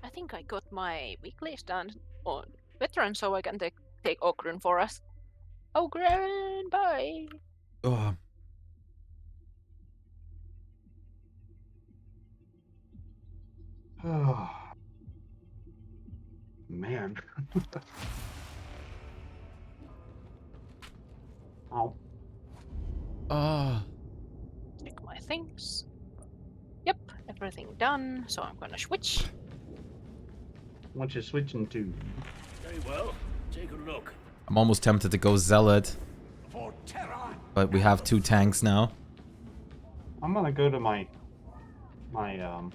I think I got my weeklies done on veteran, so I can take Ogrun for us. Ogrun, bye. Oh. Oh. Man. Oh. Oh. Check my things. Yep, everything done. So I'm gonna switch. What you switching to? Very well. Take a look. I'm almost tempted to go Zealot, For terror. but we have 2 tanks now. I'm gonna go to my Psyker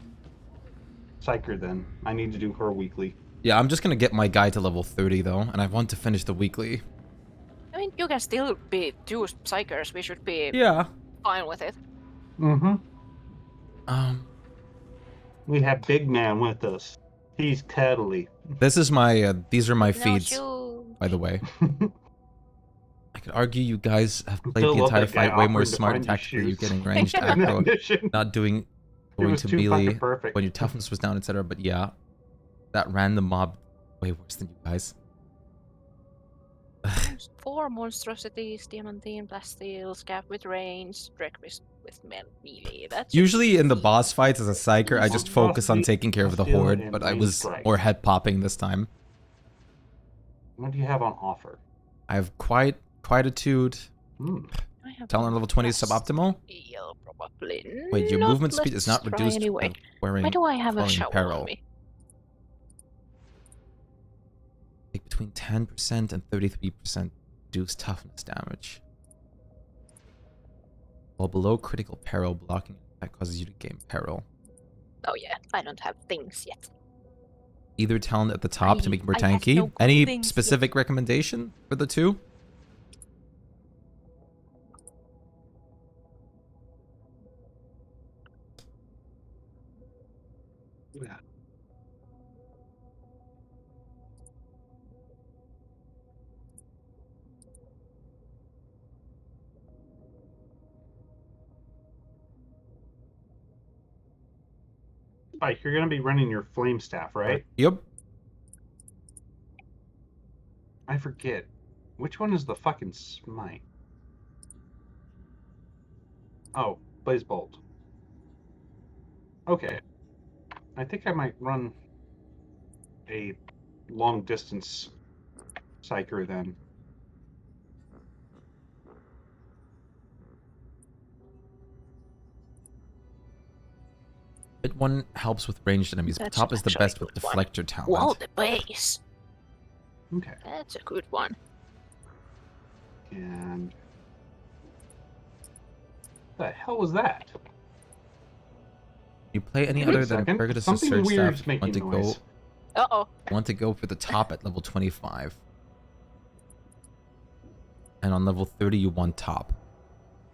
then. I need to do her weekly. Yeah, I'm just gonna get my guy to level 30 though, and I want to finish the weekly. I mean, you can still be 2 psychers. We should be Yeah. fine with it. Mm-hmm. We have Big Man with us. He's cuddly. This is my, these are my No feeds, shoot. by the way. I could argue you guys have played Still the love entire that guy fight way more offering to smart find you tactically, you shoes. getting ranged In that aggro, mission. not going was to too melee fucking perfect. when your toughness was down, etc. But yeah, that random mob, way worse than you guys. 4 monstrosities, diamantine, plasteel, scab with range, Drek with melee. That's Usually in the boss fights as a psyker, I just focus on taking care of the Plasteel horde, and but I range was strike. more head popping this time. What do you have on offer? I have quietude. I have Talent level 20 is suboptimal. plasteel, probably. Wait, your not. movement speed Let's is not try reduced anyway. for wearing Why do I have a falling shovel apparel. on me? Take between 10% and 33% reduced toughness damage. While below critical peril, blocking that causes you to gain peril. Oh yeah, I don't have things yet. Either talent at the top to make more I have tanky. no Any things specific recommendation for the 2? Yeah. Spike, you're gonna be running your flame staff, right? Yep. I forget. Which one is the fucking smite? Oh, blaze bolt. Okay. I think I might run a long distance psyker then. Bit 1 helps with ranged enemies, but That's top is the actually best a with good one. deflector talent. Whoa, the base. Okay. That's a good one. And what the hell was that? You play any Wait a other than second. Purgatus or Something Surge weird's Staff, making want to noise. go Uh-oh. want to go for the top at level 25. And on level 30 you want top.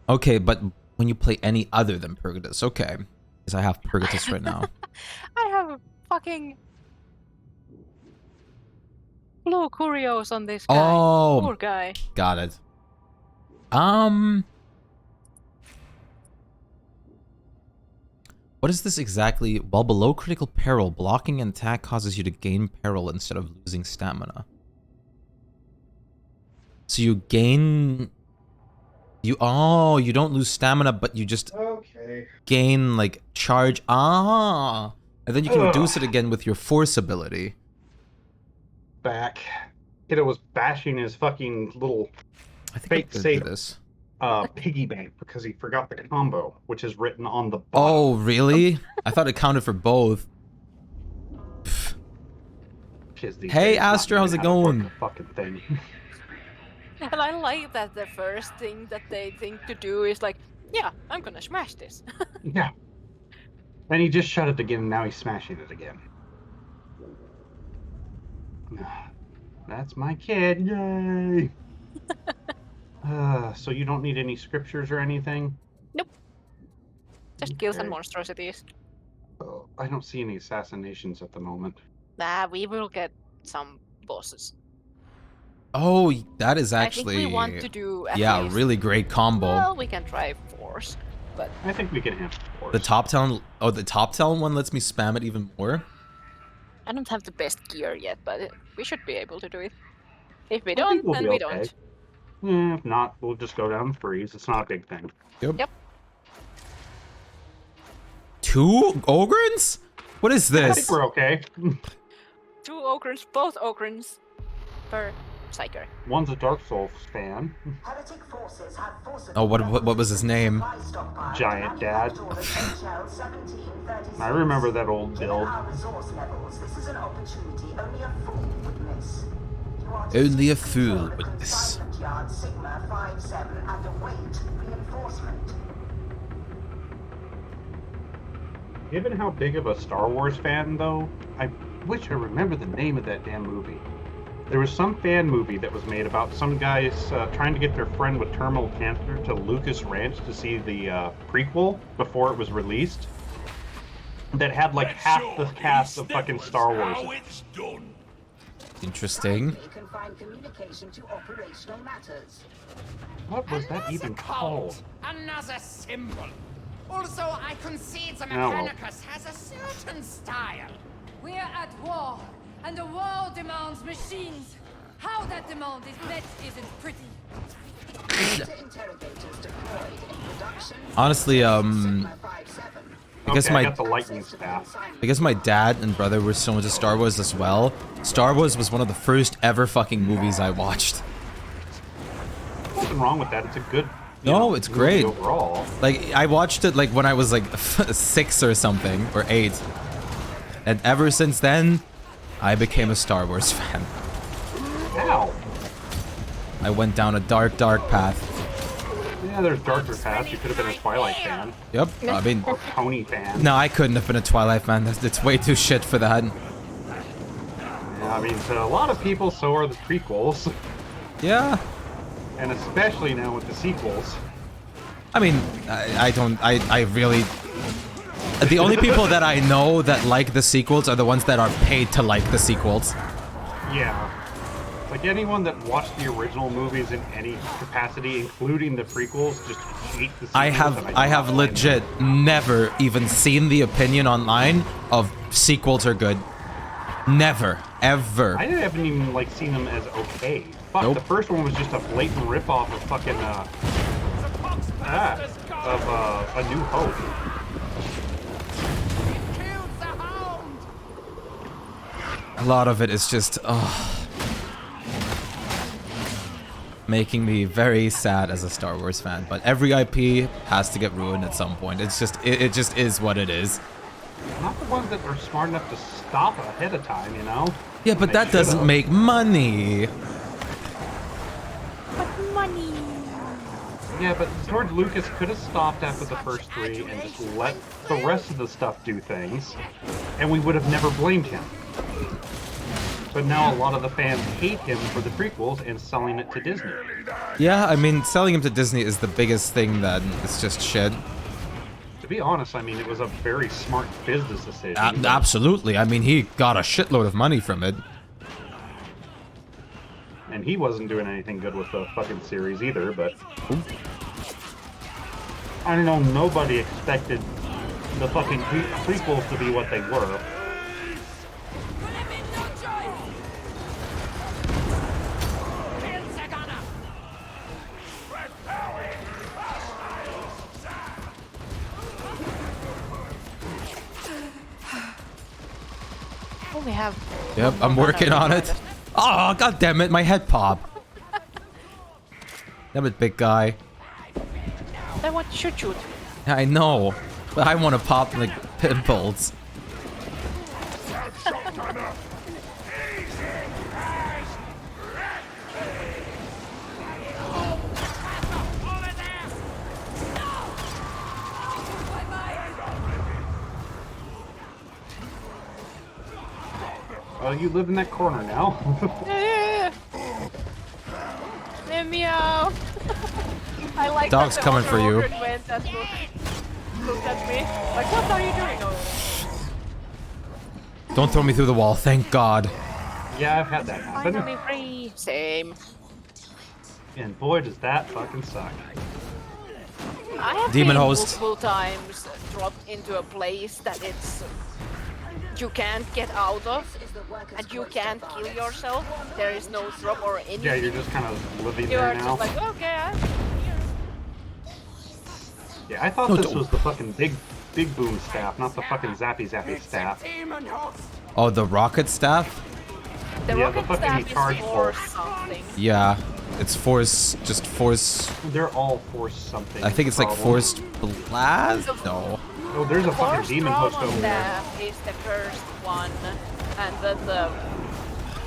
Okay, but when you play any other than Purgatus, okay. Because I have Purgatus right now. I have a fucking blue curios on this guy. Oh, Poor guy. got it. What is this exactly? While below critical peril, blocking an attack causes you to gain peril instead of losing stamina. So you gain... you don't lose stamina, but you just gain, like, charge. And then you can reduce it again with your force ability. Back. Kiddo was bashing his fucking little I think fake I safe did this. piggy bank because he forgot the combo, which is written on the bottom. Oh, really? I thought it counted for both. Hey, Astra, how's it going? Fucking thing. And I like that the first thing that they think to do is like, yeah, I'm gonna smash this. Yeah. And he just shut it again, and now he's smashing it again. That's my kid, yay! So you don't need any scriptures or anything? Nope. Just kills and monstrosities. Oh, I don't see any assassinations at the moment. Nah, we will get some bosses. Oh, that is actually... I think we want to do at yeah, least, really great combo. Well, we can try force, but... I think we can handle force. The top town... Oh, the top town one lets me spam it even more? I don't have the best gear yet, but we should be able to do it. If we don't, then we don't. If not, we'll just go down and freeze. It's not a big thing. Yep. 2 Ogrins? What is this? I think we're okay. 2 Ogrins, both Ogrins per Psyker. One's a Dark Souls fan. Oh, what was his name? Giant Dad. I remember that old build. Only a fool would miss. Given how big of a Star Wars fan, though, I wish I remember the name of that damn movie. There was some fan movie that was made about some guys trying to get their friend with terminal cancer to Lucas Ranch to see the prequel before it was released. That had like half the cast of fucking Star Wars. Interesting. What was that even called? Another symbol. Also, I concede the Oh, well. Mechanicus has a certain style. We're at war, and the war demands machines. How that demand is met isn't pretty. Honestly, Okay, I got the lightning staff. because my dad and brother were so into Star Wars as well, Star Wars was one of the first ever fucking movies I watched. Nothing wrong with that. It's a good. No, it's great. Overall. Like, I watched it like when I was like 6 or something, or 8. And ever since then, I became a Star Wars fan. Ow. I went down a dark path. Yeah, there's darker paths. You could have been a Twilight fan. Yep, I mean... Or Tony fan. No, I couldn't have been a Twilight fan. It's way too shit for that. Yeah, I mean, to a lot of people, so are the prequels. Yeah. And especially now with the sequels. I mean, I really... The only people that I know that like the sequels are the ones that are paid to like the sequels. Yeah. Like anyone that watched the original movies in any capacity, including the prequels, just hate the sequels. I have legit never even seen the opinion online of sequels are good. Never. Ever. I haven't even like seen them as okay. Fuck, Nope. the first one was just a blatant ripoff of fucking A New Hope. A lot of it is just, making me very sad as a Star Wars fan. But every IP has to get ruined at some point. It's just, it just is what it is. Not the ones that are smart enough to stop ahead of time, you know? Yeah, but that doesn't make money. But money. Yeah, but George Lucas could have stopped after the first 3 and just let the rest of the stuff do things, and we would have never blamed him. But now a lot of the fans hate him for the prequels and selling it to Disney. Yeah, I mean, selling him to Disney is the biggest thing that is just shit. To be honest, I mean, it was a very smart business decision. Absolutely. I mean, he got a shitload of money from it. And he wasn't doing anything good with the fucking series either, but... I don't know, nobody expected the fucking prequels to be what they were. Oh, we have. Yep, I'm working on it. Oh, god damn it, my head pop. Damn it, big guy. I want to shoot. I know, but I want to pop like pimples. Oh, you live in that corner now. Meow. I like Dog's that the coming for you. Looked at me. Like, what are you doing over there? Don't throw me through the wall, thank God. Yeah, I've had that happen. Finally free. Same. And boy, does that fucking suck. I have Demon been host. multiple times dropped into a place that it's you can't get out of, and you can't kill yourself. There is no drop or anything. Yeah, you're just kind of living You there are now. just like, okay. Yeah, I thought this was the fucking big boom staff, not the fucking zappy staff. Oh, the rocket staff? The Yeah, rocket the fucking staff charge is for bolt. something. Yeah, it's force, just force. They're all force something. I think it's like problem. forced blast? No. Oh, there's a fucking Force demon host trauma over there. staff is the first one, and then the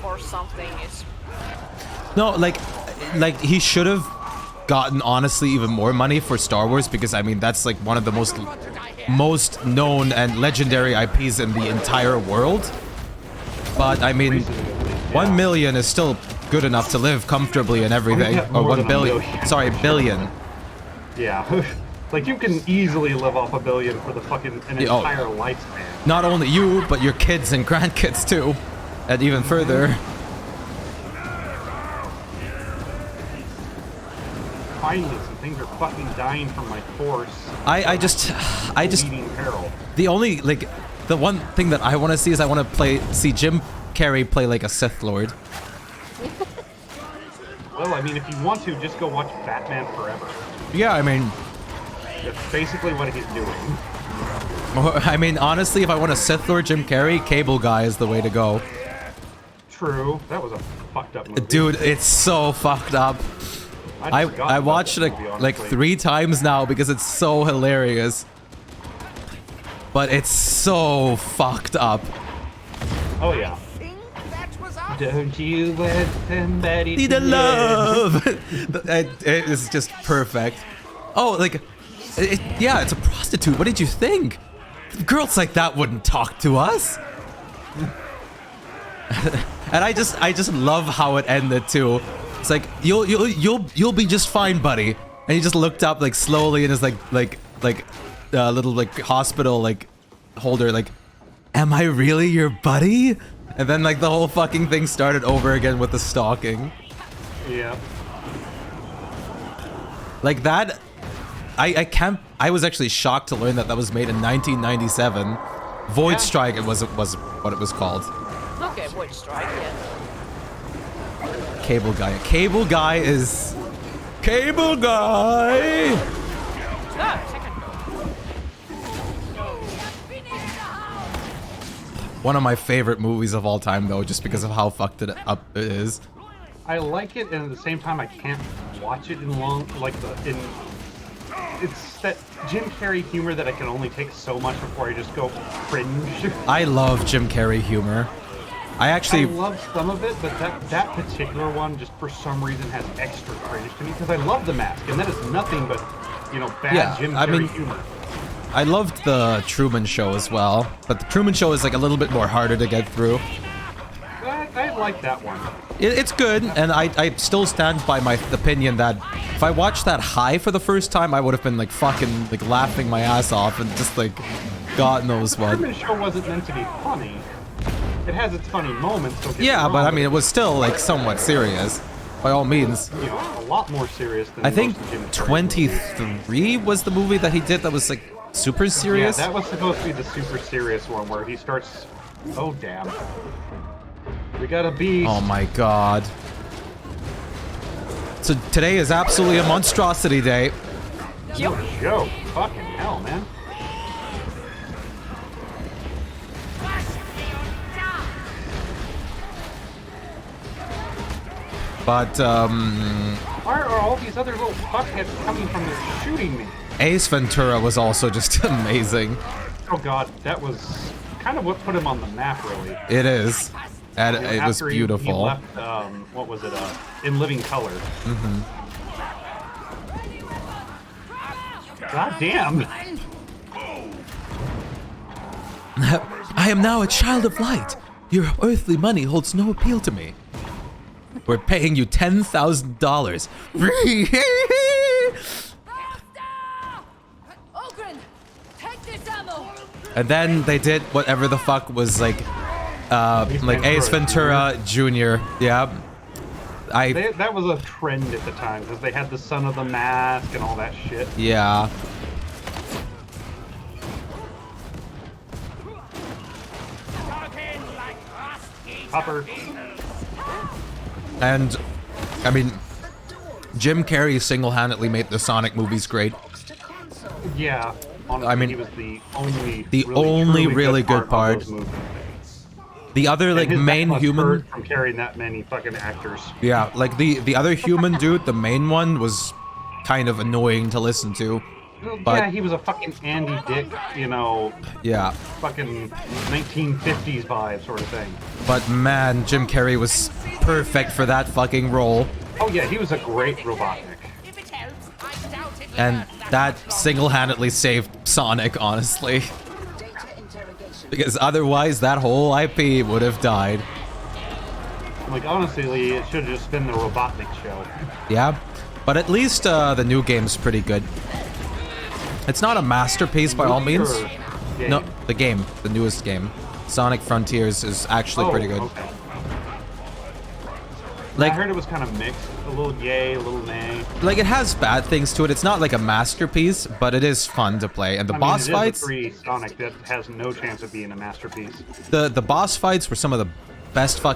force something is. No, like he should have gotten honestly even more money for Star Wars because I mean that's like one of the most known and legendary IPs in the entire world. But I mean, 1 million is still good enough to live comfortably and everything. Yeah, Or more 1 than a billion. million. Sorry, billion. Yeah. Like, you can easily live off $1 billion for the fucking Yeah, oh. entire lifespan. Not only you, but your kids and grandkids too, and even further. Finally, some things are fucking dying from my force. I just Bleeding peril. the only like the one thing that I want to see is I want to see Jim Carrey play like a Sith Lord. Well, I mean, if you want to, just go watch Batman Forever. Yeah, I mean, That's basically what he's doing. I mean honestly, if I want a Sith Lord Jim Carrey, Cable Guy is the way to go. True. That was a fucked up movie. Dude, it's so fucked up. I forgot about watched that it movie, like honestly. 3 times now because it's so hilarious. But it's so fucked up. Oh, yeah. Don't you let somebody Need a love. it is just perfect. Oh, like, yeah, it's a prostitute. What did you think? Girls like that wouldn't talk to us. And I just love how it ended too. It's like you'll be just fine, buddy. And he just looked up like slowly and is like little like hospital like holder like, am I really your buddy? And then like the whole fucking thing started over again with the stalking. Yeah. Like that, I was actually shocked to learn that that was made in 1997. Void Strike it was what it was called. Okay, Void Strike, yeah. Cable Guy. Cable Guy is... Cable Guy! Ah, second One of my favorite movies of all time though, just because of how fucked it up it is. I like it, and at the same time, I can't watch it in it's that Jim Carrey humor that I can only take so much before I just go cringe. I love Jim Carrey humor. I love some of it, but that particular one just for some reason has extra cringe to me because I love The Mask, and that is nothing but, bad Jim Carrey humor. I loved the Truman Show as well, but the Truman Show is like a little bit more harder to get through. I like that one. It's good, and I still stand by my opinion that if I watched that high for the first time, I would have been like fucking like laughing my ass off and just like God knows what. The Truman Show wasn't meant to be funny. It has its funny moments. Don't get me Yeah, wrong, but I mean it was still like somewhat serious, by all means. A lot more serious than I think most of Jim Carrey 23 was the movie that he did that was like super serious? Yeah, that was supposed to be the super serious one where he starts... Oh, damn. We got a beast. Oh my god. So today is absolutely a monstrosity day. No joke. Fucking hell, man. But, Why are all these other little fuckheads coming from this shooting me? Ace Ventura was also just amazing. Oh god, that was kind of what put him on the map, really. It is. And You know, it was after beautiful. He left, what was it, In Living Color. Mm-hmm. God damn! I am now a child of light. Your earthly money holds no appeal to me. We're paying you $10,000. Ogren, take this ammo. And then they did whatever the fuck was like Ace Ventura Jr. Yeah. That was a trend at the time, because they had the Son of the Mask and all that shit. Yeah. Hopper. And, I mean, Jim Carrey single-handedly made the Sonic movies great. Yeah. Honestly, I mean, he was the only really good part. of those movies. The other, like, And his main back must human... hurt from carrying that many fucking actors. Yeah, like, the other human dude, the main one, was kind of annoying to listen to. But, yeah, he was a fucking Andy Dick, you know... Yeah. Fucking 1950s vibe sort of thing. But man, Jim Carrey was perfect for that fucking role. Oh yeah, he was a great Robotnik. And that single-handedly saved Sonic, honestly. Because otherwise, that whole IP would have died. Like, honestly, it should have just been the Robotnik show. Yeah, but at least the new game's pretty good. It's not a masterpiece by all means. No, the game, the newest game. Sonic Frontiers is actually pretty good. Okay. Like, I heard it was kind of mixed. A little yay, a little nay. Like, it has bad things to it. It's not like a masterpiece, but it is fun to play. And the boss fights... It is a free Sonic that has no chance of being a masterpiece. The boss fights were some of the best fucking